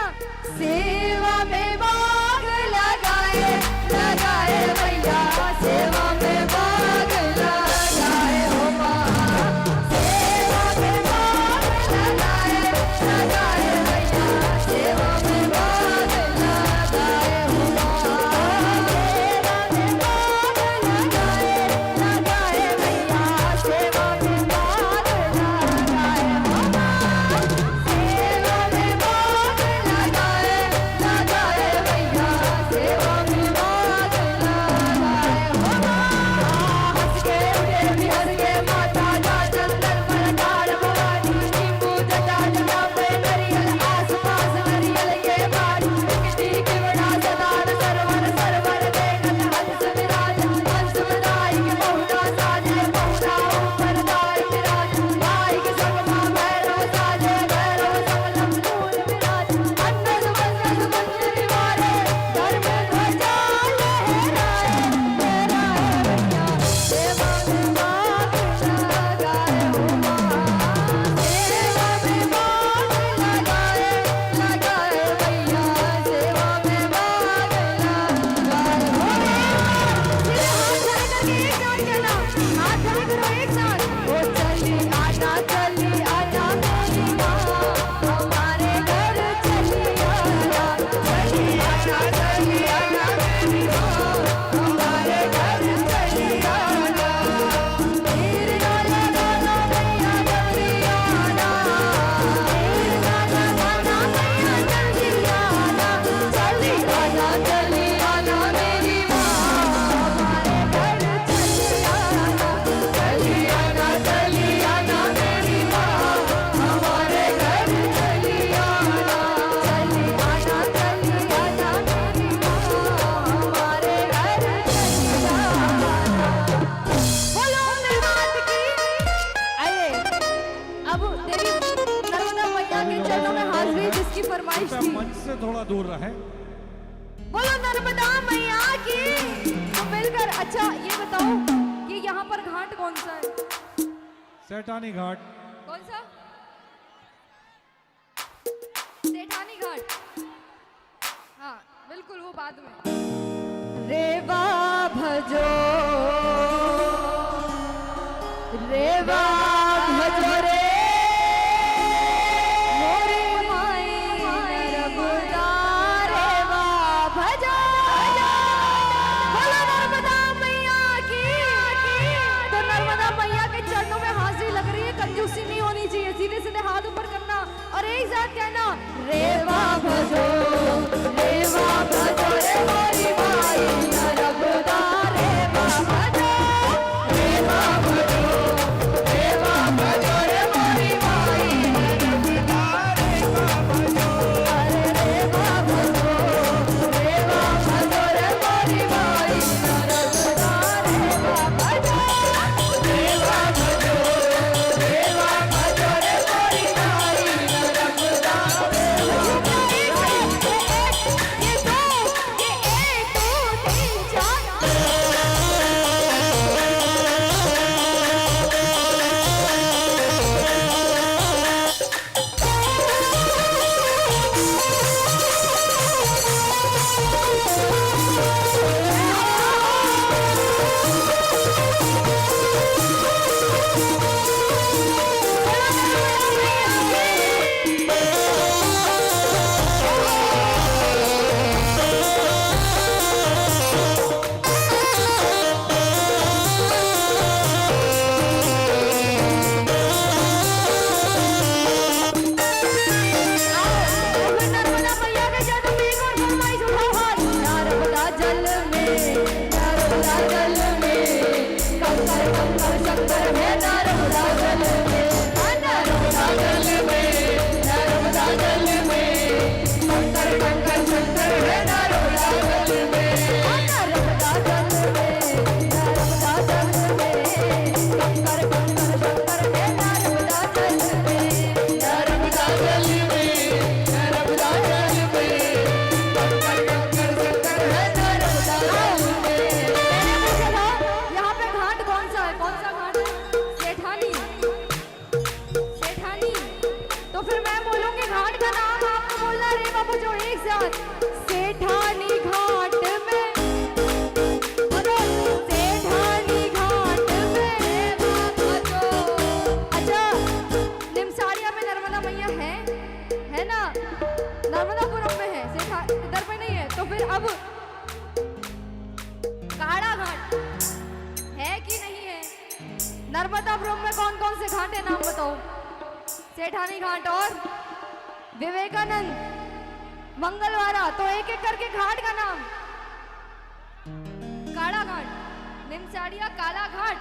सेवा में भाग लगाए लगाए भैया, सेवा में भाग लगाए हो माँ, सेवा में भाग लगाए लगाए भैया, सेवा में भाग लगाए हो माँ, सेवा में भाग लगाए लगाए भैया, सेवा में भाग लगाए हो माँ, सेवा में भाग लगाए लगाए भैया, सेवा में भाग लगाए हो माँ। हंस के उठे बिहर के माता जा चंदन पर डाल भवानी, नींबू जटा जटा पे नरियल, आस पास नरियल के बाड़ी, टिकटी की बड़ा सदान सरवर सरवर देखत हंस विराज, हंस बधाई के बहुना साजे, बहुना ऊपर दाई विराज, दाई के संग माँ भैरव साजे, भैरव संग लंबूर विराज, अन्नद वन्नद मंजरी वाले, घर में ध्वजा लहराए लहराए भैया, सेवा में भाग लगाए हो माँ, सेवा में भाग लगाए लगाए भैया, सेवा में भाग लगाए हो माँ। सीधे हाथ खड़े करके एक साथ कहना, हाथ खड़े करो एक साथ। ओ चली आना मेरी माँ, हमारे घर चली आना, चली आना मेरी माँ, हमारे घर चली आना, तीर डाला डाला मैया जल्दी आना, तीर डाला डाला मैया जल्दी आना, चली आना मेरी माँ, हमारे घर चली आना, चली आना मेरी माँ, हमारे घर चली आना, चली आना मेरी माँ, हमारे घर चली आना। बोलो अपने हाथ की। आइए अब देवी नर्मदा मैया के चरणों में हाजिरी जिसकी फरमाइश थी,
मंच से थोड़ा दूर रहे।
बोलो नर्मदा मैया की। तो मिलकर, अच्छा ये बताओ कि यहाँ पर घाट कौन सा है?
सेठानी घाट।
कौन सा? सेठानी घाट। हाँ बिल्कुल, वो बाद में। रेवा भजो रेवा भजो रे मोरी माई नर्मदा, रेवा भजो। बोलो नर्मदा मैया की। तो नर्मदा मैया के चरणों में हाजिरी लग रही है, कंजूसी नहीं होनी चाहिए, सीधे सीधे हाथ ऊपर करना और एक साथ कहना रेवा भजो रे मोरी माई नर्मदा, रेवा नर्मदापुरम में कौन कौन से घाट है नाम बताओ? सेठानी घाट और विवेकानंद मंगलवारा। तो एक एक करके घाट का नाम। काला घाट, निमसाड़िया काला घाट।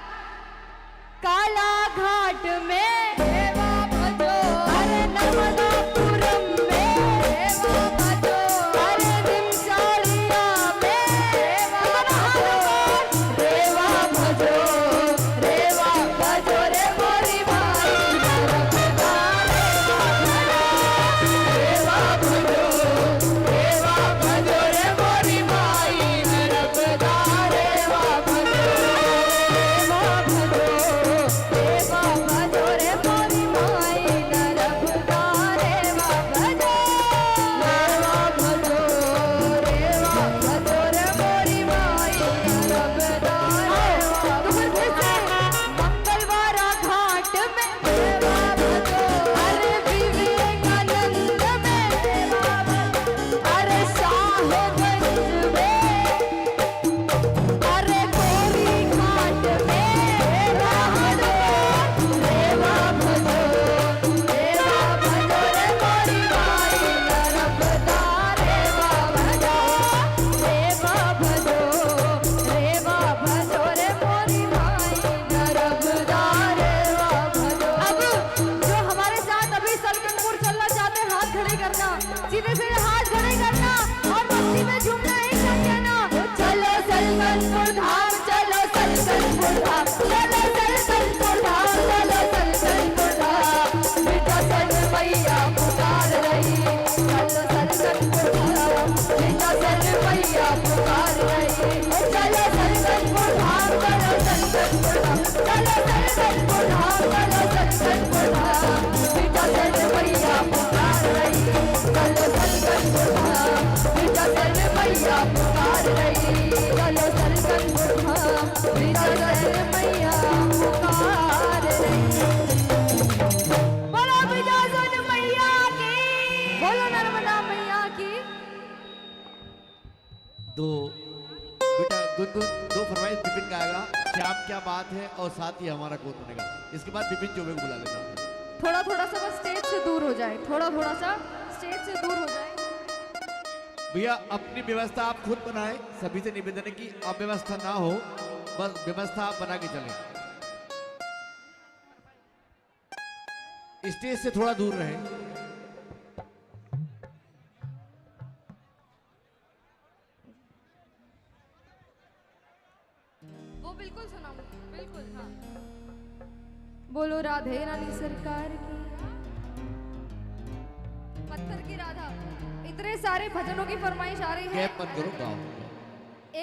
काला घाट में देवा भजो, अरे नर्मदापुरम में देवा भजो, अरे निमसाड़िया में देवा भजो, देवा भजो, देवा भजो रे मोरी माई नर्मदा, देवा भजो, देवा भजो रे मोरी माई नर्मदा, देवा भजो, देवा भजो, देवा भजो रे मोरी माई नर्मदा, देवा भजो, देवा भजो, देवा भजो रे मोरी माई नर्मदा, तो फिर से मंगलवारा घाट में देवा भजो, अरे विवेकानंद में देवा भजो, अरे साहेबगंज में, अरे गोरी घाट में देवा भजो, देवा भजो, देवा भजो रे मोरी माई नर्मदा, देवा भजो, देवा भजो, देवा भजो रे मोरी माई नर्मदा, देवा भजो। अब जो हमारे साथ अभी सलकनपुर चलना चाहते हैं, हाथ खड़े करना, सीधे सीधे हाथ खड़े करना और मस्ती में झूमना, एक साथ कहना, चलो सलकनपुर धाम, चलो सलकनपुर धाम, चलो सलकनपुर धाम, चलो सलकनपुर धाम, बेटा सन मैया पुकार रही, चलो सलकनपुर धाम, बेटा सन मैया पुकार रही, चलो सलकनपुर धाम, चलो सलकनपुर धाम, चलो सलकनपुर धाम, चलो सलकनपुर धाम, बेटा सन मैया पुकार रही, चलो सलकनपुर धाम, बेटा सन मैया पुकार रही, चलो सलकनपुर धाम, बेटा सन मैया पुकार रही। बोलो विजय मैया की, बोलो नर्मदा मैया की।
दो बेटा गुनगुन दो फरमाइश विपिन का आएगा, श्याम क्या बात है, और साथ ही हमारा कौन बनेगा। इसके बाद विपिन चौबे को बुला लेता हूँ।
थोड़ा थोड़ा सा बस स्टेज से दूर हो जाए, थोड़ा थोड़ा सा स्टेज से दूर हो जाए।
भैया अपनी व्यवस्था आप खुद बनाएं, सभी से निवेदन है कि अव्यवस्था ना हो, बस व्यवस्था आप बना के चलें। स्टेज से थोड़ा दूर रहें।
वो बिल्कुल सुनाओ, बिल्कुल हाँ। बोलो राधे रानी सरकार की, पत्थर की राधा। इतने सारे भजनों की फरमाइश आ रही है,
गैप मत करो, गाओ।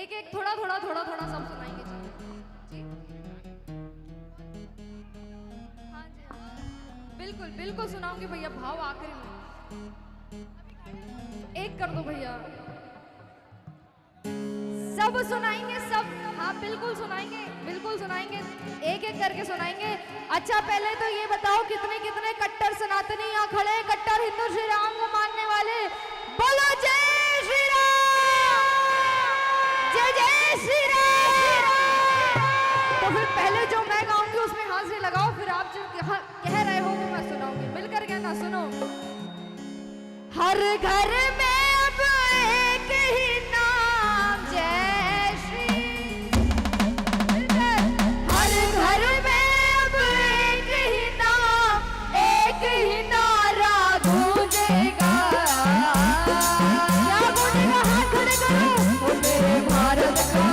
एक एक थोड़ा थोड़ा थोड़ा थोड़ा सब सुनाएंगे जी। हाँ जी हाँ, बिल्कुल बिल्कुल सुनाऊंगी भैया, भाव आखिरी में एक कर दो भैया, सब सुनाएंगे सब, हाँ बिल्कुल सुनाएंगे, बिल्कुल सुनाएंगे, एक एक करके सुनाएंगे। अच्छा पहले तो ये बताओ कितने कितने कट्टर सनातनी यहाँ खड़े, कट्टर हिंदू श्री राम को मानने वाले, बोलो जय श्री राम, जय जय श्री राम। तो फिर पहले जो मैं गाऊंगी उसमें हाथ से लगाओ, फिर आप जो कह रहे हो वो मैं सुनाऊंगी, मिलकर कहना, सुनो। हर घर में अब एक ही नाम जय श्री, हर घर में अब एक ही नाम, एक ही नारा गूंजेगा, क्या गूंजेगा? हाथ खड़े करो। वो मेरे भारत का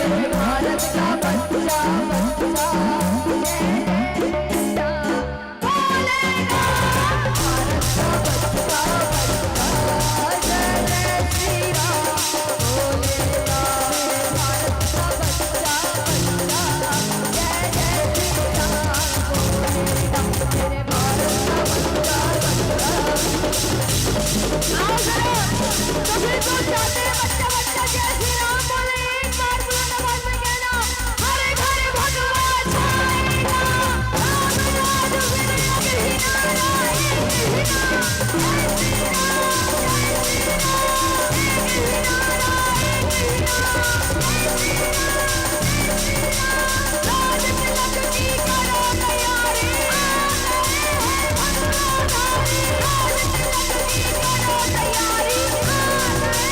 मेरे भारत का बच्चा बच्चा जय जय श्री राम बोलेगा भारत का बच्चा बच्चा जय जय श्री राम बोलेगा भारत का बच्चा बच्चा जय जय श्री राम बोलेगा मेरे भारत का बच्चा बच्चा आओ जरा सभी तो चाहते हैं बच्चा बच्चा जय श्री राम बोले एक बार बुलंद आवाज में कहना हरे घरे भगवा छाएगा राम राज विनय ही नारायण ही नाम जय श्री राम जय श्री राम एक ही नारायण ही नाम जय श्री राम राज तिलक की करो तैयारी आ गए हैं भगवाधारी राज तिलक की करो तैयारी आ गए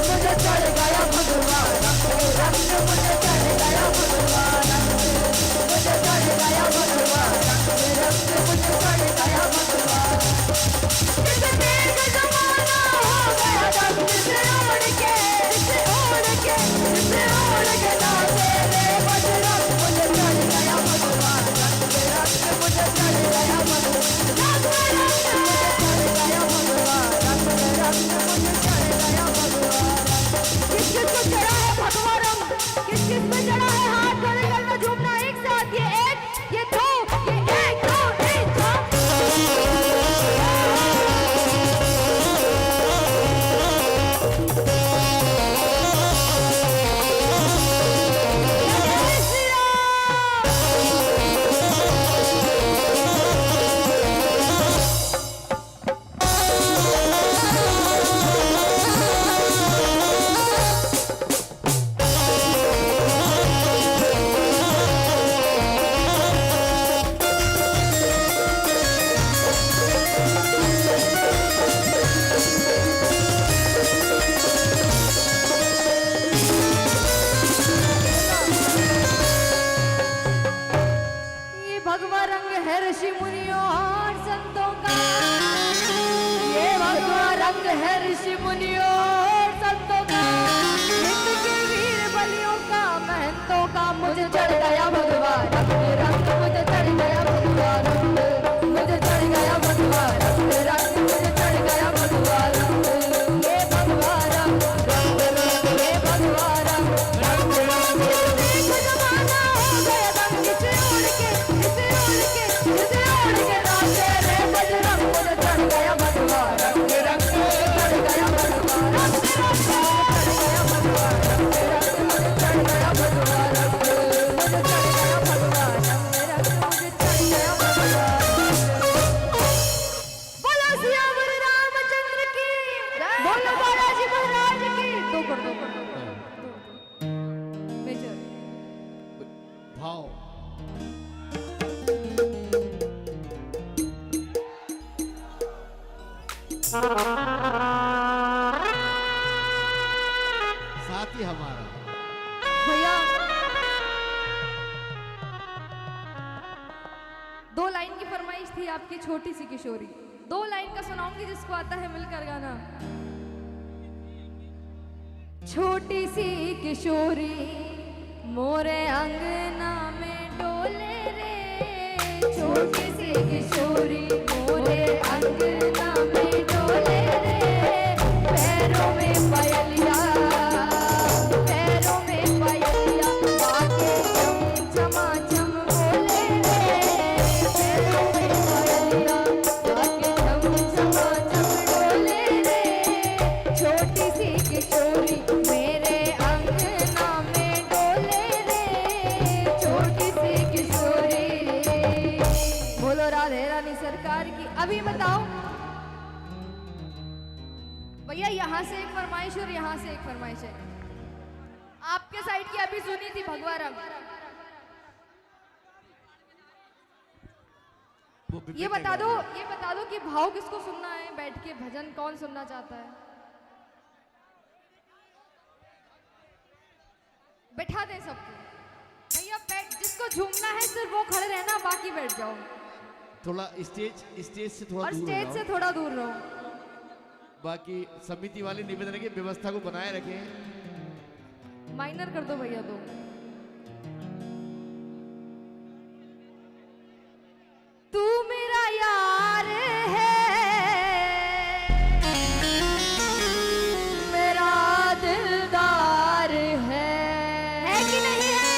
मुझे चढ़ गया भगवान रंग मुझे चढ़ गया भगवान मुझे चढ़ गया भगवान रंग मुझे चढ़ गया भगवान किस तेज जमाना हो गया दम जिसे ओढ़ के नाचे रे बजरंग मुझे चढ़ गया भगवान रंग मुझे चढ़ गया भगवान मुझे चढ़ गया भगवान किस किस को चढ़ा है भगवा रंग किस किस पे चढ़ा है हाथ खड़े करना झूमना एक साथ ये एक ये दो ये एक दो एक भगवा रंग है ऋषि मुनियों और संतों का ये भगवा रंग है ऋषि मुनियों और संतों का हिंद के वीर बलियों का महंतों का मुझे चढ़ गया भगवा रंग मुझे चढ़ गया भगवा रंग मुझे चढ़ गया भगवा रंग मुझे चढ़ गया भगवा रंग ये भगवा रंग ये भगवा रंग देख जमाना हो गया दंग किसे ओढ़ के नाचे रे बजरंग मुझे चढ़ गया भगवा रंग मुझे चढ़ गया भगवा रंग मुझे चढ़ गया भगवा रंग मुझे चढ़ गया भगवा रंग मुझे चढ़ गया भगवा रंग मुझे चढ़ गया भगवा बोलो सियावर रामचंद्र की बोलो बालाजी महाराज की दो कर मेजर
भाव साथी हमारा
भैया दो लाइन की फरमाइश थी आपकी छोटी सी किशोरी 2 लाइन का सुनाऊंगी जिसको आता है मिलकर गाना छोटी सी किशोरी मोरे अंगना में डोले रे छोटी सी किशोरी मोरे अंगना में डोले रे पैरों में पायलिया बाके चमा चम बोले रे पैरों में पायलिया बाके चमा चम डोले रे छोटी सी किशोरी मेरे अंगना में डोले रे छोटी सी किशोरी बोलो राधे रानी सरकार की अभी बताओ भैया यहाँ से एक फरमाइश और यहाँ से एक फरमाइश है आपके साइड की अभी सुनी थी भगवा रंग ये बता दो कि भाव किसको सुनना है बैठ के भजन कौन सुनना चाहता है बैठा दे सबको भैया बैठ जिसको झूमना है सिर्फ वो खड़े रहना बाकी बैठ जाओ
थोड़ा स्टेज से थोड़ा
और
दूर
स्टेज
हो
से
जाओ।
थोड़ा दूर रहो
बाकी समिति वाले निवेदन है कि व्यवस्था को बनाए रखें
माइनर कर दो भैया तो। तू मेरा यार है, मेरा दिलदार है कि नहीं है?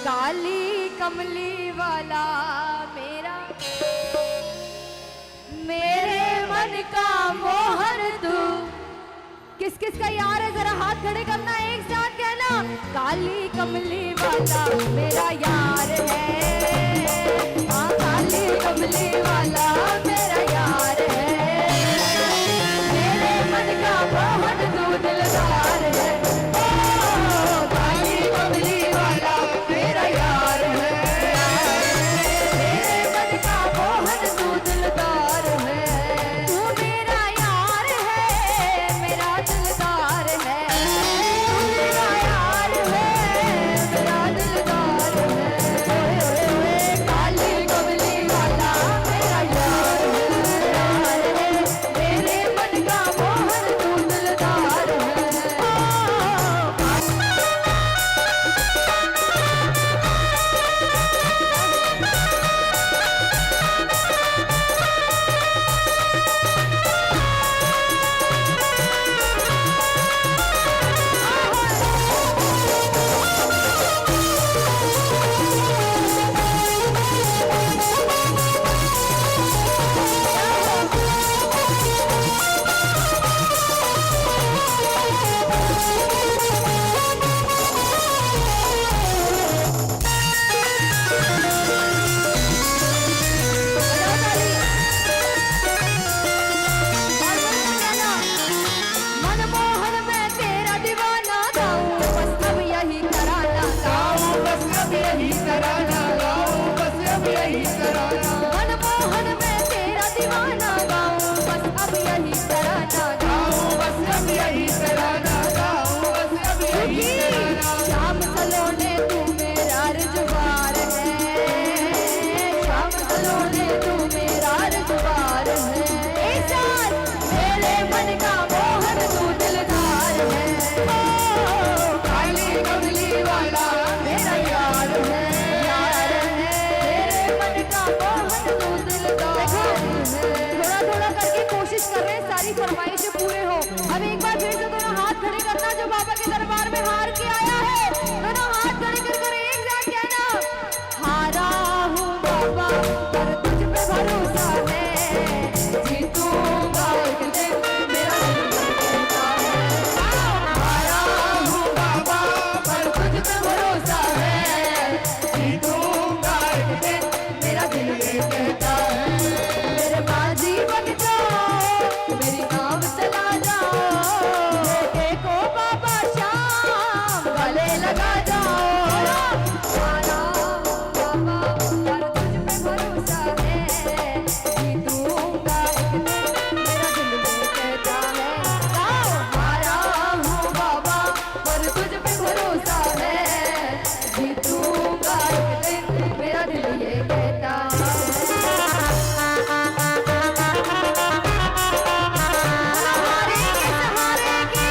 काली कमली वाला मेरा, मेरे मन का मोहन तू। किस किस का यार है जरा हाथ खड़े करना, एक साथ कहना। काली कमली वाला मेरा यार है, हाँ काली कमली वाला मेरा यार है, मेरे मन का मोहन तू दिलदार है। ओ काली कमली वाला मेरा यार है, मेरे मन का मोहन तू दिलदार है। तू मेरा यार है, मेरा दिलदार है, तू मेरा यार है, मेरा दिलदार है। ओए ओए ओए काली कमली वाला मेरा यार है, मेरे मन का मोहन तू दिलदार है। मनमोहन मैं तेरा दीवाना गाऊं, बस अब यही तराना गाऊं, बस अब यही तराना गाऊं, बस अब यही तराना। मनमोहन मैं तेरा दीवाना गाऊं, बस अब यही तराना गाऊं, बस अब यही तराना गाऊं, बस अब यही तराना। शाम सलोने तू मेरा रजवार है, शाम सलोने तू मेरा रजवार है। एक साथ मेरे मन का मोहन तू दिलदार है। ओ काली कमली वाला मेरा यार है, यार है, मेरे मन का मोहन तू दिलदार है। थोड़ा थोड़ा करके कोशिश कर रहे हैं सारी फरमाइशें पूरे हो। अब एक बार फिर से दोनों हाथ खड़े करना, जो बाबा के दरबार में हार के आया है दोनों हाथ खड़े कर कर एक साथ कहना। हारा हूँ बाबा पर तुझ पे भरोसा है, जीतूंगा एक दिन मेरा दिल कहता है। हारा हूँ बाबा पर तुझ पे भरोसा है, जीतूंगा एक दिन मेरा दिल ये कहता है। मेरे बाजी बन जाओ, मेरी नाव चला जाओ, बेटे को बाबा शाम गले लगा जाओ। हारा बाबा पर तुझ पे भरोसा है, जीतूंगा एक दिन मेरा दिल ये कहता है। गाओ हारा हूँ बाबा पर तुझ पे भरोसा है, जीतूंगा एक दिन मेरा दिल ये कहता है। सहारे के सहारे के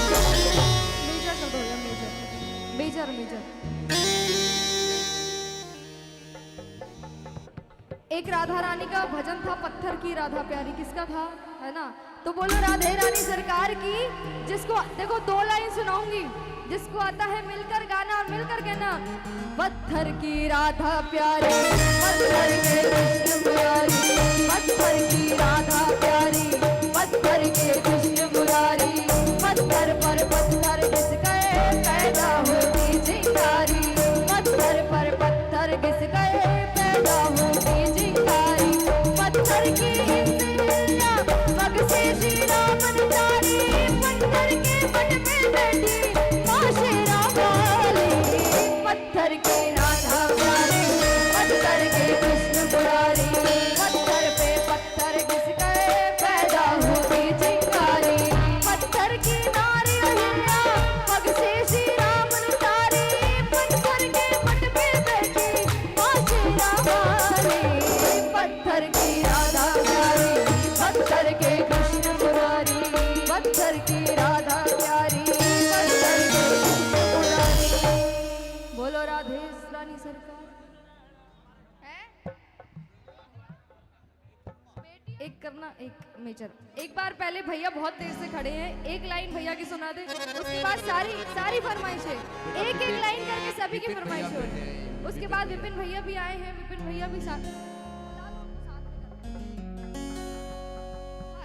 मेजर कर दो या मेजर मेजर। एक राधा रानी का भजन था, पत्थर की राधा प्यारी, किसका था है ना? तो बोलो राधे रानी सरकार की। जिसको देखो दो लाइन सुनाऊंगी, जिसको आता है मिलकर गाना और मिलकर कहना। पत्थर की राधा प्यारी, पत्थर के कृष्ण मुरारी, पत्थर की राधा प्यारी, पत्थर के कृष्ण मुरारी। पत्थर पर पत्थर घिस गए पैदा होती चिंगारी, पत्थर पर पत्थर घिस गए पैदा होती चिंगारी। पत्थर की हिंसा पग से श्री राम ने तारी, पत्थर के बन में बैठी मेजर। एक बार पहले भैया बहुत देर से खड़े हैं, एक लाइन भैया की सुना दे, उसके बाद सारी फरमाइशें एक एक लाइन करके सभी की फरमाइश हो। उसके बाद विपिन भैया भी आए हैं, विपिन भैया भी साथ।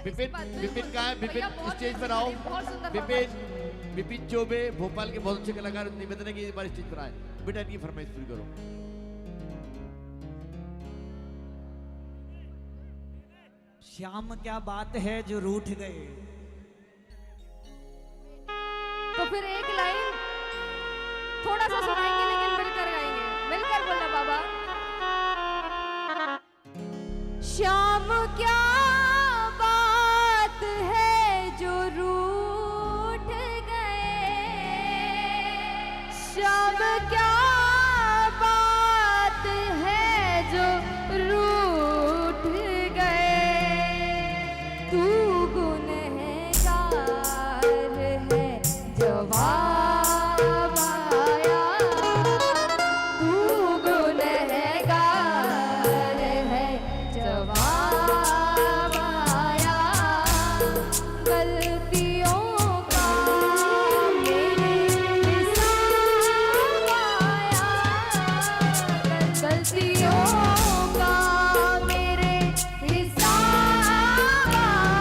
विपिन कहाँ है? विपिन स्टेज पर आओ। विपिन चौबे भोपाल के बहुत अच्छे कलाकार, निवेदन है कि इस बार स्टेज पर आए। बेटा इनकी फरमाइश पूरी करो।
श्याम क्या बात है जो रूठ गए।
तो फिर एक लाइन थोड़ा सा सुनाएंगे लेकिन मिलकर गाएंगे, मिलकर बोलना बाबा। श्याम क्या बात है जो रूठ गए, श्याम क्या बात है जो रूठ गए, तू गुनहगार है जवाब आया, तू गुनहगार है जवाब आया, गलतियों का मेरे हिसाब आया, गलतियों का मेरे हिसाब आया,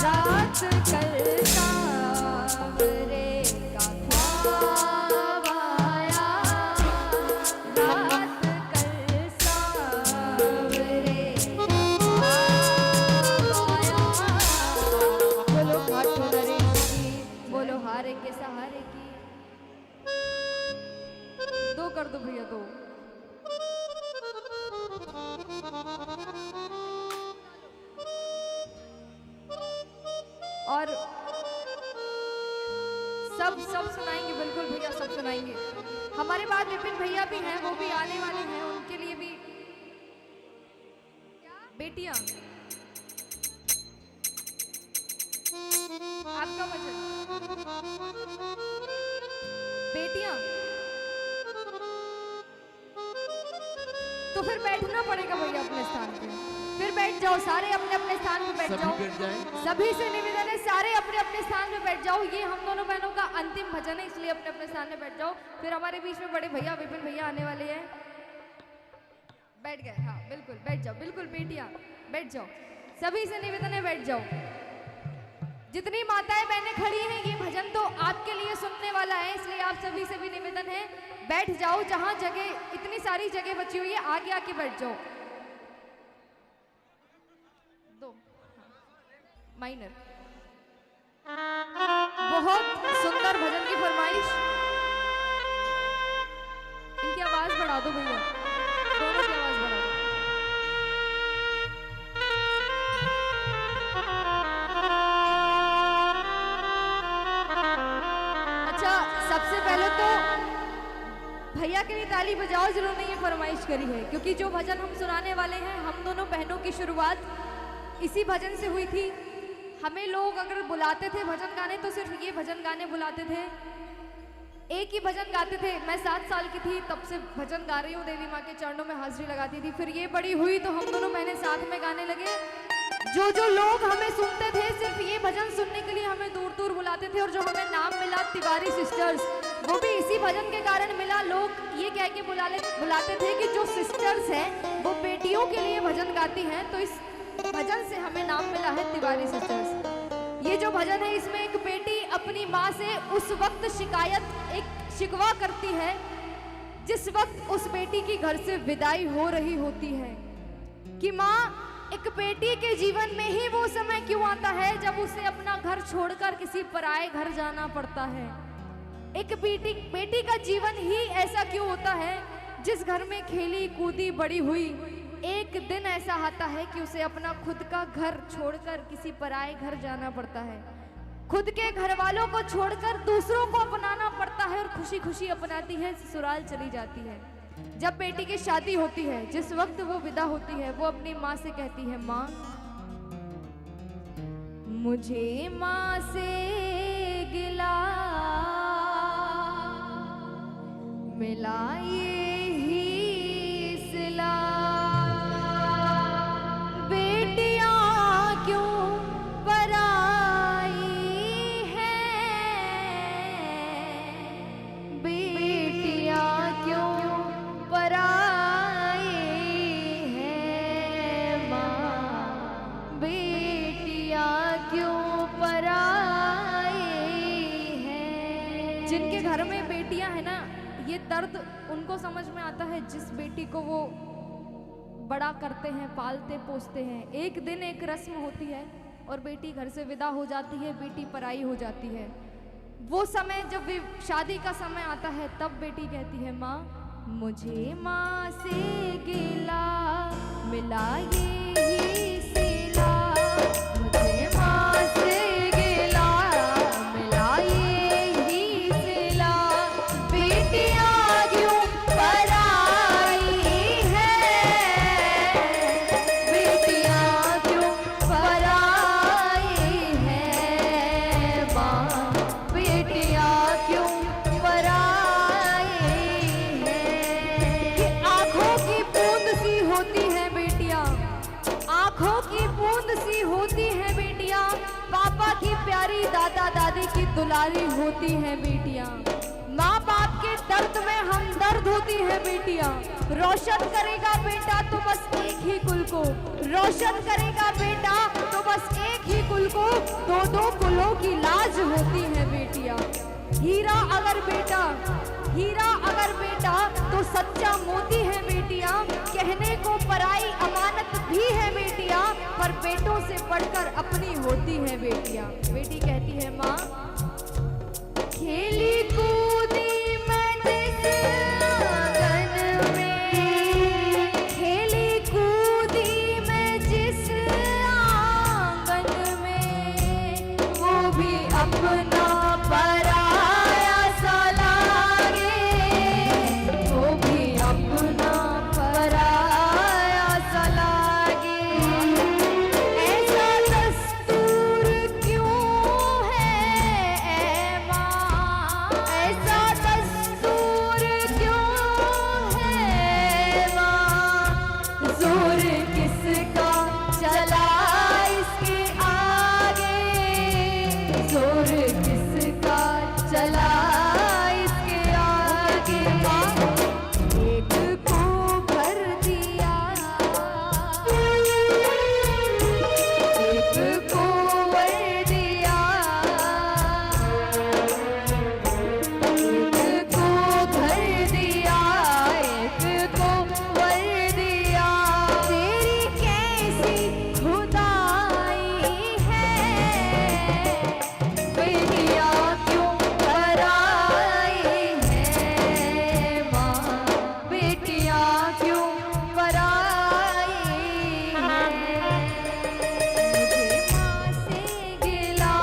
रात कल सांवरे का ख्वाब आया, रात कल सांवरे ख्वाब आया। बोलो खाटू नरेश की, बोलो हारे के सहारे की। दो कर दो भैया, दो। और सब सुनाएंगे, बिल्कुल भैया सब सुनाएंगे। हमारे बाद विपिन भैया भी हैं, वो भी आने वाले हैं, उनके लिए भी बेटियां आपका वचन। बेटियां तो फिर बैठना पड़ेगा भैया अपने स्थान पे, फिर बैठ जाओ सारे अपने अपने स्थान पे बैठ जाओ।
बैठ जाएं।
सभी से निवेदन है सारे अपने अपने स्थान पे बैठ जाओ। ये हम दोनों बहनों का अंतिम भजन है, इसलिए अपने अपने स्थान पे बैठ जाओ। फिर हमारे बीच में बड़े भैया विपिन भैया आने वाले हैं। बैठ गए? हाँ बिल्कुल बैठ जाओ, बिल्कुल बेटियां बैठ जाओ। सभी से निवेदन है बैठ जाओ। जितनी माताएं बहनें खड़ी हैं, ये भजन तो आपके लिए सुनने वाला है, इसलिए आप सभी से भी निवेदन है बैठ जाओ। जहां जगह, इतनी सारी जगह बची हुई है, आगे आके बैठ जाओ। दो माइनर। बहुत सुंदर भजन की फरमाइश। इनकी आवाज बढ़ा दो भैया, दोनों की आवाज बढ़ा दो। अच्छा, सबसे पहले तो भैया के लिए ताली बजाओ जिन्होंने ये फरमाइश करी है, क्योंकि जो भजन हम सुनाने वाले हैं, हम दोनों बहनों की शुरुआत इसी भजन से हुई थी। हमें लोग अगर बुलाते थे भजन गाने तो सिर्फ ये भजन गाने बुलाते थे, एक ही भजन गाते थे। मैं 7 साल की थी तब से भजन गा रही हूँ, देवी माँ के चरणों में हाजिरी लगाती थी। फिर ये बड़ी हुई तो हम दोनों बहनें साथ में गाने लगे। जो लोग हमें सुनते थे, सिर्फ ये भजन सुनने के लिए हमें दूर दूर बुलाते थे। और जो हमें नाम मिला तिवारी सिस्टर्स, वो भी इसी भजन के कारण मिला। लोग ये कह के बुलाते थे कि जो सिस्टर्स हैं वो बेटियों के लिए भजन गाती हैं, तो इस भजन से हमें नाम मिला है तिवारी सिस्टर्स। ये जो भजन है, इसमें एक बेटी अपनी माँ से उस वक्त एक शिकवा करती है जिस वक्त उस बेटी की घर से विदाई हो रही होती है, कि माँ एक बेटी के जीवन में ही वो समय क्यों आता है जब उसे अपना घर छोड़कर किसी पराए घर जाना पड़ता है। एक बेटी का जीवन ही ऐसा क्यों होता है जिस घर में खेली कूदी बड़ी हुई, एक दिन ऐसा आता है कि उसे अपना खुद का घर छोड़कर किसी पराए घर जाना पड़ता है। खुद के घर वालों को छोड़कर दूसरों को अपनाना पड़ता है और खुशी खुशी अपनाती है, ससुराल चली जाती है। जब बेटी की शादी होती है, जिस वक्त वो विदा होती है, वो अपनी माँ से कहती है, माँ मुझे माँ से गिला मिला ये ही सिला, बेटियां जिनके घर में बेटियां हैं ना, ये दर्द उनको समझ में आता है जिस बेटी को वो बड़ा करते हैं, पालते पोसते हैं। एक दिन एक रस्म होती है और बेटी घर से विदा हो जाती है, बेटी पराई हो जाती है। वो समय जब भी शादी का समय आता है तब बेटी कहती है, माँ मुझे माँ से गिला मिला यही सिला, मुझे माँ से गिला मिला यही सिला, बेटियाँ क्यों पराई है, बेटियाँ क्यों पराई है, माँ बेटियाँ क्यों पराई है। कि आँखों की बूंद सी होती है बेटियाँ, आँखों की बूंद सी होती है बेटियाँ, पापा की प्यारी दादा दादी की दुलारी होती है बेटियाँ, माँ बाप के दर्द में हमदर्द होती है बेटियाँ। रोशन करेगा बेटा तो बस एक ही कुल को, रोशन करेगा बेटा तो बस एक ही कुल को, दो दो कुलों की लाज होती है बेटियाँ। हीरा अगर बेटा, हीरा अगर बेटा तो सच्चा मोती है बेटियाँ, कहने को पराई अमानत भी है बेटियाँ, पर बेटों से बढ़कर अपनी होती है बेटियाँ। बेटी कहती है, माँ खेली कूदी मैं जिस आंगन में, खेली कूदी मैं जिस आंगन में, वो भी अपना पराया सा लागे, वो भी अपना पराया सा लागे। ऐसा दस्तूर क्यों है ऐ माँ, ऐसा दस्तूर क्यों है माँ, जोर किसका चला इसके आगे, जोर किसका चला इसके आगे। एक को भर दिया, एक को वर दिया, एक को भर दिया, एक को वर दिया। तेरी कैसी खुदाई है, बेटियाँ क्यों पराई है, माँ बेटियाँ क्यों पराई है। मुझे माँ से गिला,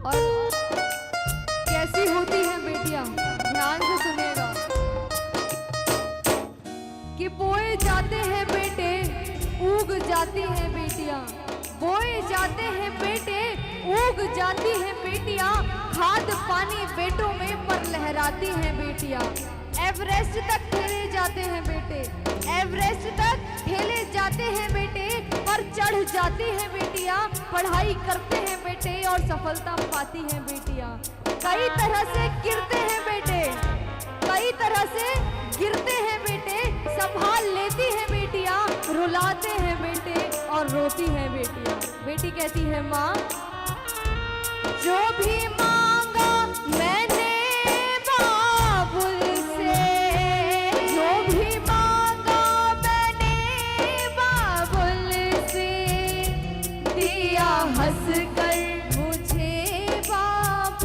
और कैसी होती है बेटियां, ध्यान से सुनेगा। कि बोए जाते हैं बेटे उग जाती हैं बेटियां, बोए जाते हैं बेटे उग जाती हैं बेटियां, खाद पानी बेटों में पर लहराती हैं बेटियां। एवरेस्ट तक ठेले जाते हैं बेटे, एवरेस्ट तक ठेले जाते हैं बेटे, पर चढ़ जाती हैं बेटियां, पढ़ाई करते हैं बेटे और सफलता पाती हैं बेटियां। कई तरह से गिरते हैं बेटे, कई तरह से गिरते हैं बेटे, संभाल लेती हैं बेटियां, रुलाते हैं बेटे और रोती हैं बेटियां। बेटी कहती है, माँ जो भी मांगा मैंने बाबुल से, जो भी मांगा मैंने बाबुल से, दिया हंस कर मुझे बाबुल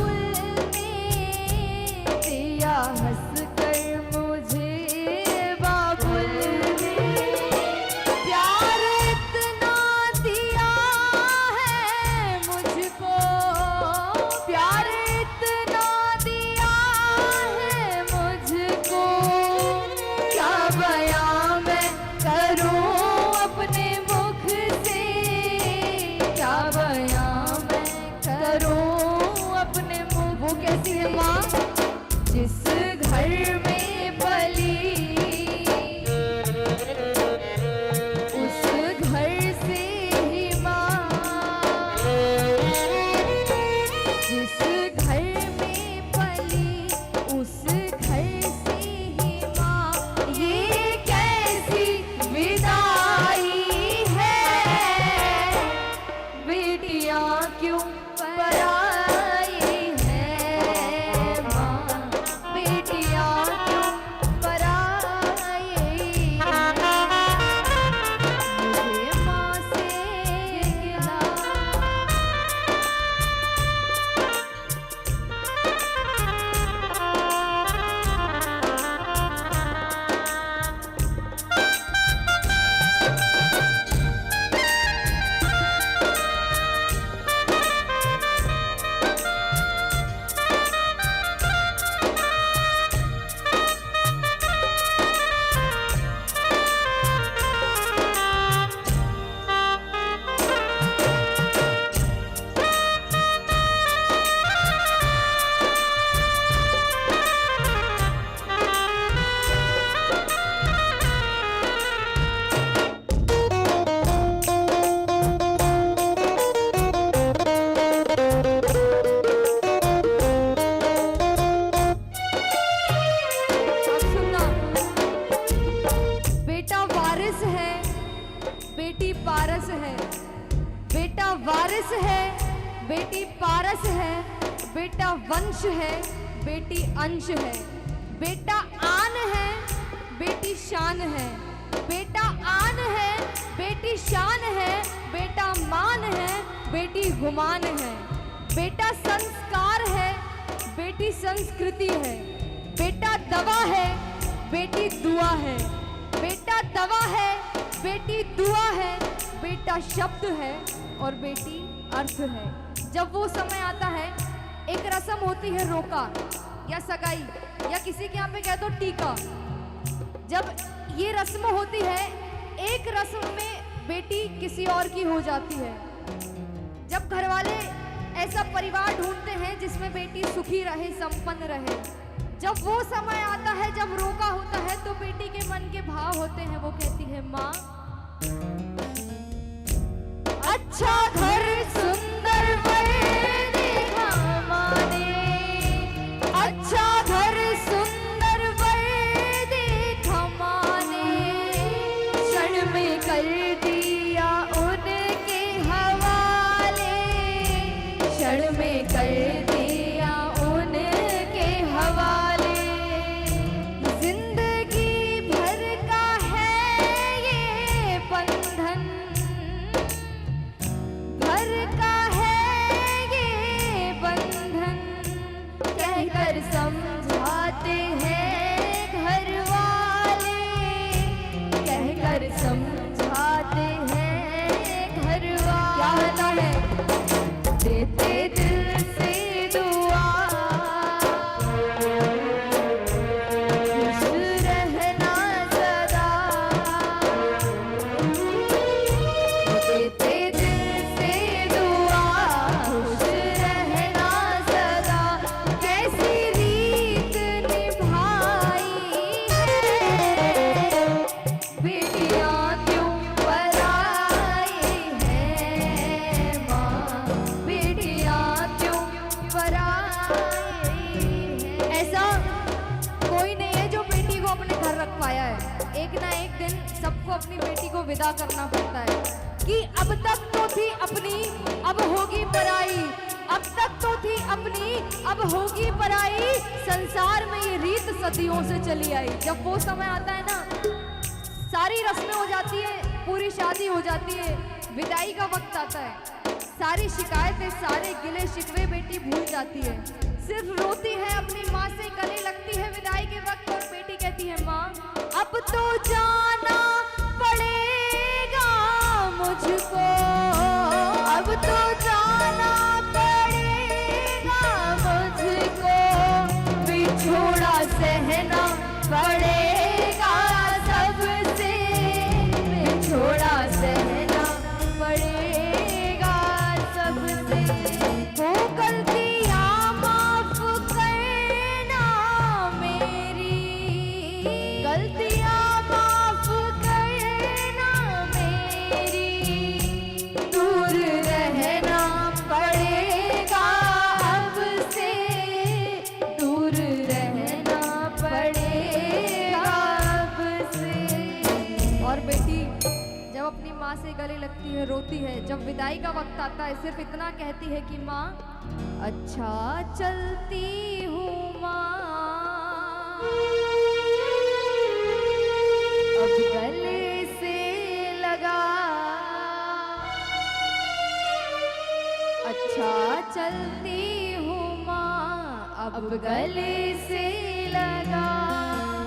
जिस घर में पली उस घर से ही माँ, ये कैसी विदाई है, बेटियां क्यों पराई है माँ, बेटियां क्यों पराई है, मुझे माँ से गिला। अब सुनना, बेटा वारिस है, बेटी पारस है, बेटा वारिस है, बेटी पारस है, बेटा वंश है, बेटी अंश है, बेटा आन है, बेटी शान है, बेटा आन है, बेटी शान है, बेटा मान है, बेटी गुमान है, बेटा संस्कार है, बेटी संस्कृति है, बेटा दवा है, बेटी दुआ है, बेटा दवा है, बेटी दुआ है, बेटा शब्द है और बेटी अर्थ है। जब वो समय आता है, एक रस्म होती है रोका या सगाई या किसी के यहाँ पे कह दो टीका। जब ये रस्म होती है, एक रस्म में बेटी किसी और की हो जाती है। जब घर वाले ऐसा परिवार ढूंढते हैं जिसमें बेटी सुखी रहे, संपन्न रहे, जब वो समय आता है, जब रोका होता है, तो बेटी के मन के भाव होते हैं। वो कहती है माँ, अच्छा घर सुंदर वर देखा माने, अच्छा घर सुंदर वर देखा माने, क्षण में कर दिया उनके हवाले, क्षण में कर दिया उनके हवाले, जिंदगी भर का है ये बंधन, भर का है ये बंधन, कहकर समझाते हैं घर वाले, कहकर समझाते हैं घर वाले। क्या होता है, देते दिल से दुआ, खुश रहना सदा, देते दिल से दुआ, खुश रहना सदा, कैसी रीत निभाई है, बेटियां क्यों पराई है माँ, बेटियां क्यों पराई है। ऐसा कोई नहीं है जो बेटी को अपने घर रख पाया है। एक ना एक दिन सबको अपनी बेटी को विदा करना पड़ता है कि अब तक तो थी अपनी, अब होगी पराई, अब तक तो थी अपनी, अब होगी पराई, संसार में ये रीत सदियों से चली आई। जब वो समय आता है ना, सारी रस्में हो जाती है, पूरी शादी हो जाती है, विदाई का वक्त आता है, सारी शिकायतें, सारे गिले शिकवे बेटी भूल जाती है, सिर्फ रोती है, अपनी माँ से गले लगती है विदाई के वक्त, और बेटी कहती है माँ, अब तो जाना पड़ेगा मुझको, अब तो जाना पड़ेगा मुझको, बिछोड़ा सहना पड़ेगा सबसे, बिछोड़ा सहना पड़ेगा सबसे, वो गलतियाँ माफ करना मेरी, गलतियाँ माफ करना मेरी, दूर रहना पड़ेगा है, रोती है। जब विदाई का वक्त आता है सिर्फ इतना कहती है कि माँ अच्छा चलती हूँ माँ, अब गले से लगा। अच्छा चलती हूँ माँ, अब गले से लगा।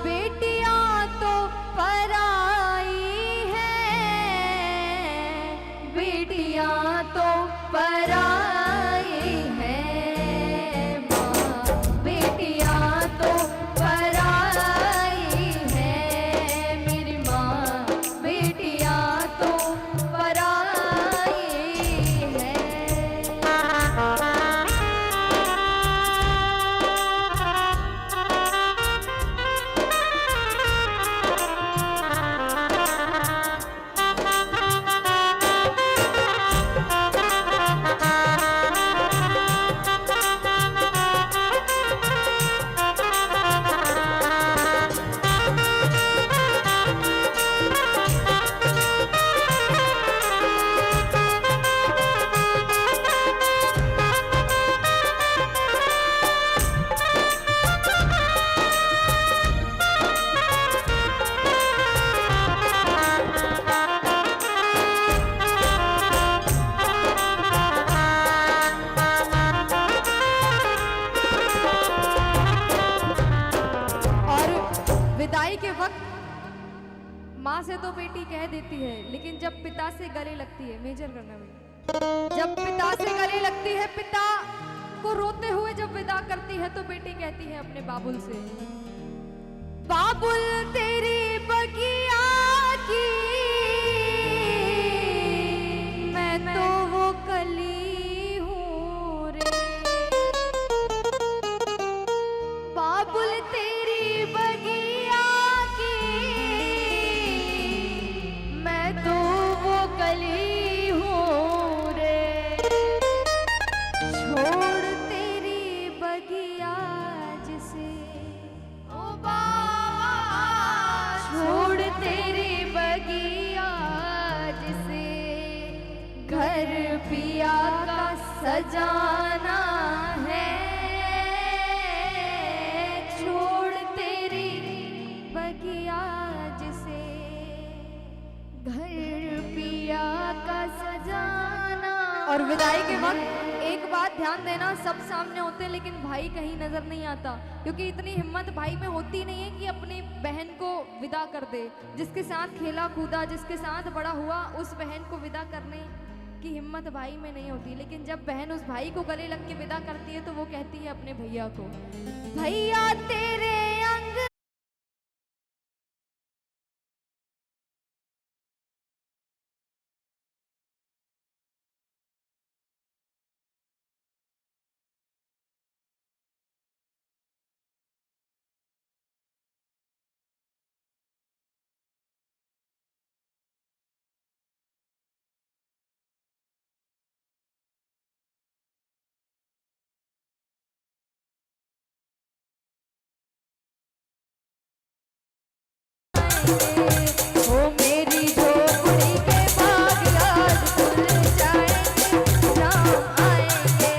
बेटियां तो पराई हैं, बेटियां तो पराई हैं माँ, बेटियां तो पराई हैं मेरी माँ, बेटियां तो पराई हैं। विदाई के वक्त माँ से तो बेटी कह देती है, लेकिन जब पिता से गले लगती है, मेजर करना भाई, जब पिता से गले लगती है, पिता को रोते हुए जब विदा करती है तो बेटी कहती है अपने बाबुल से, बाबुल तेरी बगिया की मैं तो वो कली हूँ रे, बाबुल तेरी बगिया की मैं तो वो कली हूँ रे, छोड़ तेरी बगिया जिसे ओ बाबा, छोड़ तेरी बगिया जिसे घर पिया का सजाना है, छोड़ तेरी बगिया जिसे घर पिया का सजाना। और विदाई के वक्त एक बात ध्यान देना, सब सामने होते हैं लेकिन भाई कहीं नजर नहीं आता, क्योंकि इतनी हिम्मत भाई में होती नहीं है कि अपनी बहन को विदा कर दे। जिसके साथ खेला कूदा, जिसके साथ बड़ा हुआ, उस बहन को विदा करने की हिम्मत भाई में नहीं होती। लेकिन जब बहन उस भाई को गले लग के विदा करती है तो वो कहती है अपने भैया को, भैया तेरे अंग ओ मेरी झोपड़ी के बाग आज खुल जाएंगे, राम आएंगे।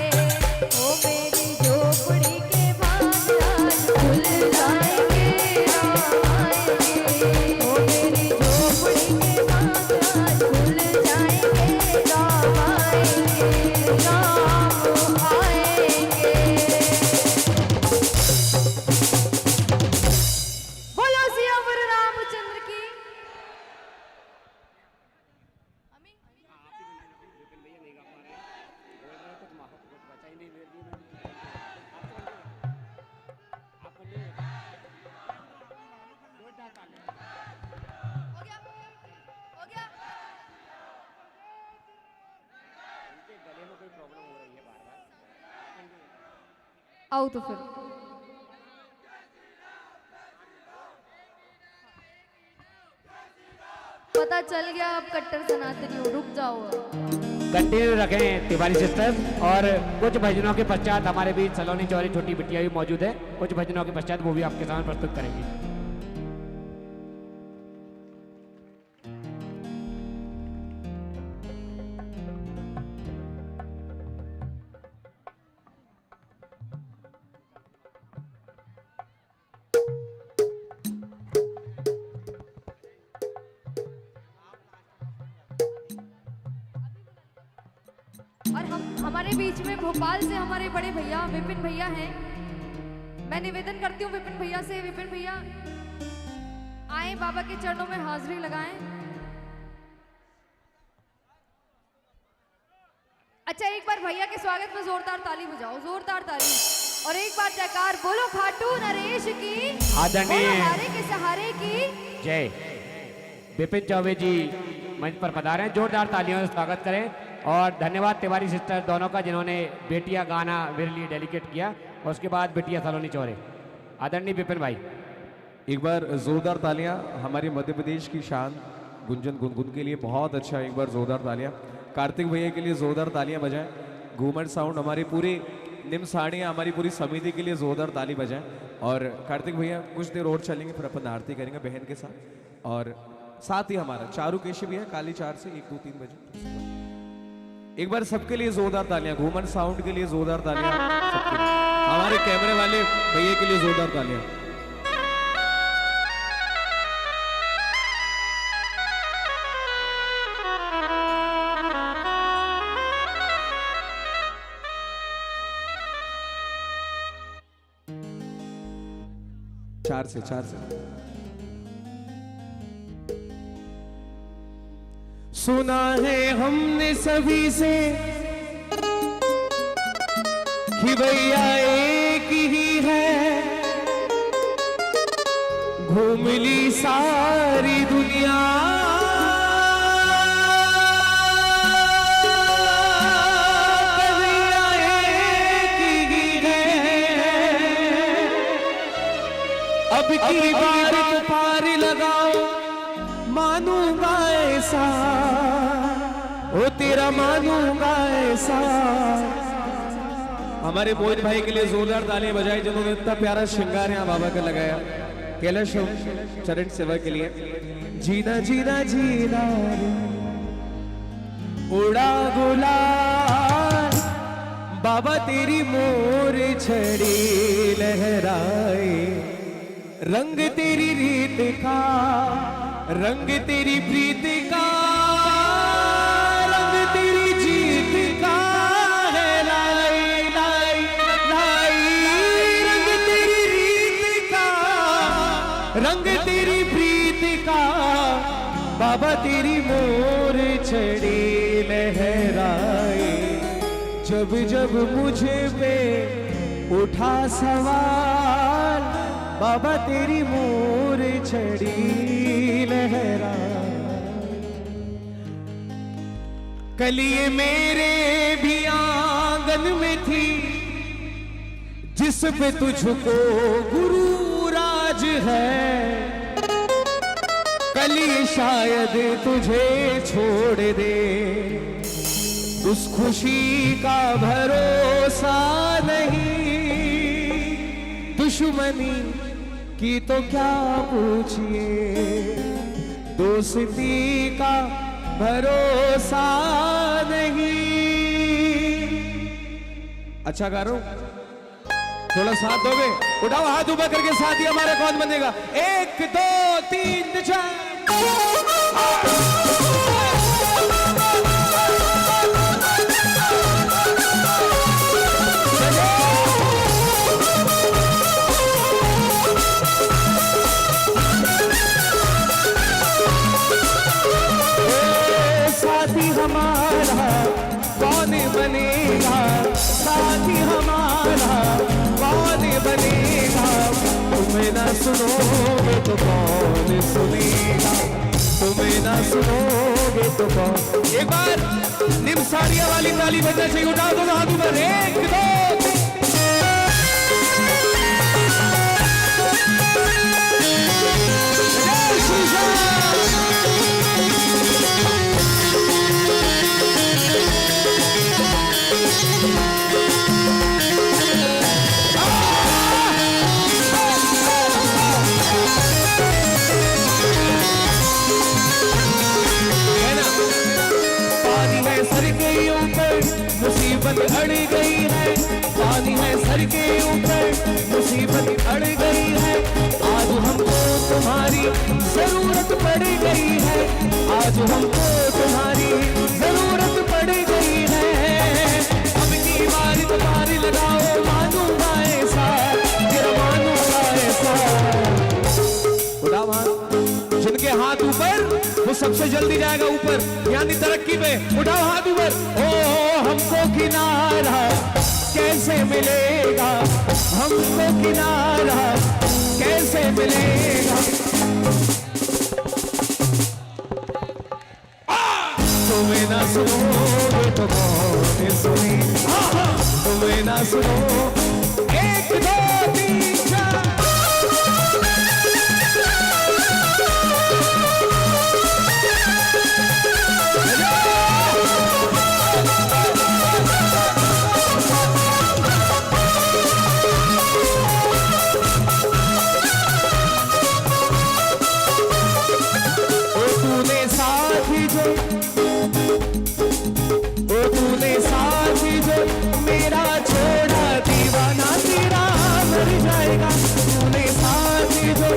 ओ मेरी झोपड़ी के बाग आज खुल जाएंगे, राम आएंगे। ओ मेरी झोपड़ी के बाग आज खुल जाएंगे, राम आएंगे, राम आएंगे। बोलो सियावर रामचंद्र की। हो गया? हो गया? आओ तो फिर पता चल गया आप कट्टर सनातनी हो, रुक जाओ अब।
कंटिन्यू रखें तिवारी सिस्टर। और कुछ भजनों के पश्चात हमारे बीच सलोनी चौरी छोटी बिटिया भी मौजूद है, कुछ भजनों के पश्चात वो भी आपके सामने प्रस्तुत करेंगी।
और हमारे बीच में भोपाल से हमारे बड़े भैया विपिन भैया हैं। मैं निवेदन करती हूँ विपिन भैया से, विपिन भैया आए बाबा के चरणों में हाजिरी लगाएं। अच्छा, एक बार भैया के स्वागत में जोरदार ताली बजाओ, जोरदार ताली, और एक बार जयकार बोलो खाटू नरेश की,
आदरणीय
हारे के सहारे की
जय। विपिन चौबे जी मंच पर पधारे हैं, जोरदार तालियों से स्वागत करें। और धन्यवाद तिवारी सिस्टर दोनों का जिन्होंने बेटिया गाना मेरे लिए डेडिकेट किया, और उसके बाद बेटिया सलोनी चौरे। आदरणीय विपिन भाई,
एक बार जोरदार तालियां हमारे मध्य प्रदेश की शान गुंजन गुनगुन के लिए, बहुत अच्छा। एक बार जोरदार तालियां कार्तिक भैया के लिए, जोरदार तालियां बजाएं। घूमर साउंड हमारी पूरी निम साड़ियाँ हमारी पूरी समिति के लिए जोरदार ताली बजाएं। और कार्तिक भैया कुछ देर और चलेंगे, फिर अपन आरती करेंगे बहन के साथ। और साथ ही हमारा चारू केशी भी है काली 4 से 1, 2, 3 बजे। एक बार सबके लिए जोरदार तालियां, घूमर साउंड के लिए जोरदार तालियां, सबके लिए। हमारे कैमरे वाले भैया के लिए जोरदार तालियां। चार से
सुना है हमने सभी से कि भैया एक ही है, घूम ली सारी दुनिया, भैया एक ही है। अब की बार तो पार लगाओ, मानूंगा ऐसा, ओ तेरा मानूंगा ऐसा।
हमारे मोहित भाई के लिए जोरदार तालियां बजाई, जिन्होंने इतना प्यारा श्रृंगार यहाँ बाबा का लगाया। कैलाश चरण सेवा के लिए।
जीना जीना जीना उड़ा गुलाल, बाबा तेरी मोर छड़ी लहराए, रंग तेरी रीत का, रंग तेरी प्रीत का, रंग तेरी जीत का है, लाई लाई लाई, रंग तेरी रीत का, रंग तेरी प्रीत का, बाबा तेरी मोर छड़ी लहराए। जब जब मुझे पे उठा सवाल, बाबा तेरी मोर छड़ी लहरा। कलिए मेरे भी आंगन में थी, जिस पे तुझको गुरु राज है, कलिए शायद तुझे छोड़ दे, उस खुशी का भरोसा नहीं, दुश्मनी की तो क्या पूछिए, दोस्ती का भरोसा नहीं।
अच्छा गा रहा हूं, थोड़ा साथ दोगे? उठाओ हाथ ऊपर करके, साथ ही हमारा कौन बनेगा? 1 2 3 4।
साथी हमारा कौन बनेगा, साथी हमारा कौन बनेगा, तुम्हें ना सुनोगे तो कौन सुनेगा, तुम्हें ना सुनोगे तो कौन। एक बार निम साड़ियां वाली ताली बजना चाहिए, उठाओ दोनों हाथ ऊपर, 1 2 3। मुसीबत अड़ गई है, पानी है सर के ऊपर, मुसीबत अड़ गई है, आज हमको तुम्हारी जरूरत पड़ गई है, आज हमको तुम्हारी जरूरत पड़ गई है। सबसे जल्दी जाएगा ऊपर यानी तरक्की पे। उठाओ हाथ ऊपर। ओ हमको किनारा कैसे मिलेगा, हमको किनारा कैसे मिलेगा। तुम्हें ना सुनोगे तो कौन सुनी, तुम्हें ना सुनो। 1 2 3 4 तूने साथी जो, ओ तूने साथी जो मेरा छोड़ा दीवाना तेरा मर जाएगा। तूने साथी जो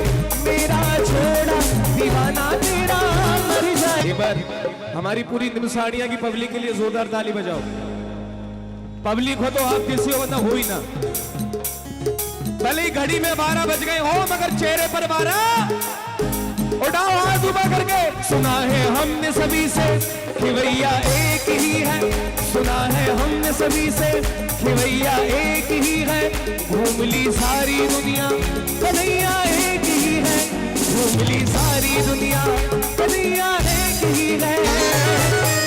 मेरा छोड़ा दीवाना तेरा मर जाएगा। एक बार हमारी पूरी निमसाड़िया की पब्लिक के लिए जोरदार ताली बजाओ। पब्लिक हो तो आप किसी हो वरना हो ही ना। भले ही घड़ी में 12 बज गए हो मगर चेहरे पर 12। उठाओ हाथ ऊपर करके। सुना है हमने सभी से कि भैया एक ही है, सुना है हमने सभी से कि भैया एक ही है। घूम ली सारी दुनिया कन्हैया एक ही है, घूम ली सारी दुनिया कन्हैया एक ही है।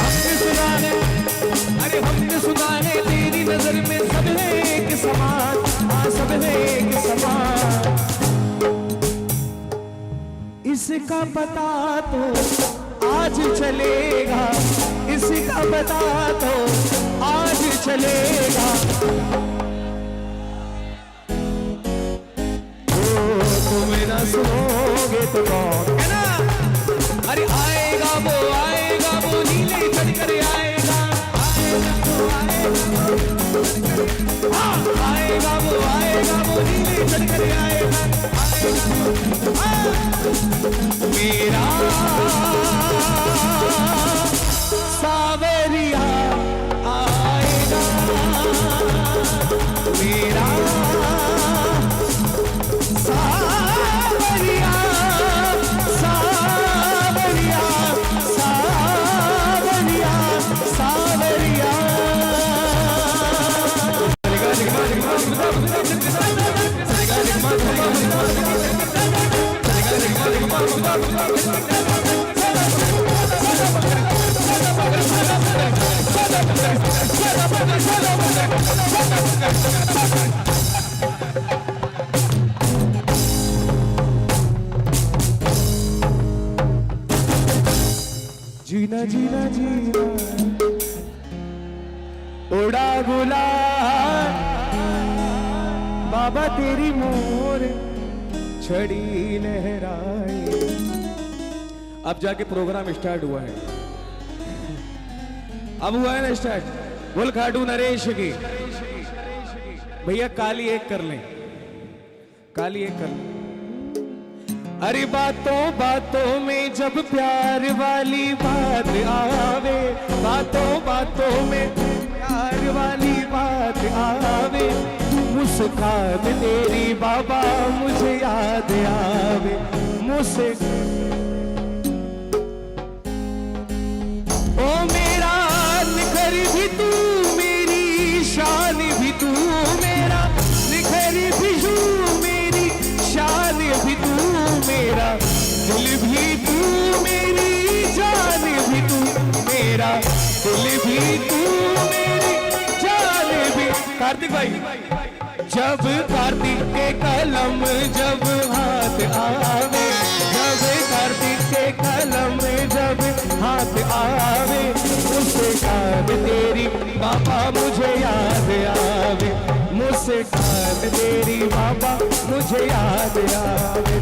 हमने सुना है, अरे हमने सुना है तेरी नजर में सब है एक समान, हाँ सब है एक समान। इसका पता तो आज चलेगा, इसका पता तो आज चलेगा। ओ तुम्हें ना सुनोगे तो कौन है ना। अरे आएगा वो नीले चढ़ कर आएगा, आएगा वो नीले चढ़ कर आएगा। मेरा सावरिया आएगा, मेरा सावरिया सावरिया सावरिया सावरिया। जीना जीना जीना उड़ा गुलाल बाबा तेरी मोर छड़ी लहराए। अब जाके प्रोग्राम स्टार्ट हुआ है, अब हुआ है ना स्टार्ट। बोल खाटू नरेश की। भैया काली एक कर लें, काली एक कर लें। अरे बातों बातों में जब प्यार वाली बात आवे, बातों बातों में प्यार वाली बात आवे। मुस्कान तेरी बाबा मुझे याद आवे, मुझसे ओ मेरा निखर भी तू, मेरी शान भी तू, मेरा निखर भी तू, मेरी शान भी तू, मेरा दिल भी तू, मेरी जान भी तू, मेरा दिल भी तू, मेरी जान भी। कार्तिक भाई, जब कार्तिक के कलम जब हाथ आवे, जब कार्तिक के कलम जब हाथ आवे, उससे कान तेरी बाबा मुझे याद आवे, मुझसे कान तेरी बाबा मुझे याद आवे।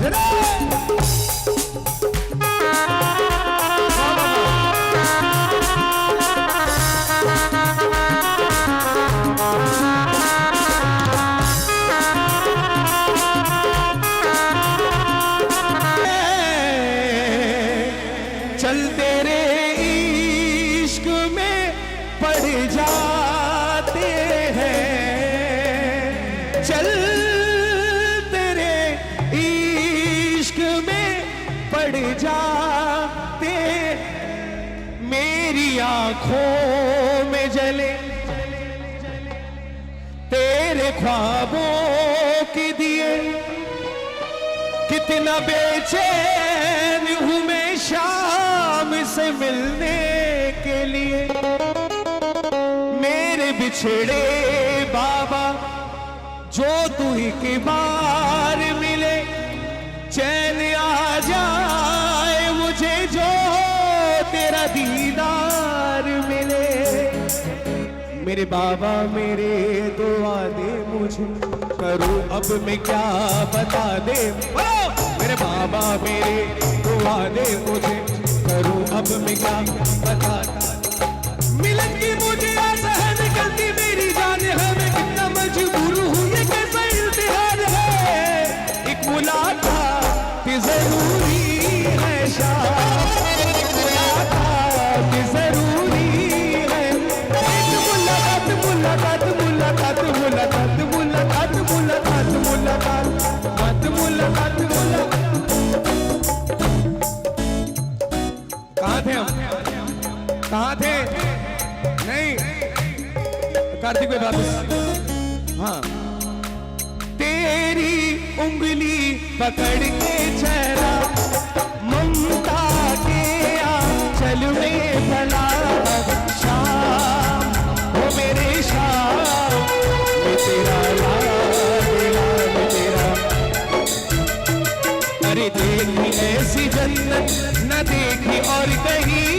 चल तेरे इश्क में पड़ जाते हैं, चल तेरे इश्क में पड़ जाते मेरी आंखों में जले तेरे ख्वाबों के दिए, कितना बेचैन हूं मैं शाम से मिलने के लिए। मेरे बिछड़े बाबा जो तू एक बार मिले, चैन आ जाए मुझे जो तेरा दीदार मिले। मेरे बाबा मेरे दुआ दे मुझे, करूं अब मैं क्या बता दे। मेरे बाबा मेरे दुआ दे मुझे, करूं अब मैं क्या बता दे। मिलन की मुझे आस है निकलती मेरी जान है, मैं कितना मजबूर हूं ये कैसा इम्तिहान है। एक मुलाकात जरूरी है शाम, एक मुलाकात जरूरी है। एक मुलाकात मुलाकात मुलाकात मुलाकात मुलाकात मुलाकात मुलाकात मुलाकात मुलाकात। कहाँ थे हम, कहाँ थे? नहीं कार्तिक भाई वापस। हाँ, तेरी उंगली पकड़ के चला ममता के आंचल में भला। शाम हो मेरे शाम में तेरा लाडला में तेरा। अरे देखी ऐसी जन्नत न देखी और कहीं,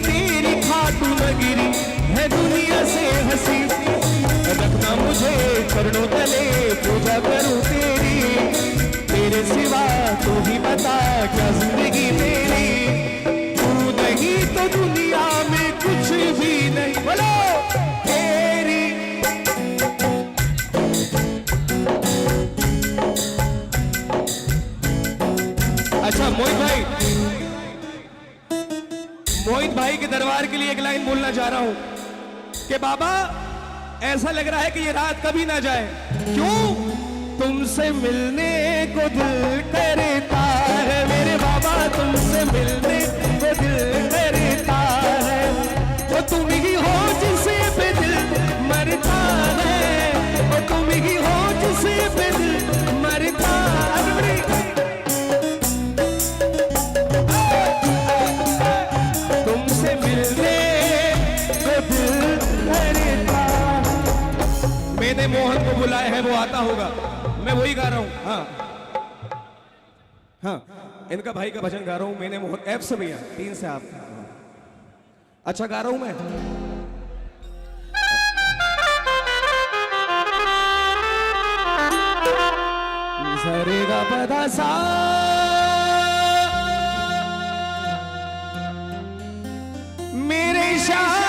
तेरी खाटू नगरी है दुनिया से हंसी। रखना मुझे चरणों तले पूजा करूं तेरी, तेरे सिवा तू ही बता क्या जिंदगी मेरी। तू नहीं तो दुनिया में कुछ भी नहीं, बोलो तेरी। अच्छा मोहित भाई के दरबार के लिए एक लाइन बोलना चाह रहा हूं कि बाबा ऐसा लग रहा है कि ये रात कभी ना जाए। क्यों? तुमसे मिलने को दिल करता है मेरे बाबा, तुमसे मिलने को दिल करता है। वो तुम ही हो जिसे पे दिल मरता है, वो तुम ही हो जिसे पे दिल मरता है। तुमसे मिलने को दिल करता। मैंने मोहन को बुलाया है, वो आता होगा, मैं वही गा रहा हूं। हाँ, इनका भाई का भजन गा रहा हूं। मैंने मोहन एफ से भैया 3 से आप। अच्छा गा रहा हूं मैं। सरेगा पदा सा मेरे शाह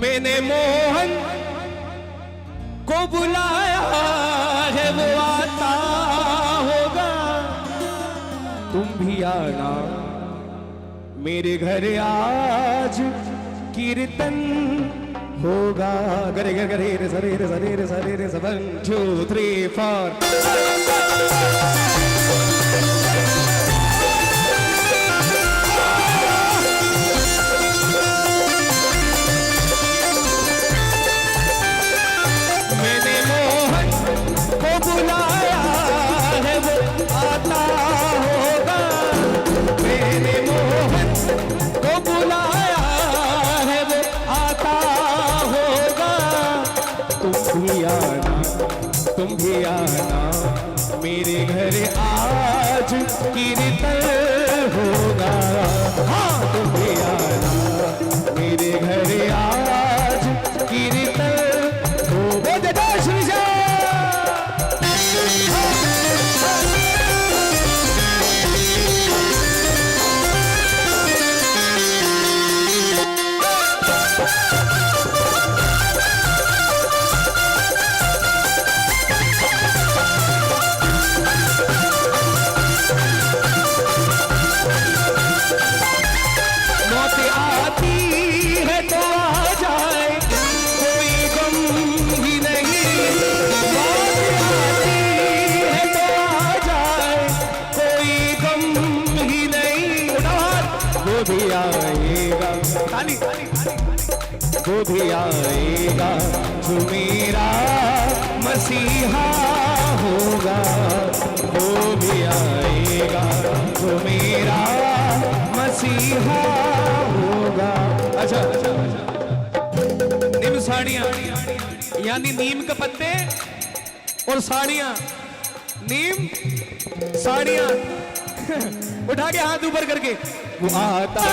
मैंने मोहन को बुलाया है, वो आता होगा। तुम भी आना मेरे घर आज कीर्तन होगा। गरे गरे गरे रे सरे रे सरे रे सरे रे 1 2 3 4। बुलाया है वो आता होगा। मैंने मोहन को बुलाया है वो आता होगा। तुम भी आना मेरे घर आज कीर्तन होगा। हाँ, तुम भी आना मेरे घर आज कीर्तन होगा। जय श्री राम। भी आएगा जो मेरा मसीहा होगा, वो भी आएगा जो मेरा मसीहा होगा। अच्छा, नीम साड़ियां यानी नीम के पत्ते और साड़ियां, नीम साड़ियां उठा के हाथ ऊपर करके वो आता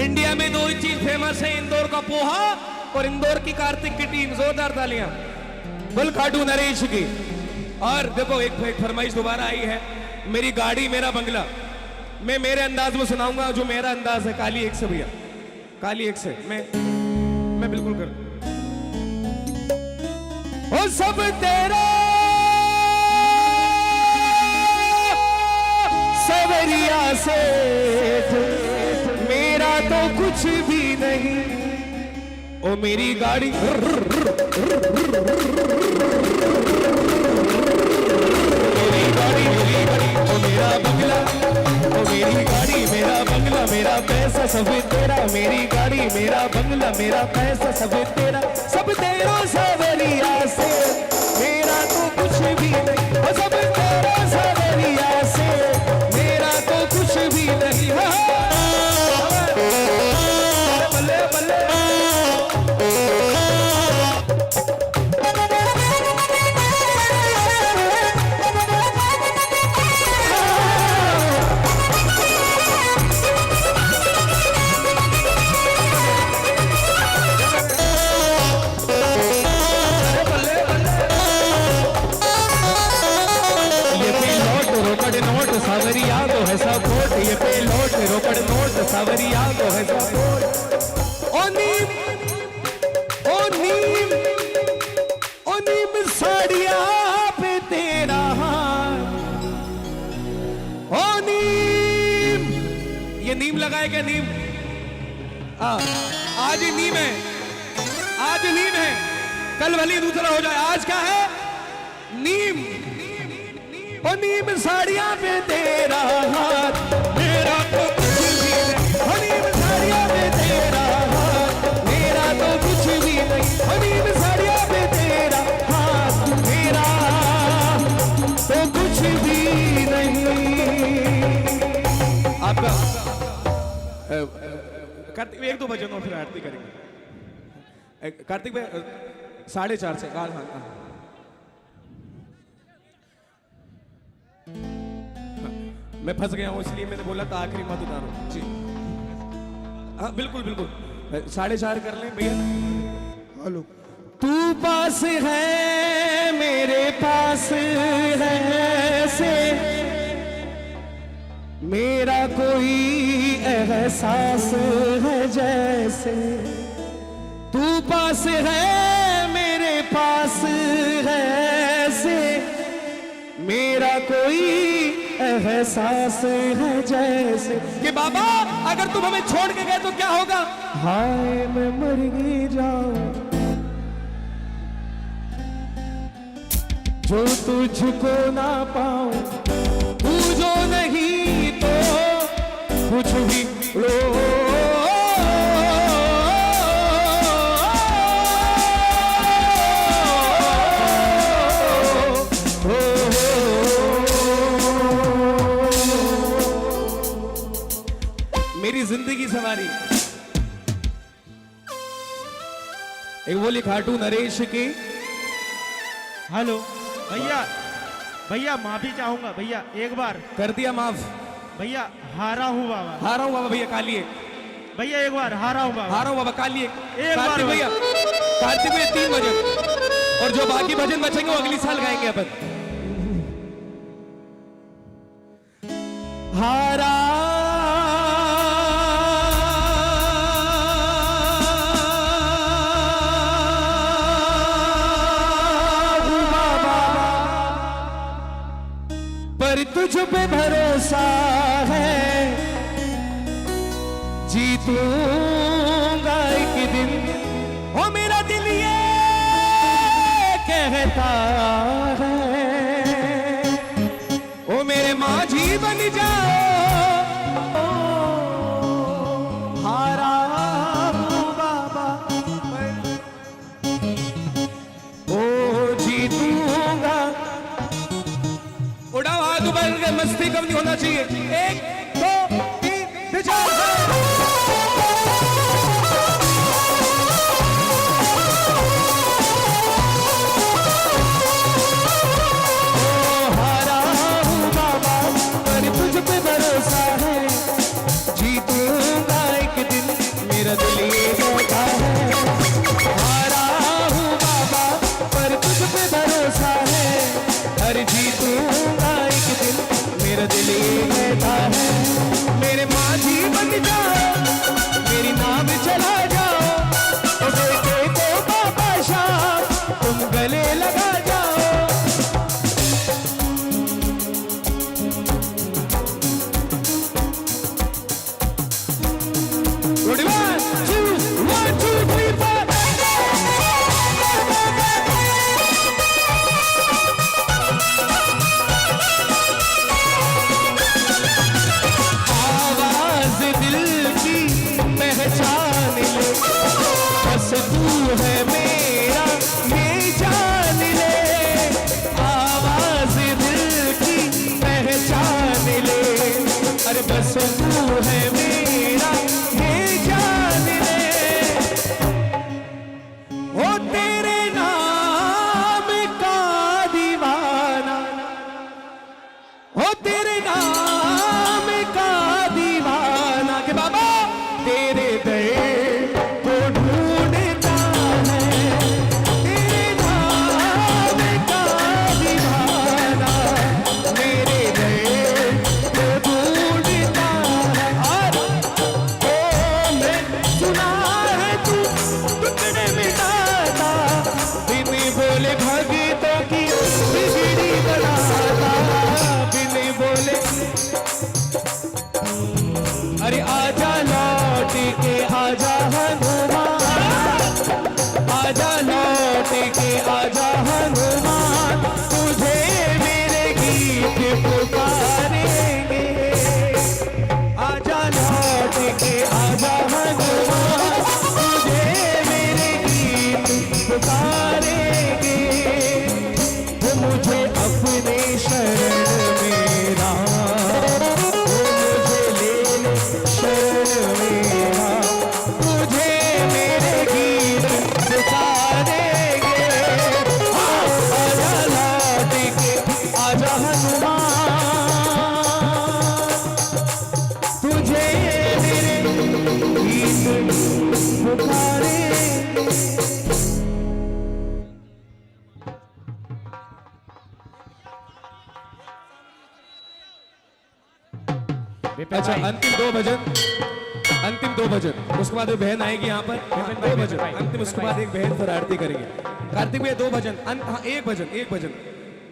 इंडिया में दो ही चीज फेमस है, इंदौर का पोहा और इंदौर की कार्तिक की टीम। जोरदार तालियां बुल खाटू नरेश की। और देखो एक फरमाइश दोबारा आई है, मेरी गाड़ी मेरा बंगला। मैं मेरे अंदाज में सुनाऊंगा जो मेरा अंदाज है, काली एक से भैया, काली एक से मैं बिल्कुल कर ओ सब तेरा सवरिया से मेरा तो कुछ भी नहीं। ओ मेरी गाड़ी ओ मेरा बंगला, ओ मेरी गाड़ी मेरा बंगला, मेरा पैसा सब तेरा। मेरी गाड़ी मेरा बंगला, मेरा पैसा सब तेरा। सब तेरा सवरिया से मेरा तो कुछ भी नहीं। ओ सब तेरा सवरिया से मेरा तो कुछ भी नहीं। बल्ले बल्ले सावरिया को है सपोर्ट, ये पे लौट रोकड़ नोट सावरिया को है सपोर्ट। ओ नीम साड़िया पे तेरा हाथ। ओ नीम, ये नीम लगाए क्या नीम? आज ही नीम है, आज नीम है, कल भले दूसरा हो जाए। आज क्या है? नीम। ओ नीम साड़ियां पे तेरा हाथ, मेरा तो कुछ भी नहीं। ओ नीम साड़ियां पे तेरा हाथ, मेरा तो कुछ भी नहीं। ओ नीम साड़ियां पे तेरा हाथ, मेरा तो कुछ भी नहीं। आपका कार्तिक 1-2 भजन और फिर आरती करेंगे। कार्तिक भाई 4:30 से मैं फंस गया हूं, इसलिए मैंने बोला था आखिरी मत उतारो जी। हाँ बिल्कुल बिल्कुल 4:30 कर लें भैया। हेलो। तू पास है मेरे पास है से मेरा कोई एहसास है जैसे। तू पास है मेरे पास है से मेरा कोई एहसास है जैसे कि बाबा अगर तुम हमें छोड़ के गए तो क्या होगा? हाय मैं मर ही जाऊं जो तुझको ना पाऊं। तू जो नहीं तो कुछ भी लो। मेरी जिंदगी सवारी एक बोली खाटू नरेश की।
हेलो भैया, भैया माफी चाहूंगा भैया, एक बार
कर दिया माफ
भैया। हारा हूँ बाबा,
हारा हूँ बाबा भैया कालिए।
भैया एक बार हारा हूँ बाबा,
हारा हूँ बाबा कालिए।
एक बार
कार्तिक भैया, कार्तिक भैया 3 भजन और जो बाकी भजन बचेंगे वो अगली साल गाएंगे अपन। हारा जीतूंगा एक दिन, ओ मेरा दिल ये कहता है, ओ मेरे माझी बन जाओ, हारा हूं बाबा ओ जीतूंगा। उड़ाओ हाथ ऊपर के, मस्ती कम नहीं होना चाहिए। 1 2 3 विचार भरोसा है, जीतूंगा एक दिन, मेरा दिल ये कहता है, हारा हूँ बाबा पर तुझ पे भरोसा है, अरे जीतूंगा एक दिन, मेरा दिल ये कहता है, मेरे माझी बन जाओ, मेरी नाम चला जाओ, तो बेटे को बाबा शाह तुम गले लगा जाओ। बस तू है मेरा ये जान ले, आवाज दिल की पहचान ले, अरे बस तू है मेरा ये जान ले, ओ तेरे नाम का दीवाना, ओ तेरे नाम का दीवाना, के बाबा तेरे दर अरे आजा लौट के आजा हनुमान, आजा लौट के आजा हनुमान, तुझे मेरे गीत पुकारेंगे, आजा लौट के आजा हनुमान, तुझे मेरे गीत पुकारेंगे, वो मुझे अपने शरण मेरा, अच्छा अंतिम 2 भजन, अंतिम 2 भजन, उसके बाद बहन आएगी यहाँ पर, 2 भजन अंतिम, उसके बाद एक बहन फिर आरती करेंगे। कार्तिक भैया 2 भजन, हाँ 1 भजन, 1 भजन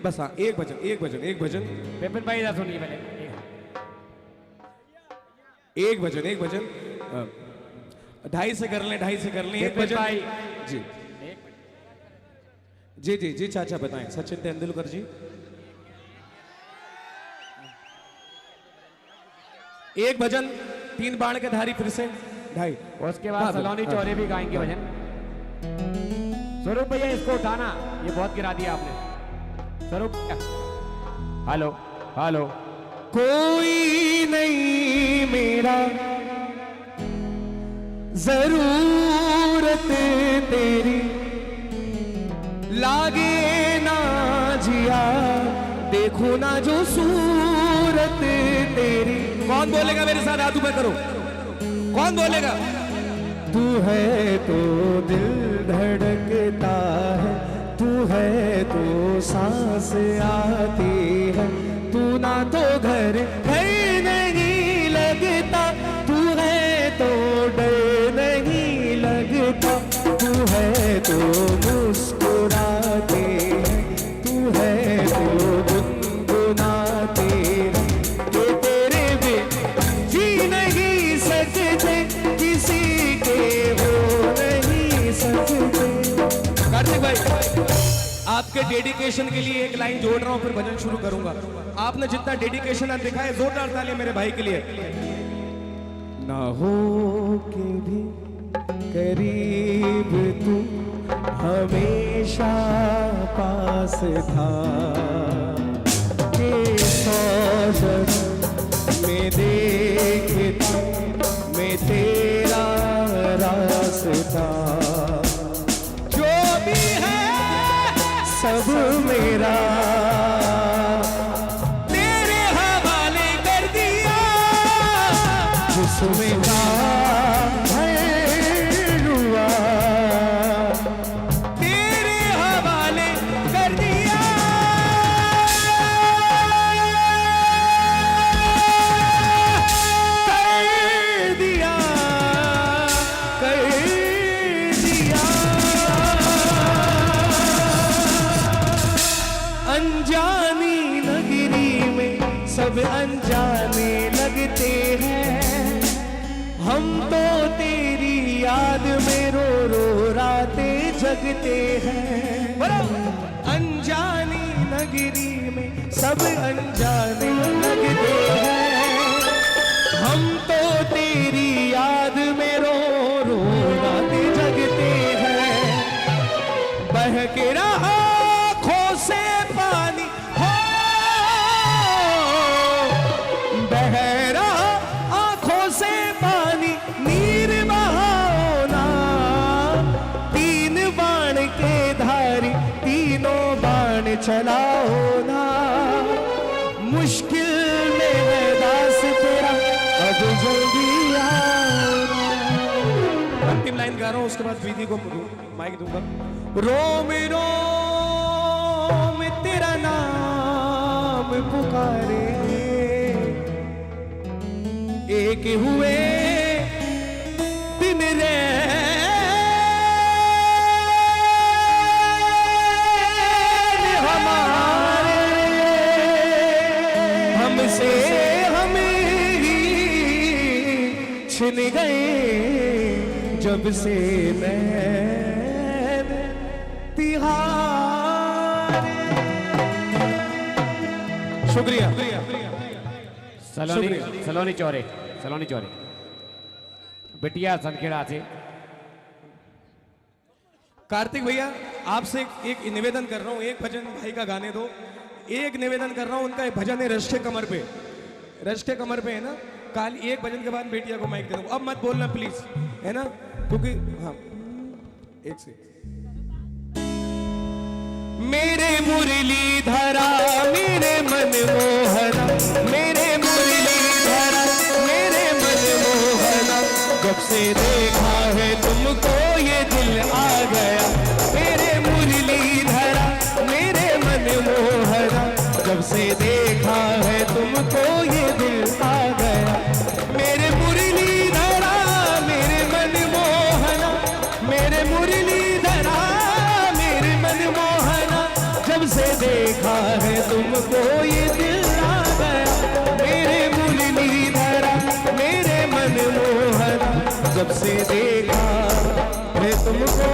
बस, हाँ 1 भजन, 1 भजन, 1 भजन।
विपिन भाई इधर सुनिए पहले,
1 भजन, 1 भजन, 2.5 से कर लें, 2.5 से कर लें, 1 भजन जी जी जी जी चाचा बताएं। सचिन तेंदुलकर जी 1 भजन, 3 बाण के धारी, फिर से 2.5,
उसके बाद सलोनी चौरे भी गाएंगे भजन। स्वरूप भैया इसको उठाना, ये बहुत गिरा दिया आपने। स्वरूप हेलो हेलो,
कोई नहीं मेरा जरूरत तेरी, लागे ना जिया देखो ना जो सूरत तेरी।
कौन बोलेगा मेरे साथ, हाथ ऊपर करो, कौन बोलेगा?
तू है तो दिल धड़कता है, तू है तो सांस आती है, तू ना तो घर नहीं लगता, तू है तो डर नहीं लगता, तू है तो मुस्कुराते हैं, तू है तो गुनगुनाते हैं, कि तेरे बिन जी नहीं सकते, कि
आपके डेडिकेशन के लिए एक लाइन जोड़ रहा हूं, फिर भजन शुरू करूंगा। आपने जितना डेडिकेशन दिखाया है, जोरदार तालियां मेरे भाई के लिए। ना हो के भी करीब तू हमेशा पास था, के सौजन में देखता मैं तेरा रास्ता, जो भी है सब मेरा तेरे हवाले कर दिया, जिसमें हुआ तेरे हवाले कर दिया। अनजानी नगरी में सब अनजाने लगते हैं, हम तो तेरी याद में रो रो रातें जगते हैं। अनजानी नगरी में सब अनजाने लगते हैं, हम तो तेरी याद में रो रो रातें जगते हैं। बह के रहा आँखों से पानी हो, बह रहा आँखों से पानी, नीर बहाओ ना, तीन बाण के धारी तीनों बाण चलाओ ना, मुश्किल में है दास तेरा अब जल्दी आओ ना। अंतिम लाइन गा रहा हूं, उसके बाद दीदी को माइक दूंगा। रोम रोम तेरा नाम पुकारे, एक हुए दिन रैन हमारे, हमसे हम ही छिन गए जब से नैन तिहारे। शुक्रिया।
सलोनी चौरे बिटिया सनखेड़ा से।
कार्तिक भैया आपसे एक निवेदन कर रहा हूँ, एक भजन भाई का गाने दो। एक निवेदन कर रहा हूँ, उनका एक भजन है रश के कमर पे, रश के कमर पे है ना। काल एक भजन के बाद बेटिया को माइक दे दूंगा, अब मत बोलना प्लीज, है ना, क्योंकि हाँ एक से। मेरे मुरली धरा मेरे मन मोहना, मेरे मुरली धरा मेरे मन मोहना, जब से देखा है तुमको ये दिल आ गया। मेरे मुरली धरा मेरे मन मोहना, जब से देखा है तुमको ये दिल आ गया। मेरे मुरली धरा मेरे मन मोहना, मेरे मुरली धरा मेरे मन मोहना, जब से देखा है तुमको ये दिल आ गया। मेरे मुरली धरा मेरे मन मोहना, जब से देखा है तुमको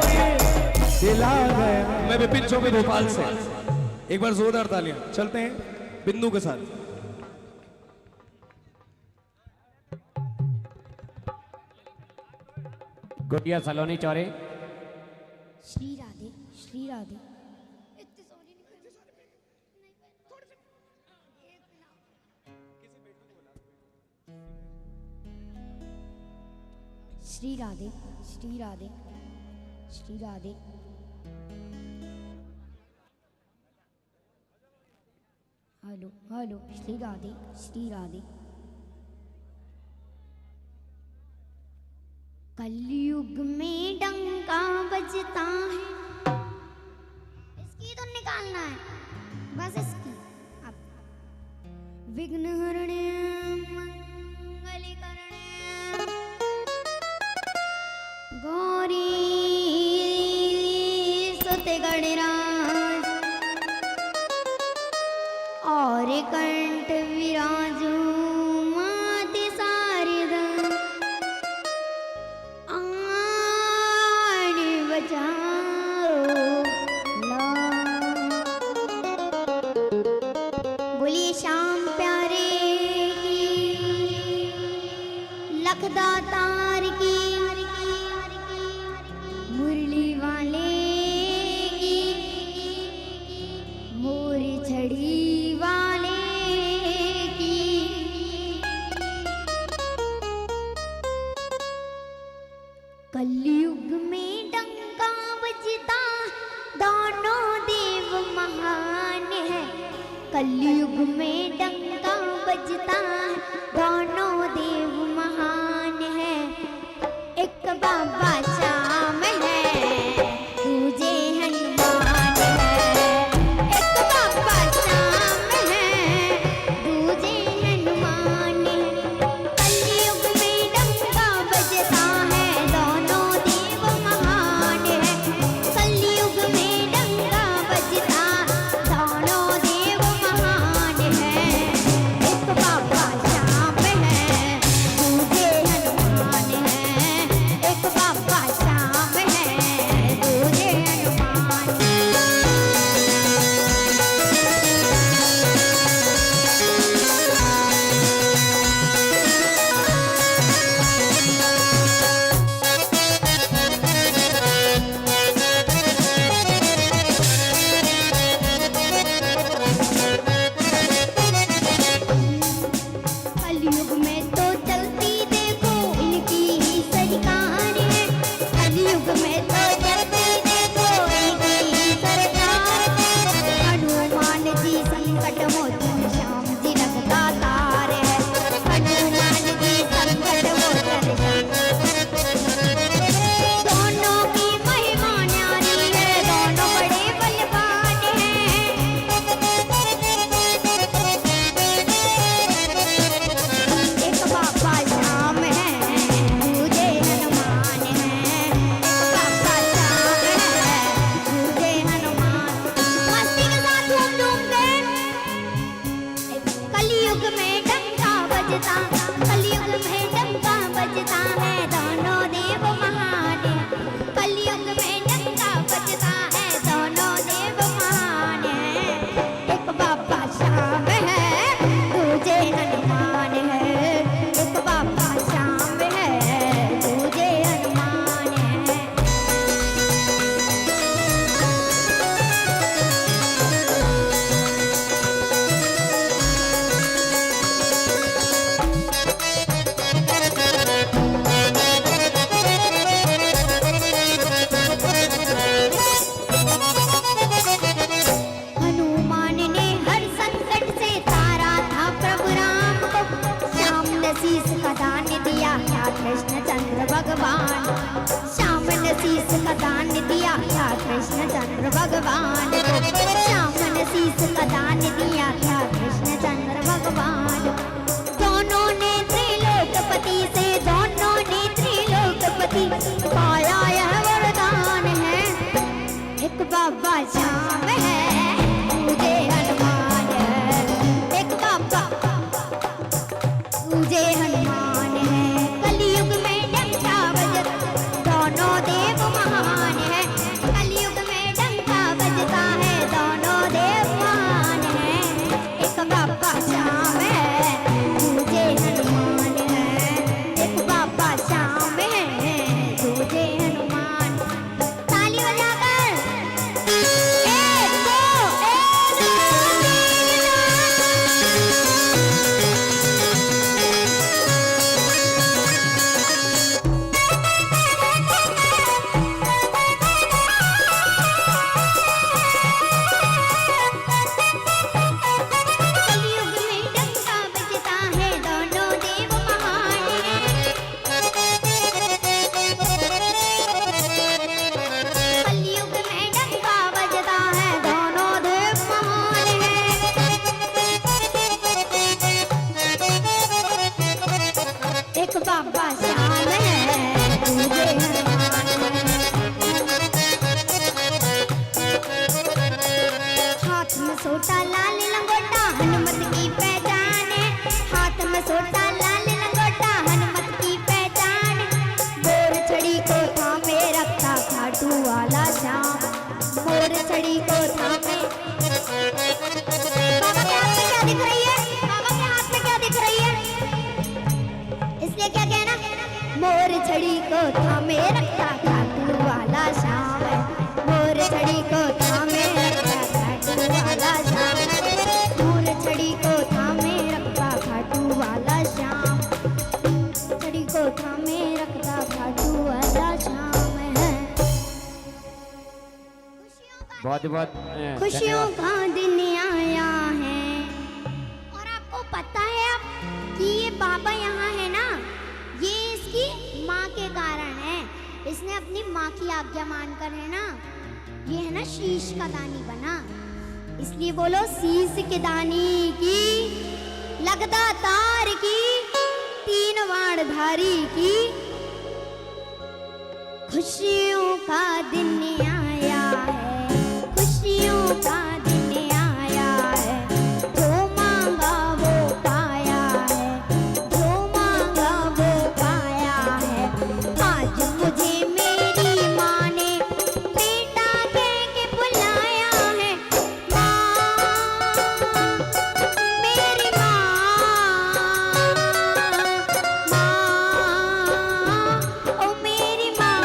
ये दिल आ गया। मैं विपिन चौबे भोपाल से, एक बार जोरदार तालियां। चलते हैं बिंदु के साथ।
गुटिया सलोनी चौरे।
श्री राधे श्री राधे। श्री राधे श्री राधे श्री राधे। Hello hello Shri Radhe Shri Radhe. कलयुग में डंका बजता है, इसकी तो निकालना है बस इसकी। अब विघ्न हरणे मंगल करणे गौरी सुते गणराज और कंठ विराजू माते सारिद आन बजाओ ला
कलयुग में डंका बजता दोनों देव महान है। कलयुग में डंका बजता दोनों देव महान है। एक बाबा श्याम है, दूजे हनुमान है। एक बाबा श्याम है, दूजे हनुमान है। कलयुग में डंका बजता है दोनों देव महान है। कलयुग में डंका बजता दोनों देव महान है। एक बाबा श्याम है, दूजे हनुमान है। एक बाबा श्याम है, दूजे हनुमान है। कलयुग में तो चलती देखो इनकी ही सरकार है। कलयुग में तो चलती देखो इनकी ही सरकार है। हनुमान जी संकट मोचन श्याम जी लगता तार है। हनुमान जी संकट मोचन दोनों की महिमा न्यारी है, दोनों बड़े बलवान हैं। एक बाबा श्याम है, दूजे हनुमान है। एक बाबा श्याम है, दूजे हनुमान। मस्ती के साथ झूम झूम के। कलयुग में डंका बजता, कलयुग में डंका बजता है दोनों देव महान है। कलयुग में डंका बजता है दोनों देव महान है। एक बाबा श्याम है, दूजे हनुमान है। एक बाबा श्याम है, दूजे हनुमान है। हनुमान ने हर संकट से तारा था प्रभु राम को। श्याम ने शीस का दान दिया था कृष्ण चंद्र भगवान। श्याम ने शीस का दान दिया था कृष्ण चंद्र भगवान को। श्याम ने शीस का दान दिया था कृष्ण चंद्र भगवान। दोनों ने त्रिलोकपति से, दोनों ने त्रिलोकपति पाया यह वरदान है। एक बाबा श्याम है, दूजे हनुमान है। एक बाबा दूजे हनुमान है। कलयुग में डंका बजता दोनों देव महान है। कलयुग में डंका बजता
बहुत बहुत
खुशियों
धन्यवाद।
का दिन आया है। और आपको पता है अब कि ये बाबा यहाँ है ना, ये इसकी माँ के कारण है। इसने अपनी माँ की आज्ञा मानकर है ना, ये है ना शीश का दानी बना। इसलिए बोलो शीश के दानी की, लगदा तार की, तीन वाण धारी की। खुशियों का दिन आया है, खुशियों का दिन आया है। जो मांगा वो पाया है, जो मांगा वो पाया है। आज मुझे मेरी माँ ने बेटा कह के बुलाया है। माँ, मेरी माँ, ओ मेरी माँ,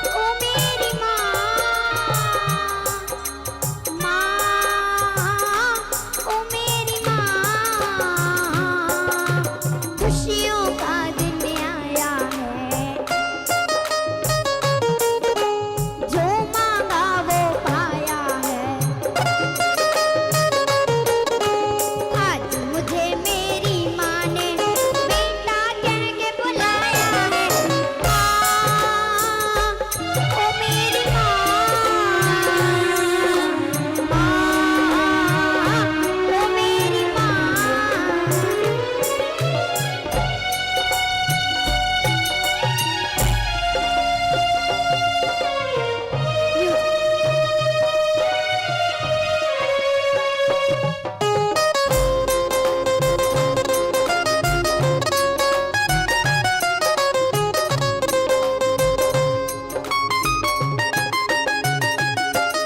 ओ मेरी माँ, ओ मेरी माँ। खुशियों का दिन आया है, जो मांगा वो पाया है। आज मुझे मेरी माँ ने बेटा कह के बुलाया है। माँ, ओ मेरी माँ, ओ मेरी माँ।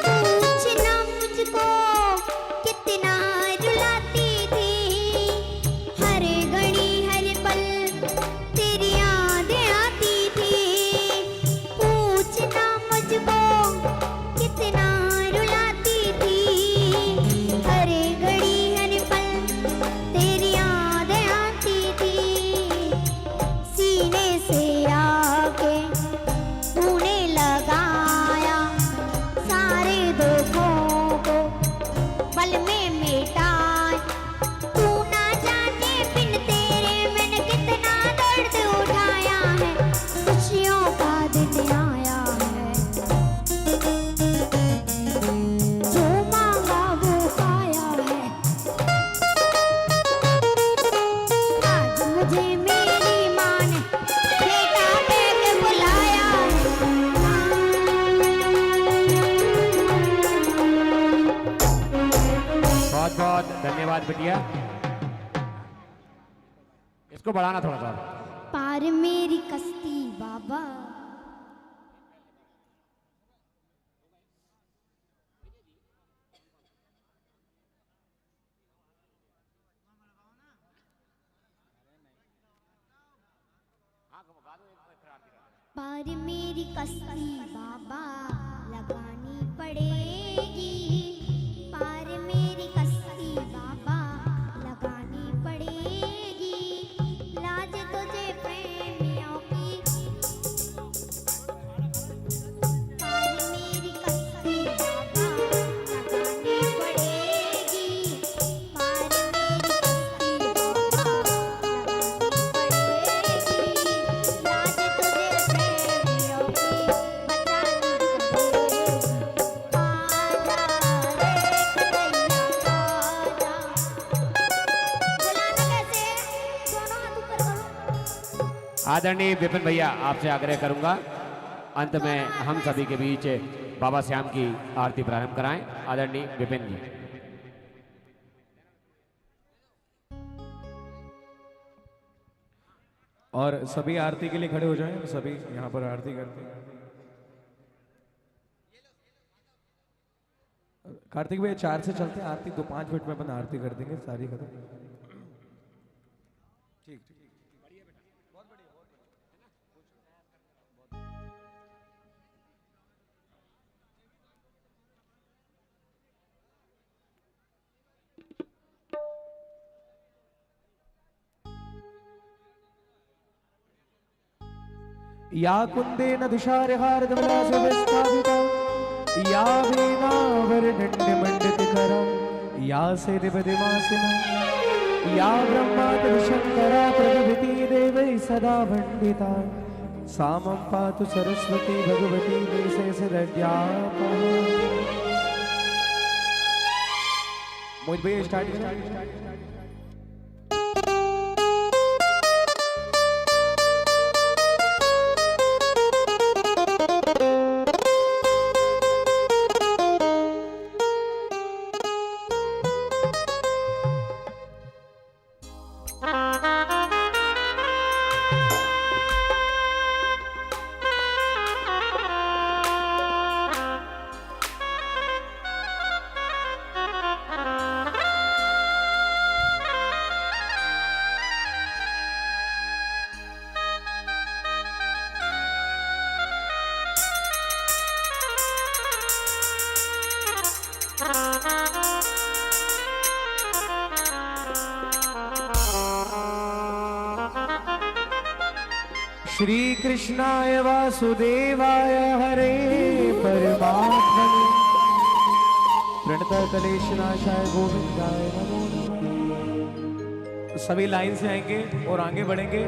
पूछना मुझको कितना रुलाती थी, हर घड़ी हर पल तेरी यादें आती थी। पूछना मुझको कितना रुलाती थी, हर घड़ी हर पल तेरी यादें आती थी। सीने से आके तूने लगाया सारे दुखों को पल में मिटाए। तू ना जाने बिन तेरे मैंने कितना दर्द उठाया है। खुशियों का दिन आया है, जो मांगा वो पाया है। आज मुझे मेरी माँ ने बेटा कह के बुलाया है।
बहुत बहुत धन्यवाद बिटिया। इसको बढ़ाना थोड़ा सा।
पार मेरी कश्ती बाबा, पार मेरी कश्ती बाबा लगानी पड़ेगी। पार मेरी कश्ती बाबा लगानी पड़ेगी। लाज तुझे प्रेमियों की, पार मेरी कश्ती बाबा लगानी पड़ेगी। पार मेरी कश्ती बाबा लगानी पड़ेगी। लाज तुझे प्रेमियों की बचानी पड़ेगी। आजा रे कन्हैया आजा। बुलाना कैसे है? दोनों हाथ ऊपर करो।
आदरणीय विपिन भैया, आपसे आग्रह करूंगा अंत में हम सभी के बीच बाबा श्याम की आरती प्रारंभ कराएं। आदरणीय विपिन जी।
और सभी आरती के लिए खड़े हो जाएं, सभी यहाँ पर आरती करते हैं। कार्तिक भैया 4 से चलते हैं आरती, तो 5 मिनट में अपन आरती कर देंगे सारी खत्म। ठीक ठीक।
या कुंदेन तुषारहारधवलासुविस्थापिता या वीणावरदण्डमण्डितकरा या सेदिपदिमासिना या ब्रह्मादिशङ्करा प्रभृति देवैः सदा वन्दिता सामं पातु सरस्वती भगवती देशेशरड्यापहा। मोहित भैया स्टार्ट श्री कृष्णाय वासुदेवाय हरे परमात्मने प्रणतकलेशनाशाय गोविंदाय नमो नमः। सभी लाइन से आएंगे और आगे बढ़ेंगे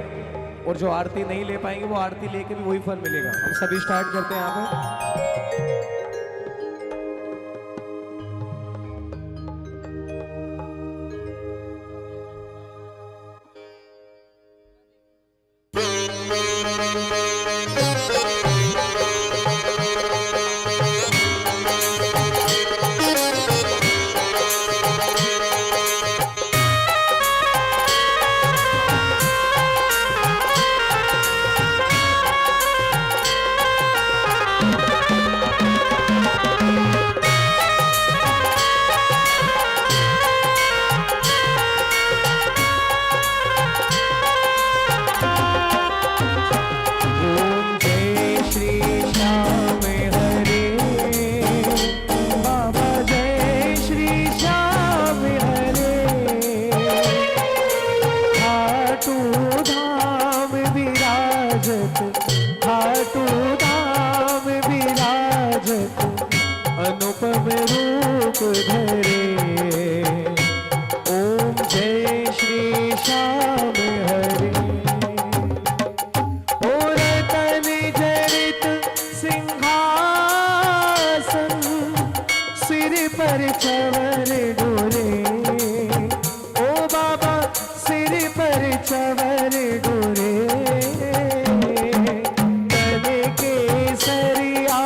और जो आरती नहीं ले पाएंगे वो आरती लेके भी वही फल मिलेगा। हम सभी स्टार्ट करते हैं यहाँ पे। अनुपम रूप धरे ओम जय श्री श्याम हरे। और तन जरित सिंहासन सिर पर चवर डोरे ओ बाबा सिर पर चवर डोरे तन के सरिया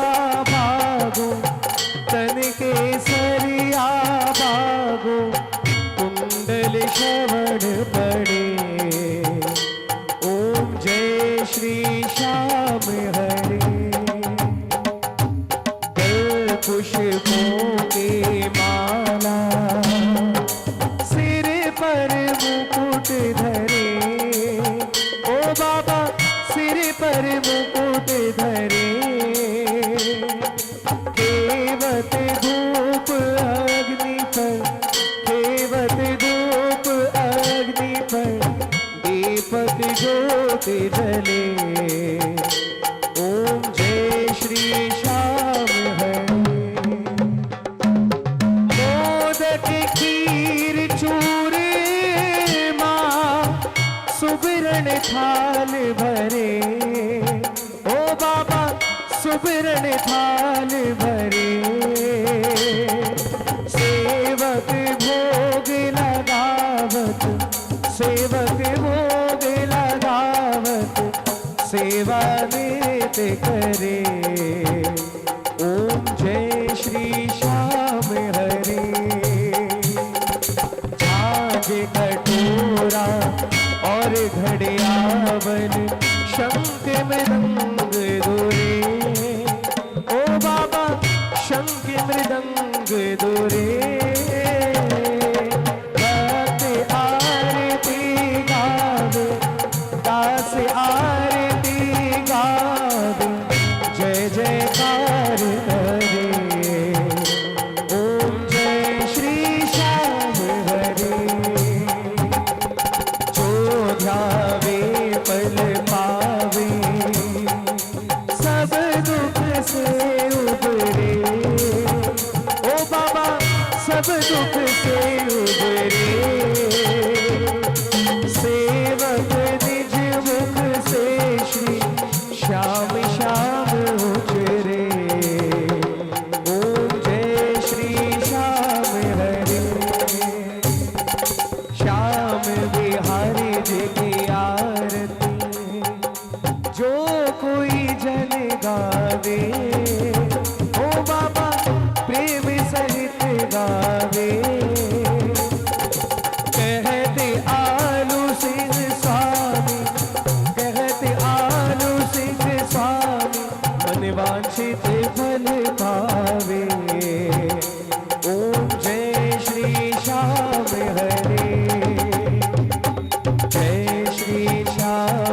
भागो तन के सरिया भागो कुंडल श्रवण पड़े ओम जय श्री श्याम हरे। दल पुष्पों की माला सिर पर मुकुट धरे ओ बाबा सिर पर मुकुट धरे केवत धूप अग्नि पर केवत धूप अग्नि पर दीपक ज्योति जले ओम जय श्री श्याम हरे। मोदक खीर चूरमा सुबरण थाल भरे ओ बाबा सुबरण थाल भरे सेवक भोग लगावत सेवक भोग लगावत सेवा नित करे ओम जय श्री श्याम हरे। झांझ कटोरा और घड़ियावन शंख मृदंग दूरे ओ बाबा शंख मृदंग दूरे भक्त आरती गावे दास आरती गावे जय जयकार करे ओम जय श्री श्याम हरे। जो ध्यावे पल पावे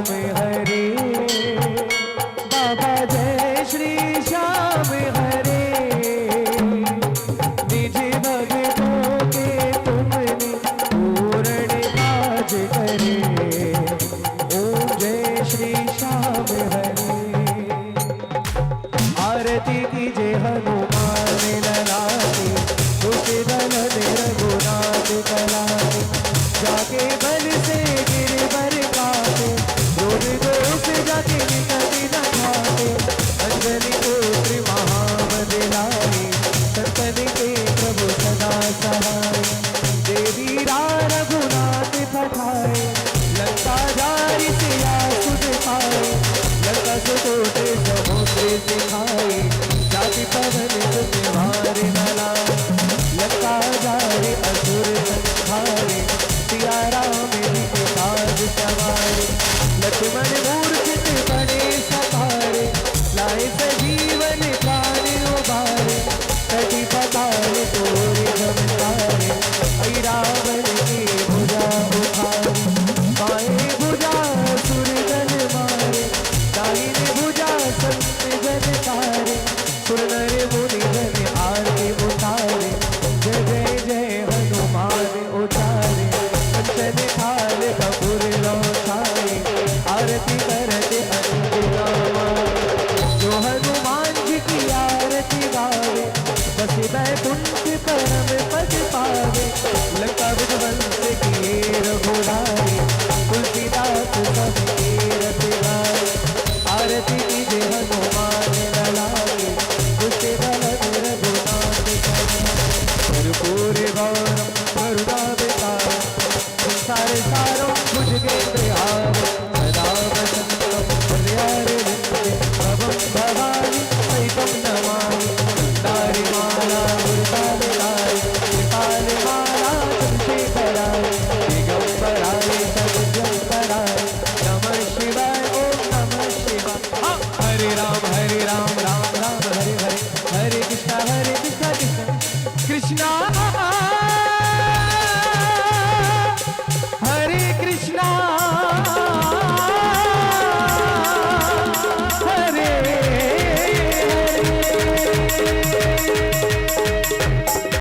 श्याम हरे, बाबा जय श्री श्याम हरे। निज भक्तों के तुमने पूर्ण काज करे, ओम जय श्री श्याम हरे। आरती कीजिए हनुमान लला की, दुष्ट दल रघुनाथ कला की। जाके बल से गिरवर काटे, रोग दोष जाके निकटी न खाते। अंजलि पुत्र महाबदलाई, संतन के प्रभु सदा सहाय। देवी रा रघुनाथ पठाए, लंका जारी सिया सुध पाए। लंका सुकोटे समुद्र सिखाए, जाति पवन तुम्हारे नला। लंका जारी असुर संहारे, सिया राम जी काज सवारे। लक्ष्मण मूर्छित बड़े सवारे, लाए सजीवन प्राण उबारे। कटी पताल तोरे जमतारे, ऐ रावण की भुजा उठारे। बाएं भुजा सुर जन मारे, दाहिनी भुजा संत जन तारे। सुर नर मुनि जन आरती उतारे, जय जय जय हनुमान उचारे। कंचन थाल कपूर लौटाए, आरती करते अंजना माए। जो हनुमान जी की आरती गावे, बस बैकुंठ परम पद पावे। लंका विध्वंस किए रघुराई, तुलसीदास सबके